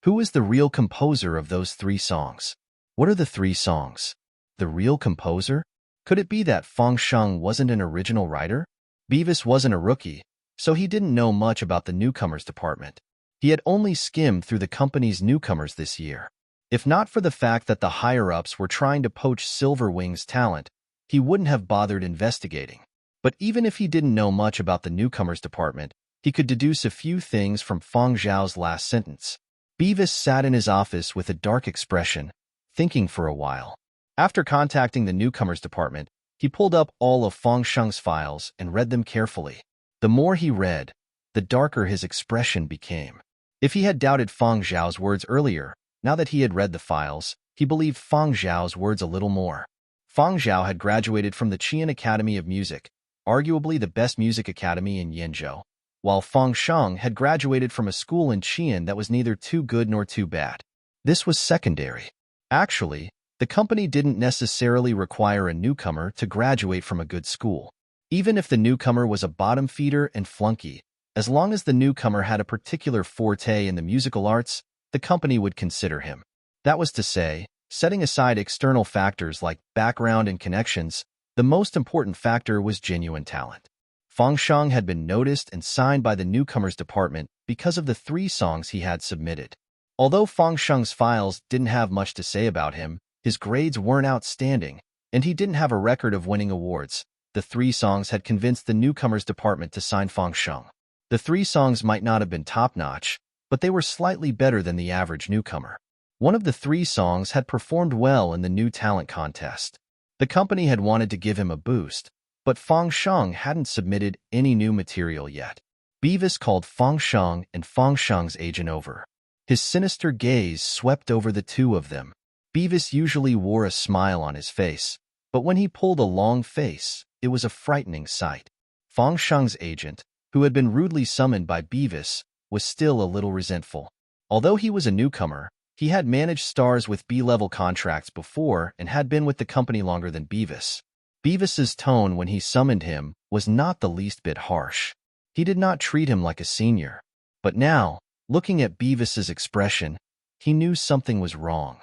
Who is the real composer of those 3 songs? What are the 3 songs? The real composer? Could it be that Fang Sheng wasn't an original writer? Beavis wasn't a rookie, so he didn't know much about the newcomers department. He had only skimmed through the company's newcomers this year. If not for the fact that the higher-ups were trying to poach Silverwing's talent, he wouldn't have bothered investigating. But even if he didn't know much about the newcomers department, he could deduce a few things from Fang Zhao's last sentence. Beavis sat in his office with a dark expression, thinking for a while. After contacting the newcomers department, he pulled up all of Fang Sheng's files and read them carefully. The more he read, the darker his expression became. If he had doubted Fang Zhao's words earlier, now that he had read the files, he believed Fang Zhao's words a little more. Fang Zhao had graduated from the Qian Academy of Music, arguably the best music academy in Yenzhou, while Fang Sheng had graduated from a school in Qian that was neither too good nor too bad. This was secondary. Actually, the company didn't necessarily require a newcomer to graduate from a good school. Even if the newcomer was a bottom feeder and flunky, as long as the newcomer had a particular forte in the musical arts, the company would consider him. That was to say, setting aside external factors like background and connections, the most important factor was genuine talent. Fang Sheng had been noticed and signed by the newcomers department because of the 3 songs he had submitted. Although Fang Sheng's files didn't have much to say about him, his grades weren't outstanding, and he didn't have a record of winning awards. The 3 songs had convinced the newcomers department to sign Fang Sheng. The 3 songs might not have been top-notch, but they were slightly better than the average newcomer. One of the 3 songs had performed well in the new talent contest. The company had wanted to give him a boost, but Fang Sheng hadn't submitted any new material yet. Beavis called Fang Sheng and Fang Sheng's agent over. His sinister gaze swept over the two of them. Beavis usually wore a smile on his face, but when he pulled a long face, it was a frightening sight. Fang Sheng's agent, who had been rudely summoned by Beavis, was still a little resentful. Although he was a newcomer, he had managed stars with B-level contracts before and had been with the company longer than Beavis. Beavis's tone when he summoned him was not the least bit harsh. He did not treat him like a senior. But now, looking at Beavis's expression, he knew something was wrong.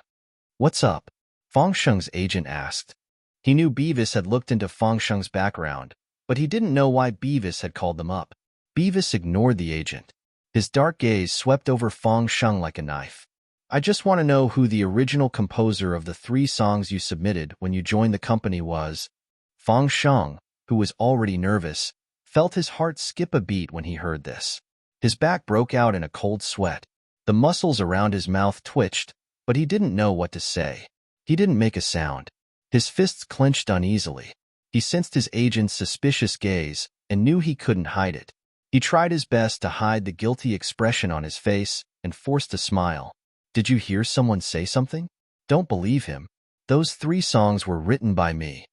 "What's up?" Fang Sheng's agent asked. He knew Beavis had looked into Fang Sheng's background, but he didn't know why Beavis had called them up. Beavis ignored the agent. His dark gaze swept over Fang Sheng like a knife. "I just want to know who the original composer of the 3 songs you submitted when you joined the company was." Fang Sheng, who was already nervous, felt his heart skip a beat when he heard this. His back broke out in a cold sweat. The muscles around his mouth twitched, but he didn't know what to say. He didn't make a sound. His fists clenched uneasily. He sensed his agent's suspicious gaze and knew he couldn't hide it. He tried his best to hide the guilty expression on his face and forced a smile. "Did you hear someone say something?" "Don't believe him. Those 3 songs were written by me."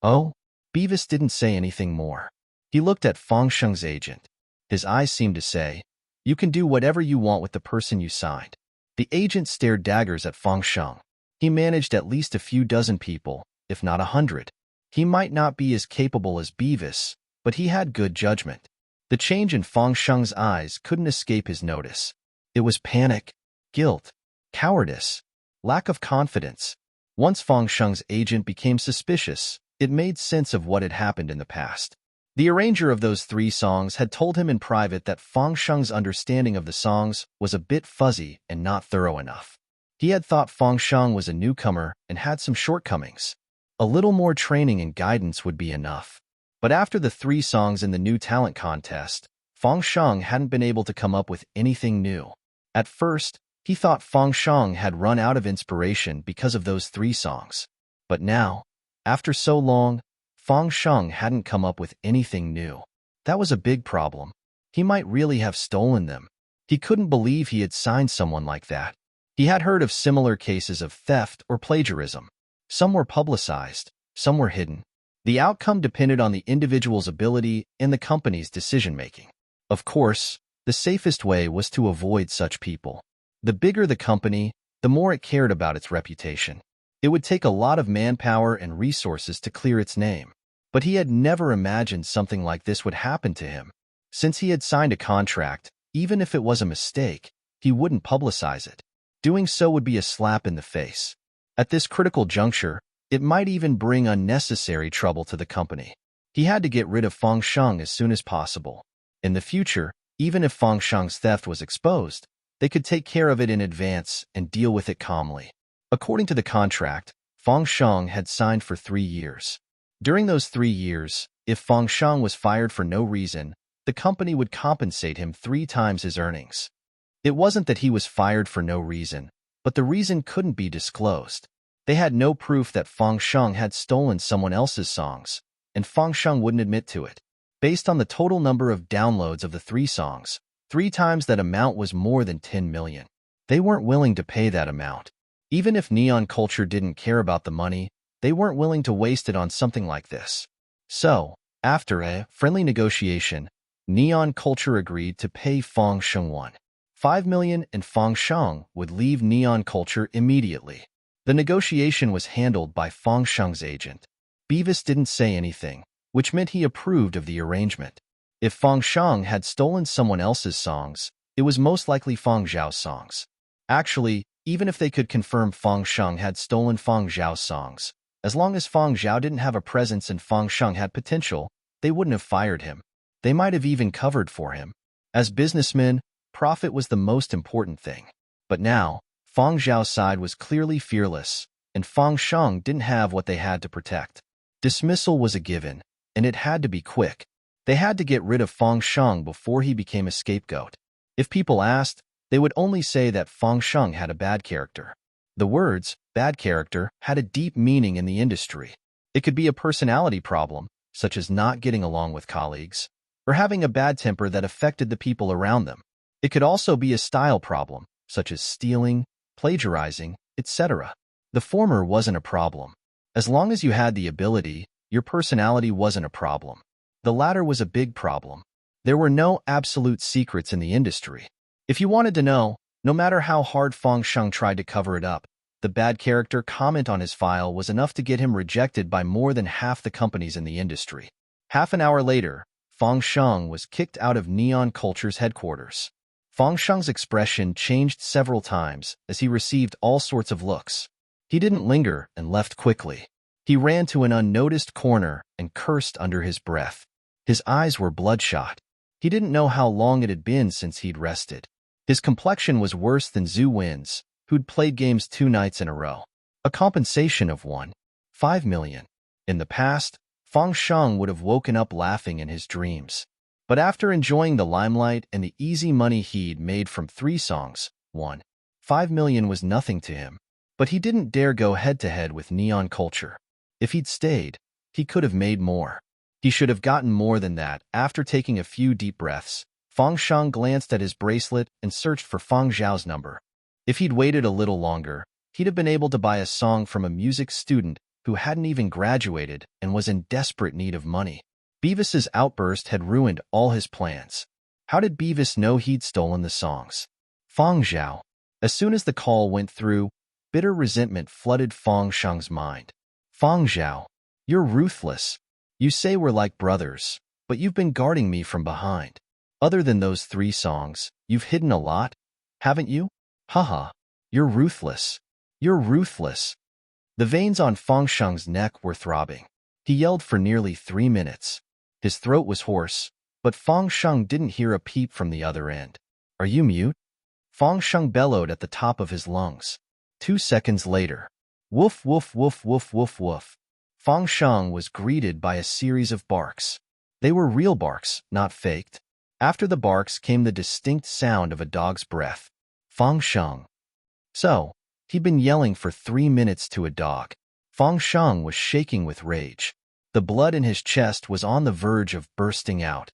"Oh?" Beavis didn't say anything more. He looked at Fang Sheng's agent. His eyes seemed to say, "You can do whatever you want with the person you signed." The agent stared daggers at Fang Sheng. He managed at least a few dozen people, if not 100. He might not be as capable as Beavis, but he had good judgment. The change in Fang Sheng's eyes couldn't escape his notice. It was panic, guilt, cowardice, lack of confidence. Once Fang Sheng's agent became suspicious, it made sense of what had happened in the past. The arranger of those 3 songs had told him in private that Fang Sheng's understanding of the songs was a bit fuzzy and not thorough enough. He had thought Fang Sheng was a newcomer and had some shortcomings. A little more training and guidance would be enough. But after the 3 songs in the new talent contest, Fang Sheng hadn't been able to come up with anything new. At first, he thought Fang Sheng had run out of inspiration because of those 3 songs. But now, after so long, Fang Sheng hadn't come up with anything new. That was a big problem. He might really have stolen them. He couldn't believe he had signed someone like that. He had heard of similar cases of theft or plagiarism. Some were publicized, some were hidden. The outcome depended on the individual's ability and the company's decision-making. Of course, the safest way was to avoid such people. The bigger the company, the more it cared about its reputation. It would take a lot of manpower and resources to clear its name. But he had never imagined something like this would happen to him. Since he had signed a contract, even if it was a mistake, he wouldn't publicize it. Doing so would be a slap in the face. At this critical juncture, it might even bring unnecessary trouble to the company. He had to get rid of Fang Sheng as soon as possible. In the future, even if Fang Sheng's theft was exposed, they could take care of it in advance and deal with it calmly. According to the contract, Fang Sheng had signed for 3 years. During those 3 years, if Fang Sheng was fired for no reason, the company would compensate him 3 times his earnings. It wasn't that he was fired for no reason, but the reason couldn't be disclosed. They had no proof that Fang Sheng had stolen someone else's songs, and Fang Sheng wouldn't admit to it. Based on the total number of downloads of the 3 songs, 3 times that amount was more than 10 million. They weren't willing to pay that amount. Even if Neon Culture didn't care about the money, they weren't willing to waste it on something like this. So, after a friendly negotiation, Neon Culture agreed to pay Fang Sheng 1.5 million and Fang Sheng would leave Neon Culture immediately. The negotiation was handled by Fang Sheng's agent. Beavis didn't say anything, which meant he approved of the arrangement. If Fang Sheng had stolen someone else's songs, it was most likely Fang Zhao's songs. Actually, even if they could confirm Fang Sheng had stolen Fang Zhao's songs, as long as Fang Zhao didn't have a presence and Fang Sheng had potential, they wouldn't have fired him. They might have even covered for him. As businessmen, profit was the most important thing. But now, Fang Zhao's side was clearly fearless, and Fang Sheng didn't have what they had to protect. Dismissal was a given, and it had to be quick. They had to get rid of Fang Sheng before he became a scapegoat. If people asked, they would only say that Fang Sheng had a bad character. The words, bad character, had a deep meaning in the industry. It could be a personality problem, such as not getting along with colleagues, or having a bad temper that affected the people around them. It could also be a style problem, such as stealing, plagiarizing, etc. The former wasn't a problem. As long as you had the ability, your personality wasn't a problem. The latter was a big problem. There were no absolute secrets in the industry. If you wanted to know, no matter how hard Fang Sheng tried to cover it up, the bad character comment on his file was enough to get him rejected by more than half the companies in the industry. Half an hour later, Fang Sheng was kicked out of Neon Culture's headquarters. Fang Sheng's expression changed several times as he received all sorts of looks. He didn't linger and left quickly. He ran to an unnoticed corner and cursed under his breath. His eyes were bloodshot. He didn't know how long it had been since he'd rested. His complexion was worse than Zhu Wen's, who'd played games 2 nights in a row. A compensation of 1.5 million. In the past, Fang Sheng would have woken up laughing in his dreams. But after enjoying the limelight and the easy money he'd made from 3 songs, 1.5 million was nothing to him. But he didn't dare go head-to-head with Neon Culture. If he'd stayed, he could have made more. He should have gotten more than that. After taking a few deep breaths, Fang Sheng glanced at his bracelet and searched for Fang Zhao's number. If he'd waited a little longer, he'd have been able to buy a song from a music student who hadn't even graduated and was in desperate need of money. Beavis's outburst had ruined all his plans. How did Beavis know he'd stolen the songs? Fang Zhao. As soon as the call went through, bitter resentment flooded Fang Sheng's mind. Fang Zhao, you're ruthless. You say we're like brothers, but you've been guarding me from behind. Other than those 3 songs, you've hidden a lot, haven't you? Haha, you're ruthless. You're ruthless. The veins on Fang Sheng's neck were throbbing. He yelled for nearly 3 minutes. His throat was hoarse, but Fang Sheng didn't hear a peep from the other end. Are you mute? Fang Sheng bellowed at the top of his lungs. 2 seconds later, woof woof woof woof woof woof. Fang Sheng was greeted by a series of barks. They were real barks, not faked. After the barks came the distinct sound of a dog's breath. Fang Sheng. So, he'd been yelling for 3 minutes to a dog. Fang Sheng was shaking with rage. The blood in his chest was on the verge of bursting out.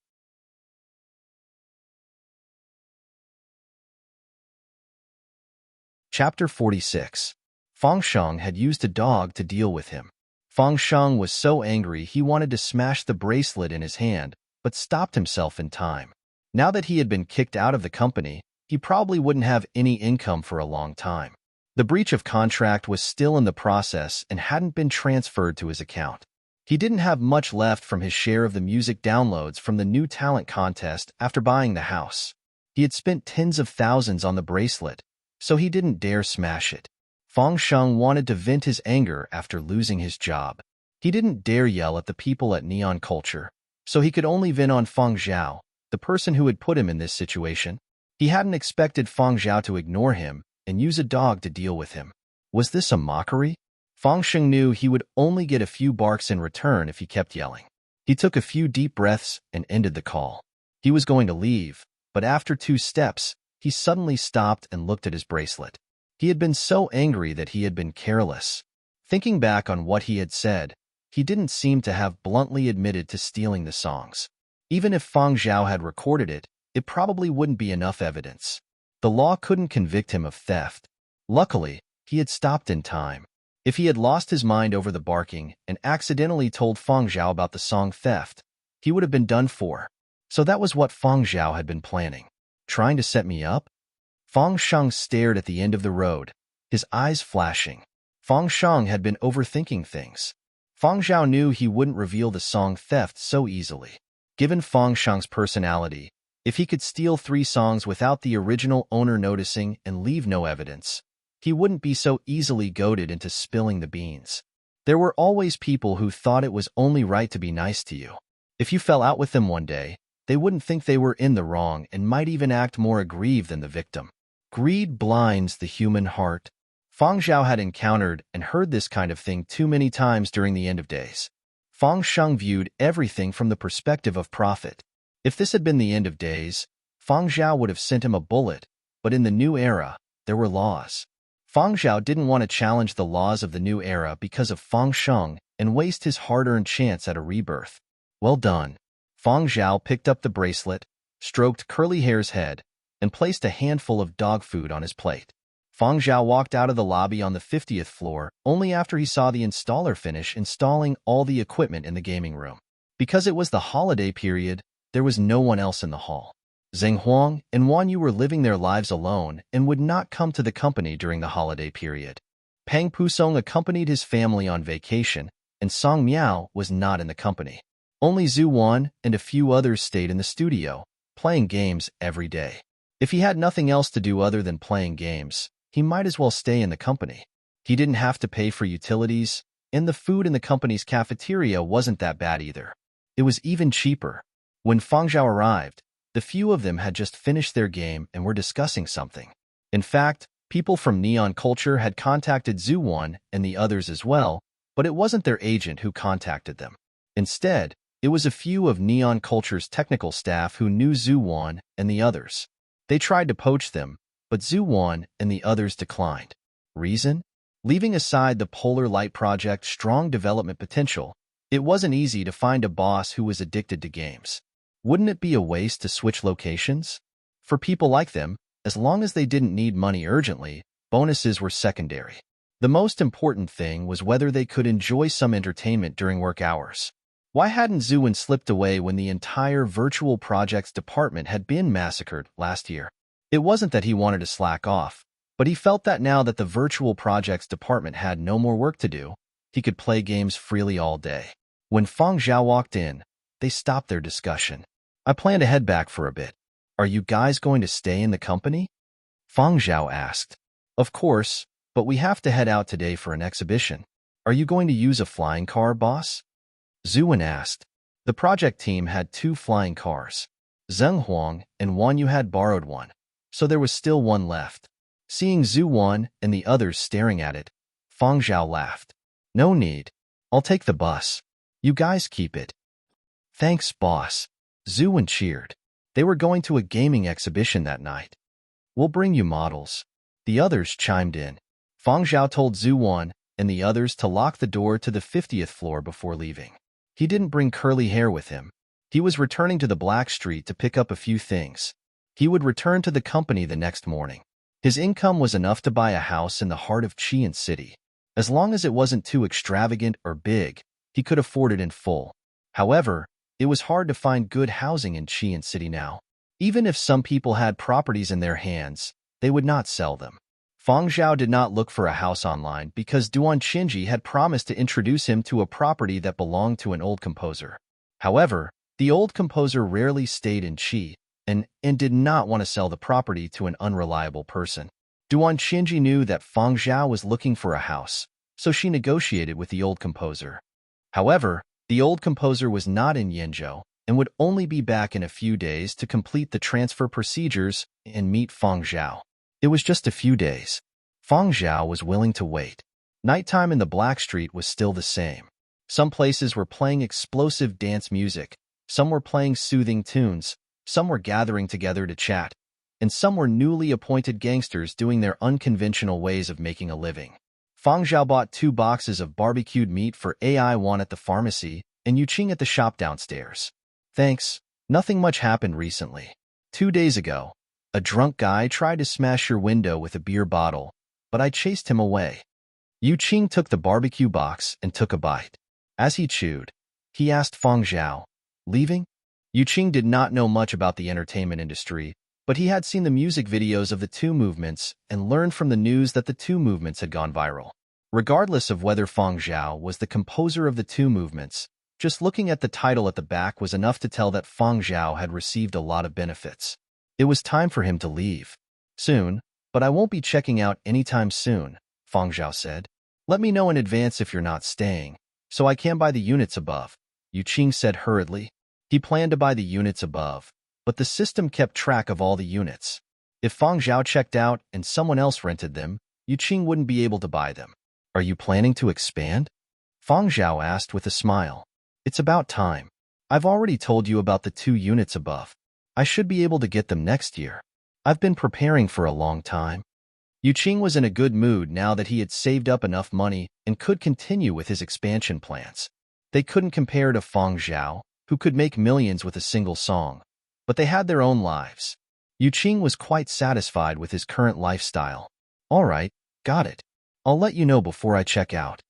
Chapter 46. Fang Sheng had used a dog to deal with him. Fang Sheng was so angry he wanted to smash the bracelet in his hand, but stopped himself in time. Now that he had been kicked out of the company, he probably wouldn't have any income for a long time. The breach of contract was still in the process and hadn't been transferred to his account. He didn't have much left from his share of the music downloads from the new talent contest after buying the house. He had spent tens of thousands on the bracelet, so he didn't dare smash it. Fang Sheng wanted to vent his anger after losing his job. He didn't dare yell at the people at Neon Culture, so he could only vent on Fang Zhao, the person who had put him in this situation. He hadn't expected Fang Zhao to ignore him and use a dog to deal with him. Was this a mockery? Fang Sheng knew he would only get a few barks in return if he kept yelling. He took a few deep breaths and ended the call. He was going to leave, but after 2 steps, he suddenly stopped and looked at his bracelet. He had been so angry that he had been careless. Thinking back on what he had said, he didn't seem to have bluntly admitted to stealing the songs. Even if Fang Zhao had recorded it, it probably wouldn't be enough evidence. The law couldn't convict him of theft. Luckily, he had stopped in time. If he had lost his mind over the barking and accidentally told Fang Zhao about the song theft, he would have been done for. So that was what Fang Zhao had been planning. Trying to set me up? Fang Sheng stared at the end of the road, his eyes flashing. Fang Sheng had been overthinking things. Fang Zhao knew he wouldn't reveal the song theft so easily. Given Fang Sheng's personality, if he could steal 3 songs without the original owner noticing and leave no evidence, he wouldn't be so easily goaded into spilling the beans. There were always people who thought it was only right to be nice to you. If you fell out with them one day, they wouldn't think they were in the wrong and might even act more aggrieved than the victim. Greed blinds the human heart. Fang Zhao had encountered and heard this kind of thing too many times during the end of days. Fang Sheng viewed everything from the perspective of profit. If this had been the end of days, Fang Zhao would have sent him a bullet, but in the new era, there were laws. Fang Zhao didn't want to challenge the laws of the new era because of Fang Sheng and waste his hard-earned chance at a rebirth. Well done. Fang Zhao picked up the bracelet, stroked Curly Hair's head, and placed a handful of dog food on his plate. Fang Zhao walked out of the lobby on the 50th floor only after he saw the installer finish installing all the equipment in the gaming room. Because it was the holiday period, there was no one else in the hall. Zheng Huang and Wan Yu were living their lives alone and would not come to the company during the holiday period. Pang Pusong accompanied his family on vacation, and Song Miao was not in the company. Only Zhu Wan and a few others stayed in the studio, playing games every day. If he had nothing else to do other than playing games, he might as well stay in the company. He didn't have to pay for utilities, and the food in the company's cafeteria wasn't that bad either. It was even cheaper. When Fang Zhao arrived, the few of them had just finished their game and were discussing something. In fact, people from Neon Culture had contacted Zhu Wan and the others as well, but it wasn't their agent who contacted them. Instead, it was a few of Neon Culture's technical staff who knew Zhu Wan and the others. They tried to poach them, but Zhu Wan and the others declined. Reason? Leaving aside the Polar Light Project's strong development potential, it wasn't easy to find a boss who was addicted to games. Wouldn't it be a waste to switch locations? For people like them, as long as they didn't need money urgently, bonuses were secondary. The most important thing was whether they could enjoy some entertainment during work hours. Why hadn't Zhuan slipped away when the entire virtual projects department had been massacred last year? It wasn't that he wanted to slack off, but he felt that now that the virtual projects department had no more work to do, he could play games freely all day. When Fang Zhao walked in, they stopped their discussion. I plan to head back for a bit. Are you guys going to stay in the company? Fang Zhao asked. Of course, but we have to head out today for an exhibition. Are you going to use a flying car, boss? Zhuan asked. The project team had 2 flying cars. Zheng Huang and Wan Yu had borrowed one, so there was still one left. Seeing Zhu Wan and the others staring at it, Fang Zhao laughed. No need. I'll take the bus. You guys keep it. Thanks, boss. Zhuan cheered. They were going to a gaming exhibition that night. We'll bring you models. The others chimed in. Fang Zhao told Zhu Wan and the others to lock the door to the 50th floor before leaving. He didn't bring curly hair with him. He was returning to the Black Street to pick up a few things. He would return to the company the next morning. His income was enough to buy a house in the heart of Qian City. As long as it wasn't too extravagant or big, he could afford it in full. However, it was hard to find good housing in Qian City now. Even if some people had properties in their hands, they would not sell them. Fang Zhao did not look for a house online because Duan Qinji had promised to introduce him to a property that belonged to an old composer. However, the old composer rarely stayed in Qi and did not want to sell the property to an unreliable person. Duan Qinji knew that Fang Zhao was looking for a house, so she negotiated with the old composer. However, the old composer was not in Yenzhou and would only be back in a few days to complete the transfer procedures and meet Fang Zhao. It was just a few days. Fang Zhao was willing to wait. Nighttime in the Black Street was still the same. Some places were playing explosive dance music, some were playing soothing tunes, some were gathering together to chat, and some were newly appointed gangsters doing their unconventional ways of making a living. Fang Zhao bought 2 boxes of barbecued meat for AI Wan at the pharmacy and Yuqing at the shop downstairs. Thanks, nothing much happened recently. 2 days ago, a drunk guy tried to smash your window with a beer bottle, but I chased him away. Yuqing took the barbecue box and took a bite. As he chewed, he asked Fang Zhao, leaving? Yuqing did not know much about the entertainment industry, but he had seen the music videos of the 2 movements and learned from the news that the 2 movements had gone viral. Regardless of whether Fang Zhao was the composer of the 2 movements, just looking at the title at the back was enough to tell that Fang Zhao had received a lot of benefits. It was time for him to leave. Soon, but I won't be checking out anytime soon, Fang Zhao said. Let me know in advance if you're not staying, so I can buy the units above, Yuqing said hurriedly. He planned to buy the units above, but the system kept track of all the units. If Fang Zhao checked out and someone else rented them, Yuqing wouldn't be able to buy them. Are you planning to expand? Fang Zhao asked with a smile. It's about time. I've already told you about the 2 units above. I should be able to get them next year. I've been preparing for a long time. Yuqing was in a good mood now that he had saved up enough money and could continue with his expansion plans. They couldn't compare to Fang Zhao, who could make millions with a single song, but they had their own lives. Yuqing was quite satisfied with his current lifestyle. All right, got it. I'll let you know before I check out.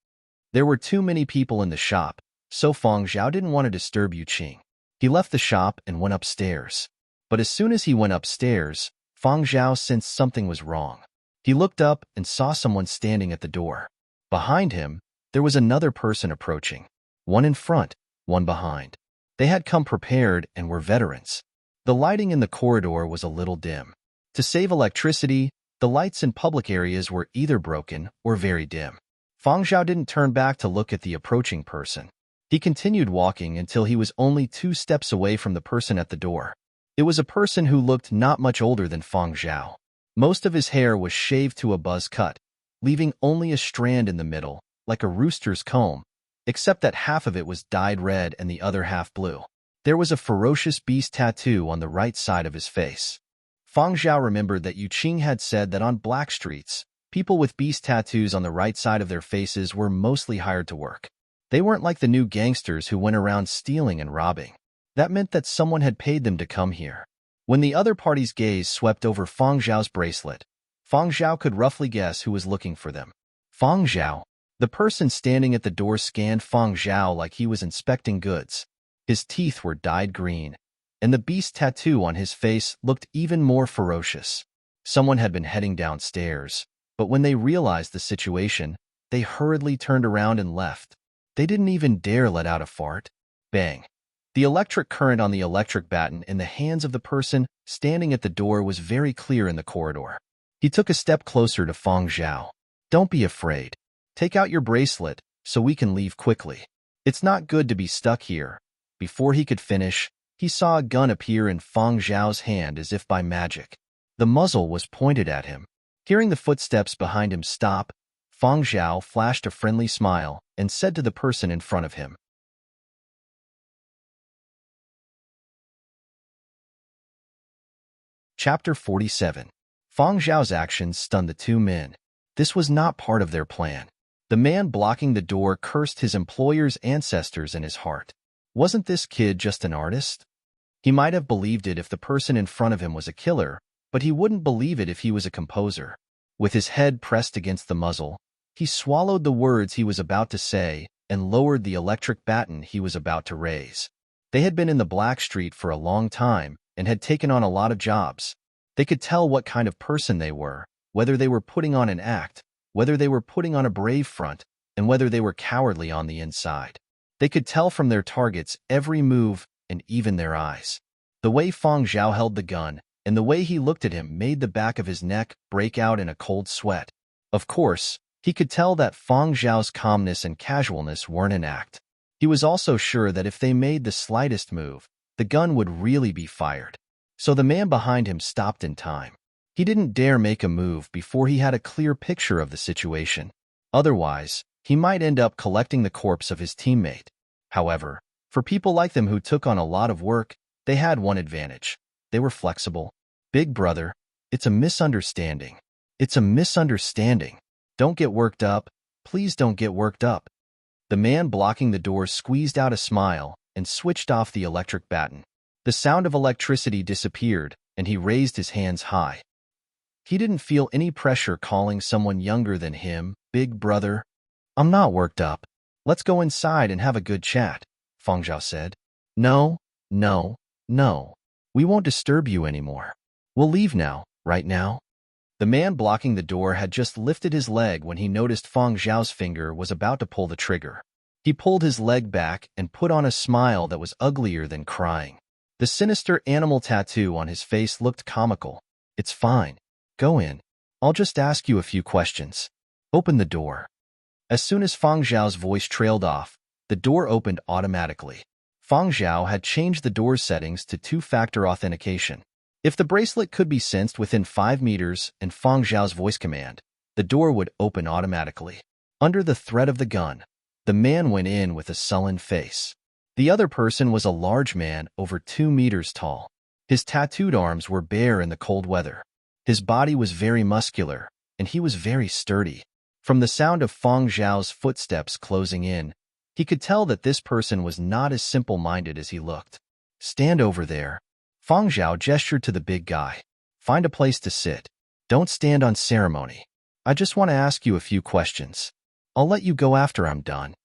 There were too many people in the shop, so Fang Zhao didn't want to disturb Yuqing. He left the shop and went upstairs. But as soon as he went upstairs, Fang Zhao sensed something was wrong. He looked up and saw someone standing at the door. Behind him, there was another person approaching. One in front, one behind. They had come prepared and were veterans. The lighting in the corridor was a little dim. To save electricity, the lights in public areas were either broken or very dim. Fang Zhao didn't turn back to look at the approaching person. He continued walking until he was only 2 steps away from the person at the door. It was a person who looked not much older than Fang Zhao. Most of his hair was shaved to a buzz cut, leaving only a strand in the middle, like a rooster's comb, except that half of it was dyed red and the other half blue. There was a ferocious beast tattoo on the right side of his face. Fang Zhao remembered that Yu Qing had said that on black streets, people with beast tattoos on the right side of their faces were mostly hired to work. They weren't like the new gangsters who went around stealing and robbing. That meant that someone had paid them to come here. When the other party's gaze swept over Fang Zhao's bracelet, Fang Zhao could roughly guess who was looking for them. Fang Zhao. The person standing at the door scanned Fang Zhao like he was inspecting goods. His teeth were dyed green, and the beast tattoo on his face looked even more ferocious. Someone had been heading downstairs, but when they realized the situation, they hurriedly turned around and left. They didn't even dare let out a fart. Bang! The electric current on the electric baton in the hands of the person standing at the door was very clear in the corridor. He took a step closer to Fang Zhao. Don't be afraid. Take out your bracelet so we can leave quickly. It's not good to be stuck here. Before he could finish, he saw a gun appear in Fang Zhao's hand as if by magic. The muzzle was pointed at him. Hearing the footsteps behind him stop, Fang Zhao flashed a friendly smile and said to the person in front of him, Chapter 47. Fang Zhao's actions stunned the 2 men. This was not part of their plan. The man blocking the door cursed his employer's ancestors in his heart. Wasn't this kid just an artist? He might have believed it if the person in front of him was a killer, but he wouldn't believe it if he was a composer. With his head pressed against the muzzle, he swallowed the words he was about to say and lowered the electric baton he was about to raise. They had been in the Black Street for a long time and had taken on a lot of jobs. They could tell what kind of person they were, whether they were putting on an act, whether they were putting on a brave front, and whether they were cowardly on the inside. They could tell from their targets every move and even their eyes. The way Fang Zhao held the gun and the way he looked at him made the back of his neck break out in a cold sweat. Of course, he could tell that Fang Zhao's calmness and casualness weren't an act. He was also sure that if they made the slightest move, the gun would really be fired. So the man behind him stopped in time. He didn't dare make a move before he had a clear picture of the situation. Otherwise, he might end up collecting the corpse of his teammate. However, for people like them who took on a lot of work, they had one advantage. They were flexible. Big brother, it's a misunderstanding. It's a misunderstanding. Don't get worked up. Please don't get worked up. The man blocking the door squeezed out a smile and switched off the electric baton. The sound of electricity disappeared, and he raised his hands high. He didn't feel any pressure calling someone younger than him, big brother. I'm not worked up. Let's go inside and have a good chat, Fang Zhao said. No, no, no. We won't disturb you anymore. We'll leave now, right now. The man blocking the door had just lifted his leg when he noticed Fang Zhao's finger was about to pull the trigger. He pulled his leg back and put on a smile that was uglier than crying. The sinister animal tattoo on his face looked comical. It's fine. Go in. I'll just ask you a few questions. Open the door. As soon as Fang Zhao's voice trailed off, the door opened automatically. Fang Zhao had changed the door settings to 2-factor authentication. If the bracelet could be sensed within 5 meters and Fang Zhao's voice command, the door would open automatically. Under the threat of the gun, the man went in with a sullen face. The other person was a large man over 2 meters tall. His tattooed arms were bare in the cold weather. His body was very muscular, and he was very sturdy. From the sound of Fang Zhao's footsteps closing in, he could tell that this person was not as simple-minded as he looked. Stand over there. Fang Zhao gestured to the big guy. Find a place to sit. Don't stand on ceremony. I just want to ask you a few questions. I'll let you go after I'm done.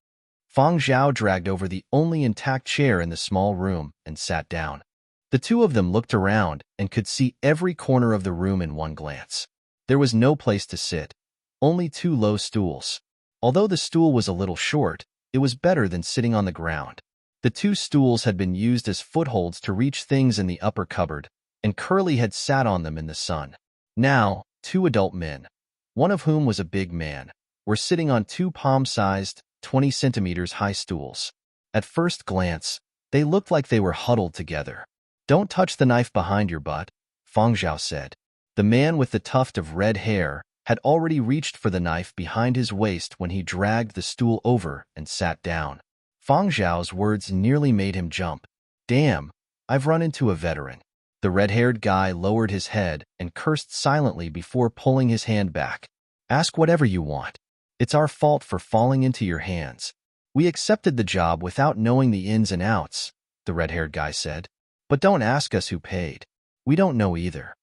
Fang Zhao dragged over the only intact chair in the small room and sat down. The 2 of them looked around and could see every corner of the room in one glance. There was no place to sit, only 2 low stools. Although the stool was a little short, it was better than sitting on the ground. The 2 stools had been used as footholds to reach things in the upper cupboard, and Curly had sat on them in the sun. Now, two adult men, one of whom was a big man, were sitting on two palm-sized, 20 centimeters high stools. At first glance, they looked like they were huddled together. "Don't touch the knife behind your butt," Fang Zhao said. The man with the tuft of red hair had already reached for the knife behind his waist when he dragged the stool over and sat down. Fang Zhao's words nearly made him jump. "Damn, I've run into a veteran." The red-haired guy lowered his head and cursed silently before pulling his hand back. "Ask whatever you want. It's our fault for falling into your hands. We accepted the job without knowing the ins and outs," the red-haired guy said. "But don't ask us who paid. We don't know either."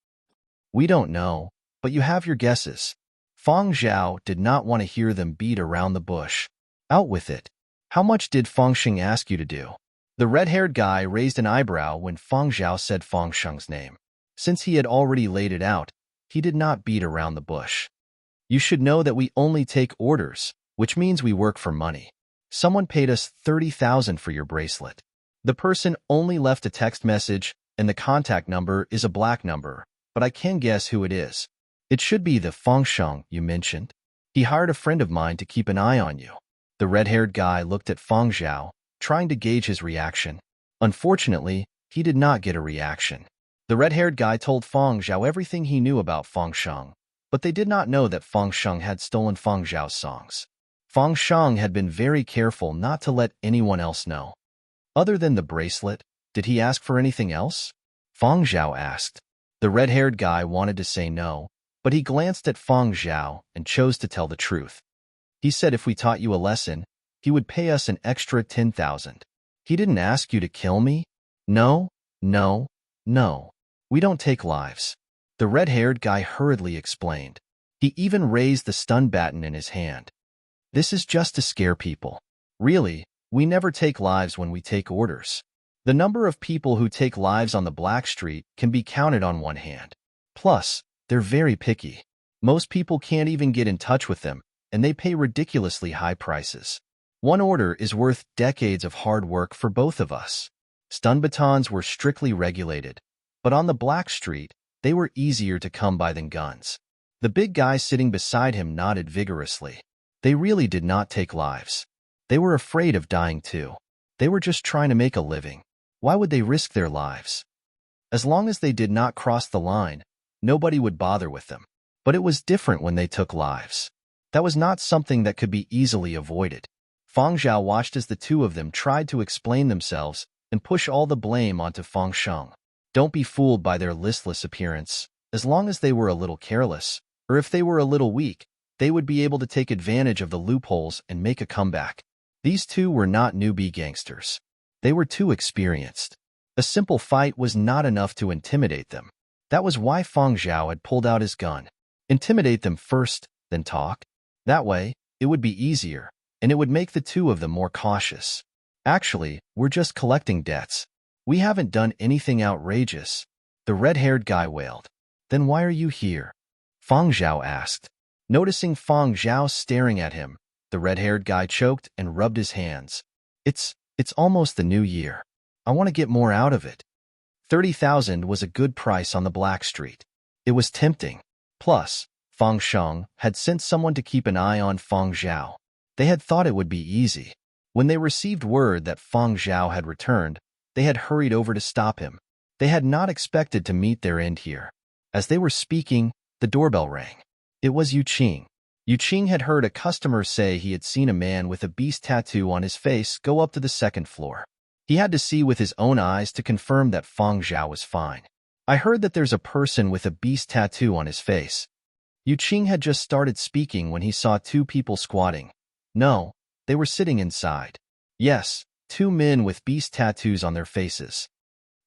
"We don't know, but you have your guesses." Fang Zhao did not want to hear them beat around the bush. "Out with it. How much did Fang Sheng ask you to do?" The red-haired guy raised an eyebrow when Fang Zhao said Fang Sheng's name. Since he had already laid it out, he did not beat around the bush. "You should know that we only take orders, which means we work for money. Someone paid us 30,000 for your bracelet. The person only left a text message, and the contact number is a black number, but I can guess who it is. It should be the Fang Sheng you mentioned. He hired a friend of mine to keep an eye on you." The red-haired guy looked at Fang Zhao, trying to gauge his reaction. Unfortunately, he did not get a reaction. The red-haired guy told Fang Zhao everything he knew about Fang Sheng, but they did not know that Fang Sheng had stolen Fang Zhao's songs. Fang Sheng had been very careful not to let anyone else know. "Other than the bracelet, did he ask for anything else?" Fang Zhao asked. The red-haired guy wanted to say no, but he glanced at Fang Zhao and chose to tell the truth. "He said if we taught you a lesson, he would pay us an extra 10,000. He didn't ask you to kill me?" "No, no, no. We don't take lives," the red-haired guy hurriedly explained. He even raised the stun baton in his hand. "This is just to scare people. Really, we never take lives when we take orders. The number of people who take lives on the Black Street can be counted on one hand. Plus, they're very picky. Most people can't even get in touch with them, and they pay ridiculously high prices. One order is worth decades of hard work for both of us." Stun batons were strictly regulated, but on the Black Street, they were easier to come by than guns. The big guy sitting beside him nodded vigorously. They really did not take lives. They were afraid of dying too. They were just trying to make a living. Why would they risk their lives? As long as they did not cross the line, nobody would bother with them. But it was different when they took lives. That was not something that could be easily avoided. Fang Zhao watched as the two of them tried to explain themselves and push all the blame onto Fang Sheng. Don't be fooled by their listless appearance. As long as they were a little careless, or if they were a little weak, they would be able to take advantage of the loopholes and make a comeback. These two were not newbie gangsters. They were too experienced. A simple fight was not enough to intimidate them. That was why Fang Zhao had pulled out his gun. Intimidate them first, then talk. That way, it would be easier, and it would make the two of them more cautious. "Actually, we're just collecting debts. We haven't done anything outrageous," the red-haired guy wailed. "Then why are you here?" Fang Zhao asked. Noticing Fang Zhao staring at him, the red-haired guy choked and rubbed his hands. It's almost the new year. I want to get more out of it." 30,000 was a good price on the Black Street. It was tempting. Plus, Fang Sheng had sent someone to keep an eye on Fang Zhao. They had thought it would be easy. When they received word that Fang Zhao had returned, they had hurried over to stop him. They had not expected to meet their end here. As they were speaking, the doorbell rang. It was Yu Qing. Yu Qing had heard a customer say he had seen a man with a beast tattoo on his face go up to the second floor. He had to see with his own eyes to confirm that Fang Zhao was fine. "I heard that there's a person with a beast tattoo on his face." Yu Qing had just started speaking when he saw two people squatting. No, they were sitting inside. Yes, two men with beast tattoos on their faces.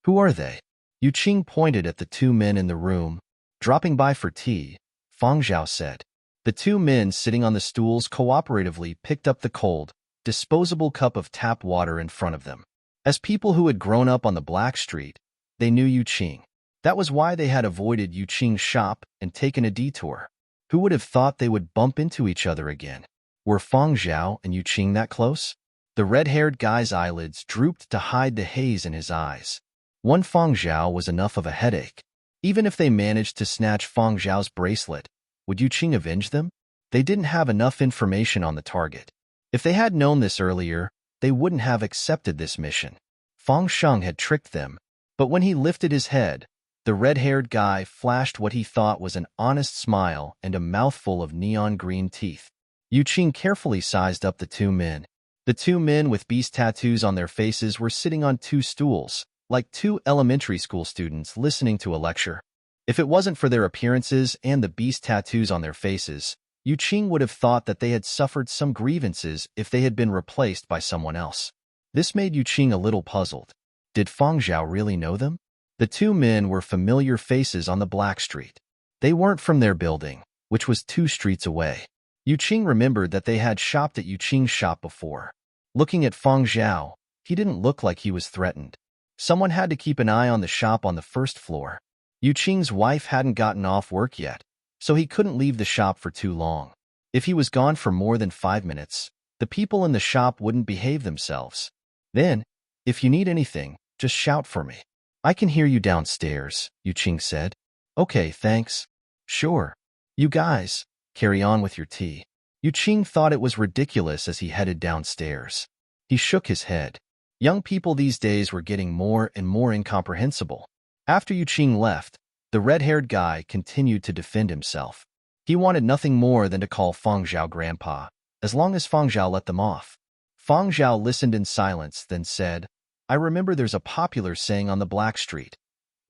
"Who are they?" Yu Qing pointed at the two men in the room. "Dropping by for tea," Fang Zhao said. The two men sitting on the stools cooperatively picked up the cold, disposable cup of tap water in front of them. As people who had grown up on the Black Street, they knew Yu Qing. That was why they had avoided Yu Qing's shop and taken a detour. Who would have thought they would bump into each other again? Were Fang Zhao and Yu Qing that close? The red-haired guy's eyelids drooped to hide the haze in his eyes. One Feng Zhao was enough of a headache. Even if they managed to snatch Feng Zhao's bracelet, would Yu Qing avenge them? They didn't have enough information on the target. If they had known this earlier, they wouldn't have accepted this mission. Feng Sheng had tricked them, but when he lifted his head, the red-haired guy flashed what he thought was an honest smile and a mouthful of neon green teeth. Yu Qing carefully sized up the two men. The two men with beast tattoos on their faces were sitting on two stools, like two elementary school students listening to a lecture. If it wasn't for their appearances and the beast tattoos on their faces, Yu Qing would have thought that they had suffered some grievances if they had been replaced by someone else. This made Yu Qing a little puzzled. Did Feng Zhao really know them? The two men were familiar faces on the Black Street. They weren't from their building, which was 2 streets away. Yu Qing remembered that they had shopped at Yu Qing's shop before. Looking at Feng Zhao, he didn't look like he was threatened. Someone had to keep an eye on the shop on the first floor. Yu Qing's wife hadn't gotten off work yet, so he couldn't leave the shop for too long. If he was gone for more than 5 minutes, the people in the shop wouldn't behave themselves. Then, if you need anything, just shout for me. I can hear you downstairs, Yu Qing said. Okay, thanks. Sure. You guys, carry on with your tea. Yu Qing thought it was ridiculous as he headed downstairs. He shook his head. Young people these days were getting more and more incomprehensible. After Yu Qing left, the red-haired guy continued to defend himself. He wanted nothing more than to call Feng Zhao grandpa, as long as Feng Zhao let them off. Feng Zhao listened in silence, then said, I remember there's a popular saying on the Black Street.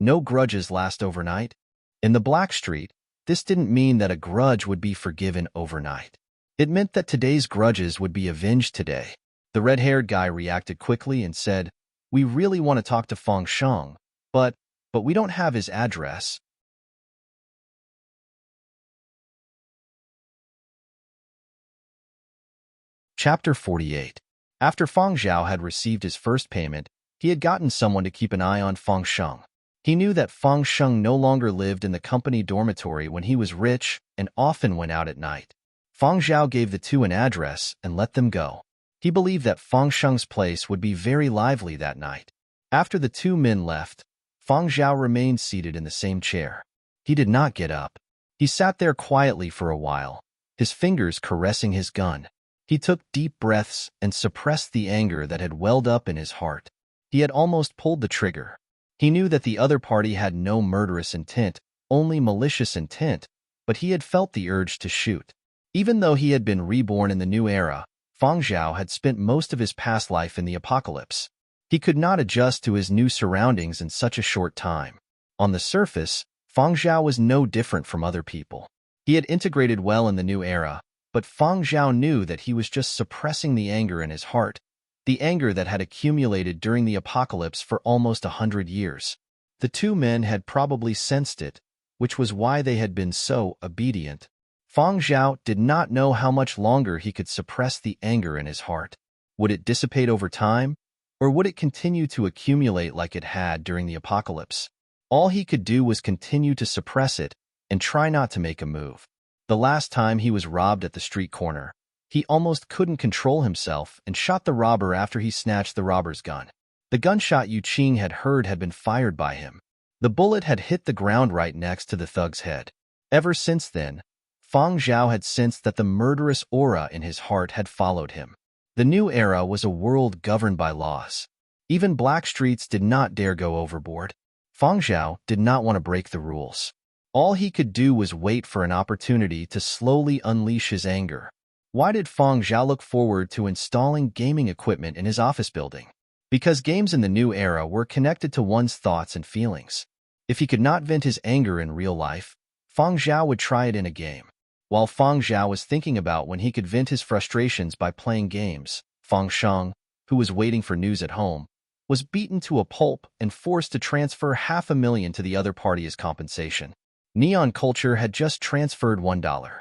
No grudges last overnight. In the Black Street, this didn't mean that a grudge would be forgiven overnight. It meant that today's grudges would be avenged today. The red-haired guy reacted quickly and said, We really want to talk to Feng Sheng, but we don't have his address. Chapter 48. After Feng Zhao had received his first payment, he had gotten someone to keep an eye on Feng Sheng. He knew that Feng Sheng no longer lived in the company dormitory when he was rich and often went out at night. Feng Zhao gave the two an address and let them go. He believed that Feng Sheng's place would be very lively that night. After the two men left, Feng Zhao remained seated in the same chair. He did not get up. He sat there quietly for a while, his fingers caressing his gun. He took deep breaths and suppressed the anger that had welled up in his heart. He had almost pulled the trigger. He knew that the other party had no murderous intent, only malicious intent, but he had felt the urge to shoot. Even though he had been reborn in the new era, Feng Zhao had spent most of his past life in the apocalypse. He could not adjust to his new surroundings in such a short time. On the surface, Feng Zhao was no different from other people. He had integrated well in the new era, but Feng Zhao knew that he was just suppressing the anger in his heart, the anger that had accumulated during the apocalypse for almost 100 years. The two men had probably sensed it, which was why they had been so obedient. Feng Zhao did not know how much longer he could suppress the anger in his heart. Would it dissipate over time, or would it continue to accumulate like it had during the apocalypse? All he could do was continue to suppress it and try not to make a move. The last time he was robbed at the street corner, he almost couldn't control himself and shot the robber after he snatched the robber's gun. The gunshot Yu Qing had heard had been fired by him. The bullet had hit the ground right next to the thug's head. Ever since then, Feng Zhao had sensed that the murderous aura in his heart had followed him. The new era was a world governed by laws. Even black streets did not dare go overboard. Feng Zhao did not want to break the rules. All he could do was wait for an opportunity to slowly unleash his anger. Why did Feng Zhao look forward to installing gaming equipment in his office building? Because games in the new era were connected to one's thoughts and feelings. If he could not vent his anger in real life, Feng Zhao would try it in a game. While Feng Zhao was thinking about when he could vent his frustrations by playing games, Feng Sheng, who was waiting for news at home, was beaten to a pulp and forced to transfer $500,000 to the other party as compensation. Neon Culture had just transferred $1.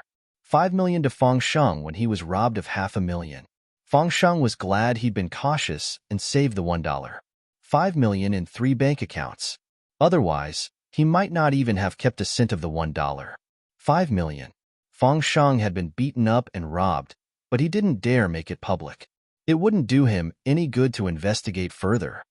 $5 million to Feng Sheng when he was robbed of $500,000. Feng Sheng was glad he'd been cautious and saved the $1. $5 million in 3 bank accounts. Otherwise, he might not even have kept a cent of the $1. $5 million. Feng Sheng had been beaten up and robbed, but he didn't dare make it public. It wouldn't do him any good to investigate further.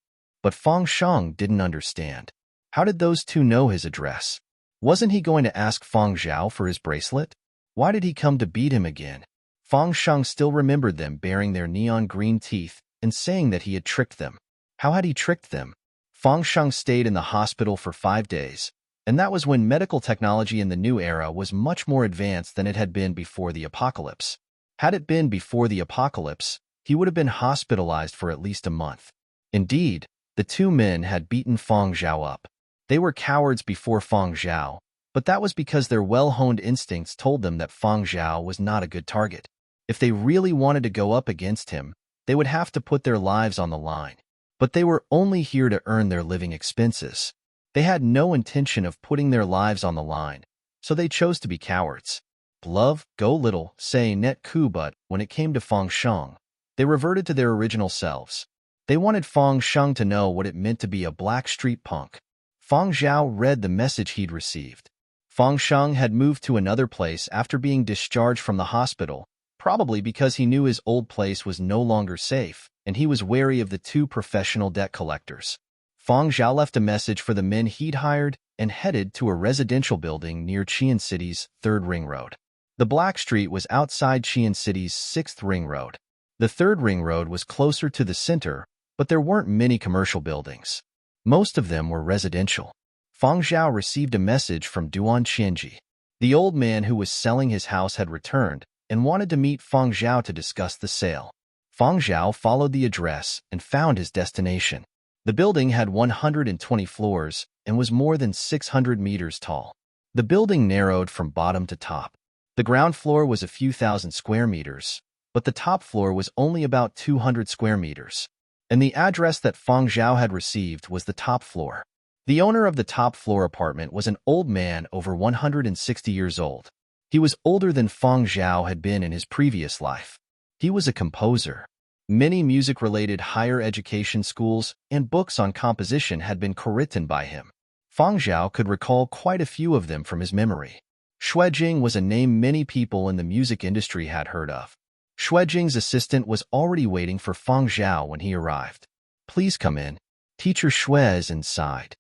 But Fang Sheng didn't understand. How did those two know his address? Wasn't he going to ask Fang Zhao for his bracelet? Why did he come to beat him again? Fang Sheng still remembered them baring their neon green teeth and saying that he had tricked them. How had he tricked them? Fang Sheng stayed in the hospital for 5 days, and that was when medical technology in the new era was much more advanced than it had been before the apocalypse. Had it been before the apocalypse, he would have been hospitalized for at least a month. Indeed, the two men had beaten Fang Zhao up. They were cowards before Fang Zhao, but that was because their well-honed instincts told them that Fang Zhao was not a good target. If they really wanted to go up against him, they would have to put their lives on the line. But they were only here to earn their living expenses. They had no intention of putting their lives on the line, so they chose to be cowards. Love, go little, say net coup, but when it came to Fang Sheng, they reverted to their original selves. They wanted Fang Sheng to know what it meant to be a black street punk. Fang Zhao read the message he'd received. Fang Sheng had moved to another place after being discharged from the hospital, probably because he knew his old place was no longer safe, and he was wary of the two professional debt collectors. Fang Zhao left a message for the men he'd hired and headed to a residential building near Qian City's 3rd Ring Road. The Black Street was outside Qian City's 6th Ring Road. The 3rd Ring Road was closer to the center, but there weren't many commercial buildings. Most of them were residential. Fang Zhao received a message from Duan Qianji. The old man who was selling his house had returned and wanted to meet Fang Zhao to discuss the sale. Fang Zhao followed the address and found his destination. The building had 120 floors and was more than 600 meters tall. The building narrowed from bottom to top. The ground floor was a few thousand square meters, but the top floor was only about 200 square meters. And the address that Fang Zhao had received was the top floor. The owner of the top floor apartment was an old man over 160 years old. He was older than Fang Zhao had been in his previous life. He was a composer. Many music-related higher education schools and books on composition had been co-written by him. Fang Zhao could recall quite a few of them from his memory. Xuejing was a name many people in the music industry had heard of. Xuejing's assistant was already waiting for Fang Zhao when he arrived. Please come in. Teacher Xue is inside.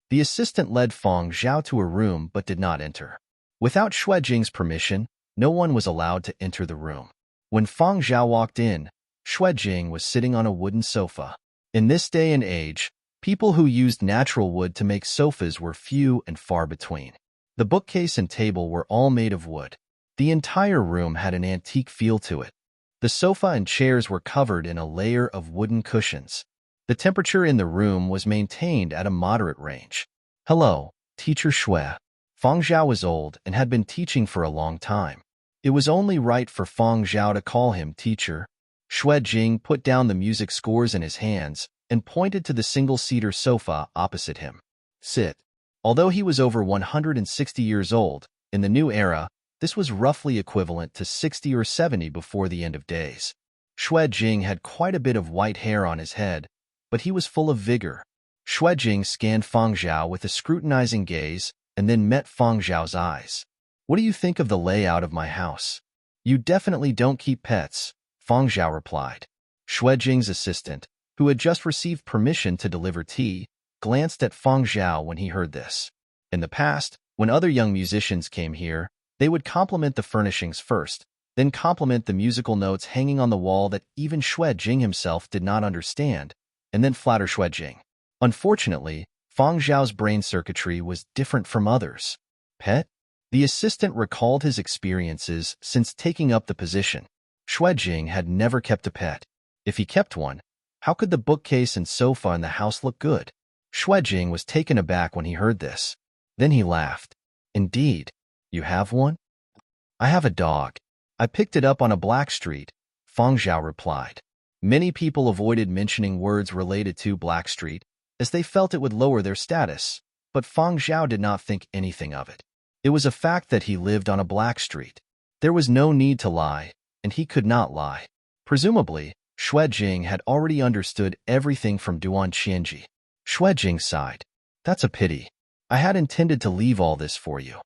The assistant led Fang Zhao to a room but did not enter. Without Xuejing's permission, no one was allowed to enter the room. When Fang Zhao walked in, Xuejing was sitting on a wooden sofa. In this day and age, people who used natural wood to make sofas were few and far between. The bookcase and table were all made of wood. The entire room had an antique feel to it. The sofa and chairs were covered in a layer of wooden cushions. The temperature in the room was maintained at a moderate range. Hello, Teacher Xue. Fang Zhao was old and had been teaching for a long time. It was only right for Fang Zhao to call him teacher. Xuejing put down the music scores in his hands and pointed to the single-seater sofa opposite him. Sit. Although he was over 160 years old, in the new era, this was roughly equivalent to 60 or 70 before the end of days. Xuejing had quite a bit of white hair on his head, but he was full of vigor. Xuejing scanned Fang Zhao with a scrutinizing gaze and then met Fang Zhao's eyes. What do you think of the layout of my house? You definitely don't keep pets, Fang Zhao replied. Xuejing's assistant, who had just received permission to deliver tea, glanced at Fang Zhao when he heard this. In the past, when other young musicians came here, they would compliment the furnishings first, then compliment the musical notes hanging on the wall that even Xuejing himself did not understand, and then flatter Xuejing. Unfortunately, Fang Zhao's brain circuitry was different from others. Pet? The assistant recalled his experiences since taking up the position. Xuejing had never kept a pet. If he kept one, how could the bookcase and sofa in the house look good? Xuejing was taken aback when he heard this. Then he laughed. Indeed, you have one? I have a dog. I picked it up on a black street, Fang Zhao replied. Many people avoided mentioning words related to Black Street, as they felt it would lower their status, but Fang Zhao did not think anything of it. It was a fact that he lived on a black street. There was no need to lie, and he could not lie. Presumably, Xuejing had already understood everything from Duan Qianji. Xuejing sighed. That's a pity. I had intended to leave all this for you.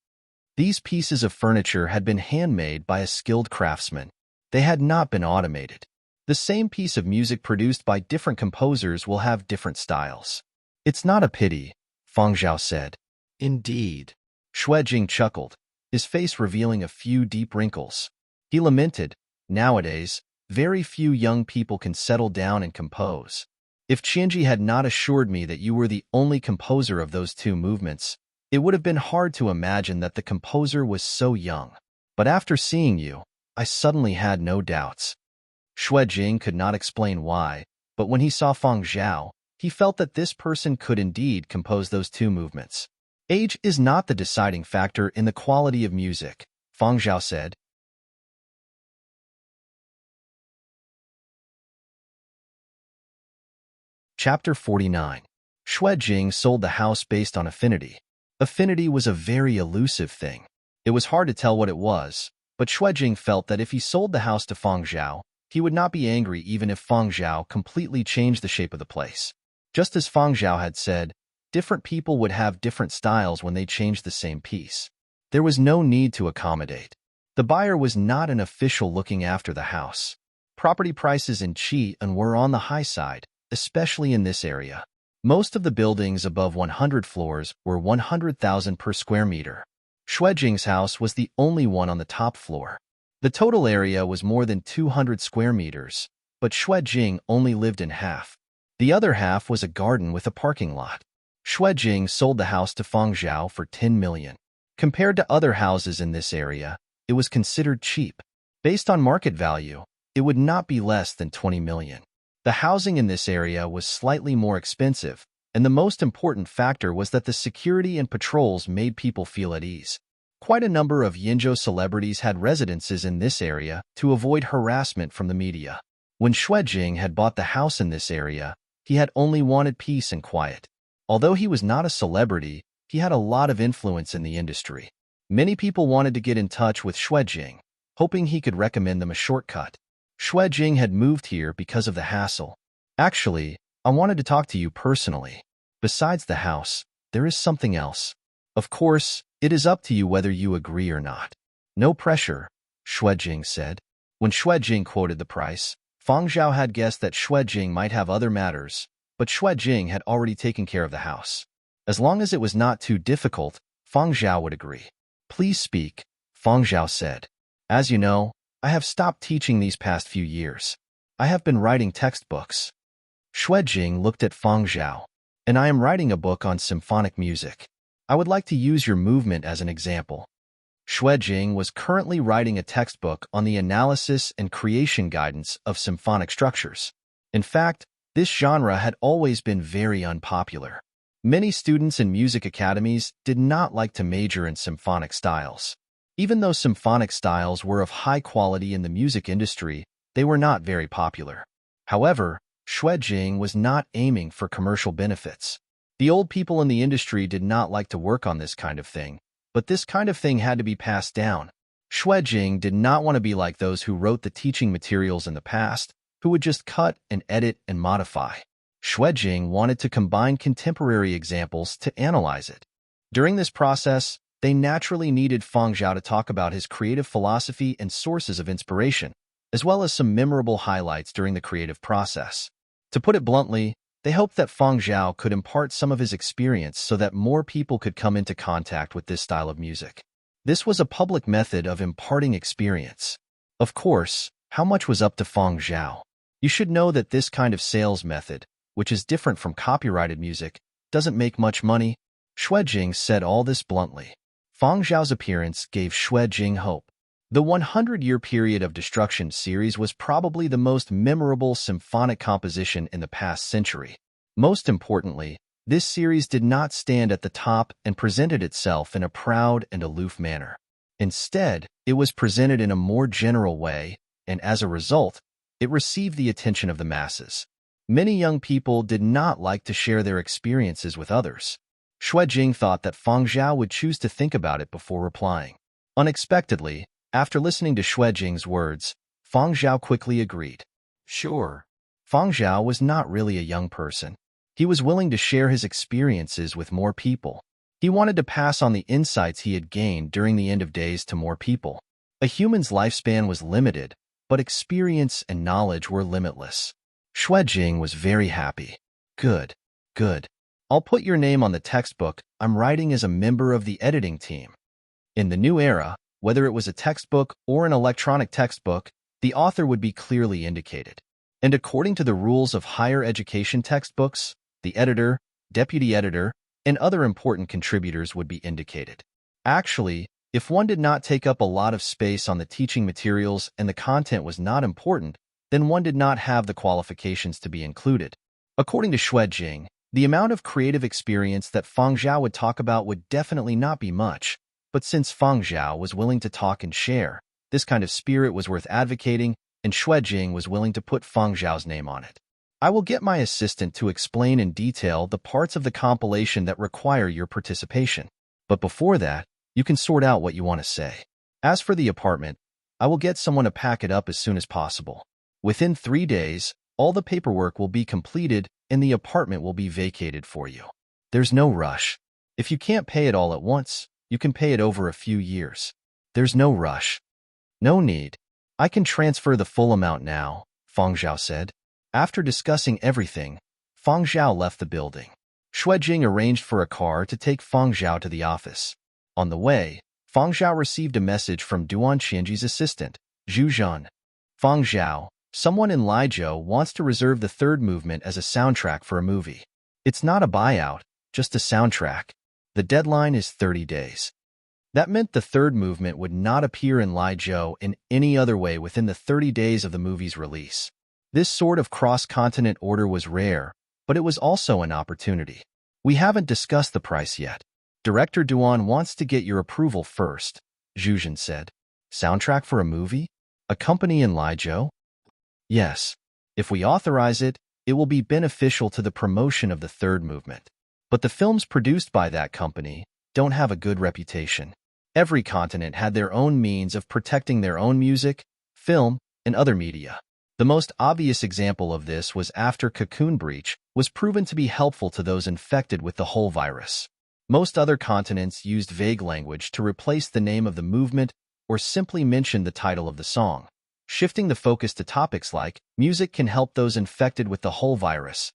These pieces of furniture had been handmade by a skilled craftsman. They had not been automated. The same piece of music produced by different composers will have different styles. It's not a pity, Fang Zhao said. Indeed. Xue Jing chuckled, his face revealing a few deep wrinkles. He lamented, nowadays, very few young people can settle down and compose. If Qianji had not assured me that you were the only composer of those two movements, it would have been hard to imagine that the composer was so young. But after seeing you, I suddenly had no doubts. Xue Jing could not explain why, but when he saw Fang Zhao, he felt that this person could indeed compose those two movements. Age is not the deciding factor in the quality of music, Fang Zhao said. Chapter 49. Xue Jing sold the house based on affinity. Affinity was a very elusive thing. It was hard to tell what it was, but Xue Jing felt that if he sold the house to Fang Zhao, he would not be angry even if Fang Zhao completely changed the shape of the place. Just as Fang Zhao had said, different people would have different styles when they changed the same piece. There was no need to accommodate. The buyer was not an official looking after the house. Property prices in Qi'an were on the high side, especially in this area. Most of the buildings above 100 floors were 100,000 per square meter. Xue Jing's house was the only one on the top floor. The total area was more than 200 square meters, but Xue Jing only lived in half. The other half was a garden with a parking lot. Xue Jing sold the house to Fang Zhao for 10 million. Compared to other houses in this area, it was considered cheap. Based on market value, it would not be less than 20 million. The housing in this area was slightly more expensive, and the most important factor was that the security and patrols made people feel at ease. Quite a number of Yinzhou celebrities had residences in this area to avoid harassment from the media. When Xue Jing had bought the house in this area, he had only wanted peace and quiet. Although he was not a celebrity, he had a lot of influence in the industry. Many people wanted to get in touch with Xue Jing, hoping he could recommend them a shortcut. Xue Jing had moved here because of the hassle. Actually, I wanted to talk to you personally. Besides the house, there is something else. Of course, it is up to you whether you agree or not. No pressure, Xue Jing said. When Xue Jing quoted the price, Fang Zhao had guessed that Xue Jing might have other matters, but Xue Jing had already taken care of the house. As long as it was not too difficult, Fang Zhao would agree. Please speak, Fang Zhao said. As you know, I have stopped teaching these past few years. I have been writing textbooks. Xue Jing looked at Fang Zhao. And I am writing a book on symphonic music. I would like to use your movement as an example. Xue Jing was currently writing a textbook on the analysis and creation guidance of symphonic structures. In fact, this genre had always been very unpopular. Many students in music academies did not like to major in symphonic styles. Even though symphonic styles were of high quality in the music industry, they were not very popular. However, Xue Jing was not aiming for commercial benefits. The old people in the industry did not like to work on this kind of thing, but this kind of thing had to be passed down. Xue Jing did not want to be like those who wrote the teaching materials in the past, who would just cut and edit and modify. Xue Jing wanted to combine contemporary examples to analyze it. During this process, they naturally needed Fang Zhao to talk about his creative philosophy and sources of inspiration, as well as some memorable highlights during the creative process. To put it bluntly, they hoped that Fang Zhao could impart some of his experience so that more people could come into contact with this style of music. This was a public method of imparting experience. Of course, how much was up to Fang Zhao? You should know that this kind of sales method, which is different from copyrighted music, doesn't make much money. Xue Jing said all this bluntly. Fang Zhao's appearance gave Xue Jing hope. The 100-year period of Destruction series was probably the most memorable symphonic composition in the past century. Most importantly, this series did not stand at the top and presented itself in a proud and aloof manner. Instead, it was presented in a more general way, and as a result, it received the attention of the masses. Many young people did not like to share their experiences with others. Xue Jing thought that Fang Zhao would choose to think about it before replying. Unexpectedly, after listening to Xue Jing's words, Fang Zhao quickly agreed. Sure. Fang Zhao was not really a young person. He was willing to share his experiences with more people. He wanted to pass on the insights he had gained during the end of days to more people. A human's lifespan was limited, but experience and knowledge were limitless. Xue Jing was very happy. Good, good. I'll put your name on the textbook I'm writing as a member of the editing team. In the new era, whether it was a textbook or an electronic textbook, the author would be clearly indicated. And according to the rules of higher education textbooks, the editor, deputy editor, and other important contributors would be indicated. Actually, if one did not take up a lot of space on the teaching materials and the content was not important, then one did not have the qualifications to be included. According to Xue Jing, the amount of creative experience that Fang Zhao would talk about would definitely not be much, but since Fang Zhao was willing to talk and share, this kind of spirit was worth advocating, and Xue Jing was willing to put Fang Zhao's name on it. I will get my assistant to explain in detail the parts of the compilation that require your participation. But before that, you can sort out what you want to say. As for the apartment, I will get someone to pack it up as soon as possible. Within 3 days, all the paperwork will be completed and the apartment will be vacated for you. There's no rush. If you can't pay it all at once, you can pay it over a few years. There's no rush. No need. I can transfer the full amount now, Fang Zhao said. After discussing everything, Fang Zhao left the building. Xue Jing arranged for a car to take Fang Zhao to the office. On the way, Fang Zhao received a message from Duan Qianji's assistant, Zhu Zhan. Fang Zhao, someone in Lizhou wants to reserve the third movement as a soundtrack for a movie. It's not a buyout, just a soundtrack. The deadline is 30 days. That meant the third movement would not appear in Lizhou in any other way within the 30 days of the movie's release. This sort of cross-continent order was rare, but it was also an opportunity. We haven't discussed the price yet. Director Duan wants to get your approval first, Zhu Zhan said. Soundtrack for a movie? A company in Lizhou? Yes. If we authorize it, it will be beneficial to the promotion of the third movement. But the films produced by that company don't have a good reputation. Every continent had their own means of protecting their own music, film, and other media. The most obvious example of this was after Cocoon Breach was proven to be helpful to those infected with the whole virus. Most other continents used vague language to replace the name of the movement or simply mentioned the title of the song. Shifting the focus to topics like music can help those infected with the whole virus.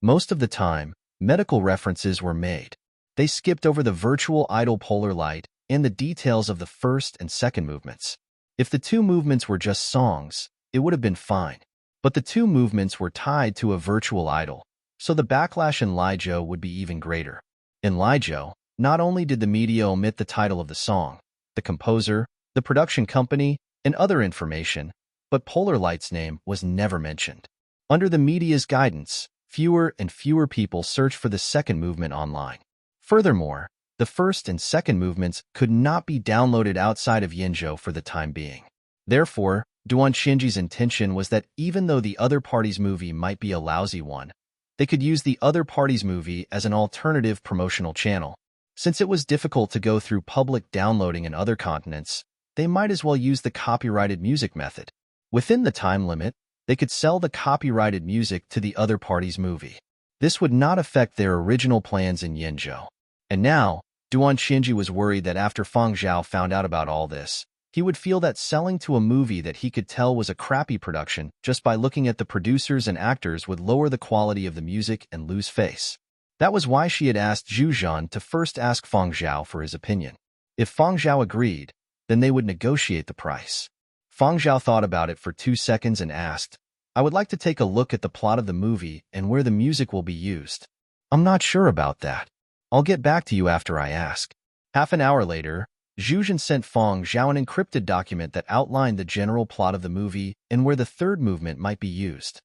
Most of the time, medical references were made. They skipped over the virtual idol polar light and the details of the first and second movements. If the two movements were just songs, it would have been fine. But the two movements were tied to a virtual idol, so the backlash in Lizhou would be even greater. In Lizhou, not only did the media omit the title of the song, the composer, the production company, and other information, but Polar Light's name was never mentioned. Under the media's guidance, fewer and fewer people searched for the second movement online. Furthermore, the first and second movements could not be downloaded outside of Yenzhou for the time being. Therefore, Duan Qianji's intention was that even though the other party's movie might be a lousy one, they could use the other party's movie as an alternative promotional channel. Since it was difficult to go through public downloading in other continents, they might as well use the copyrighted music method. Within the time limit, they could sell the copyrighted music to the other party's movie. This would not affect their original plans in Yenzhou. And now, Duan Qianji was worried that after Fang Zhao found out about all this, he would feel that selling to a movie that he could tell was a crappy production just by looking at the producers and actors would lower the quality of the music and lose face. That was why she had asked Zhu Zhan to first ask Fang Zhao for his opinion. If Fang Zhao agreed, then they would negotiate the price. Fang Zhao thought about it for 2 seconds and asked, I would like to take a look at the plot of the movie and where the music will be used. I'm not sure about that. I'll get back to you after I ask. Half an hour later, Zhu Zhan sent Fang Zhao an encrypted document that outlined the general plot of the movie and where the third movement might be used.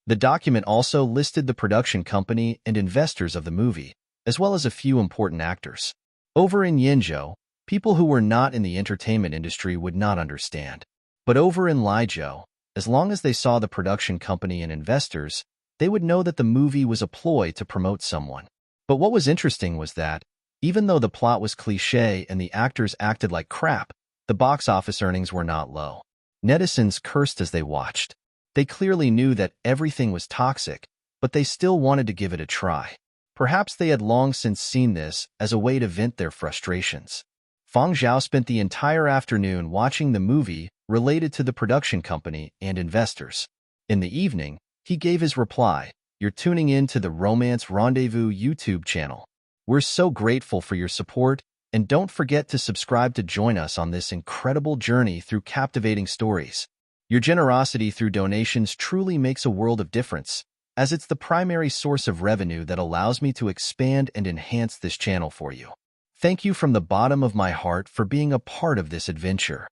The document also listed the production company and investors of the movie, as well as a few important actors. Over in Yenzhou, people who were not in the entertainment industry would not understand. But over in Lizhou, as long as they saw the production company and investors, they would know that the movie was a ploy to promote someone. But what was interesting was that, even though the plot was cliché and the actors acted like crap, the box office earnings were not low. Netizens cursed as they watched. They clearly knew that everything was toxic, but they still wanted to give it a try. Perhaps they had long since seen this as a way to vent their frustrations. Fang Zhao spent the entire afternoon watching the movie related to the production company and investors. In the evening, he gave his reply, "You're tuning in to the Romance Rendezvous YouTube channel. We're so grateful for your support, and don't forget to subscribe to join us on this incredible journey through captivating stories. Your generosity through donations truly makes a world of difference, as it's the primary source of revenue that allows me to expand and enhance this channel for you. Thank you from the bottom of my heart for being a part of this adventure."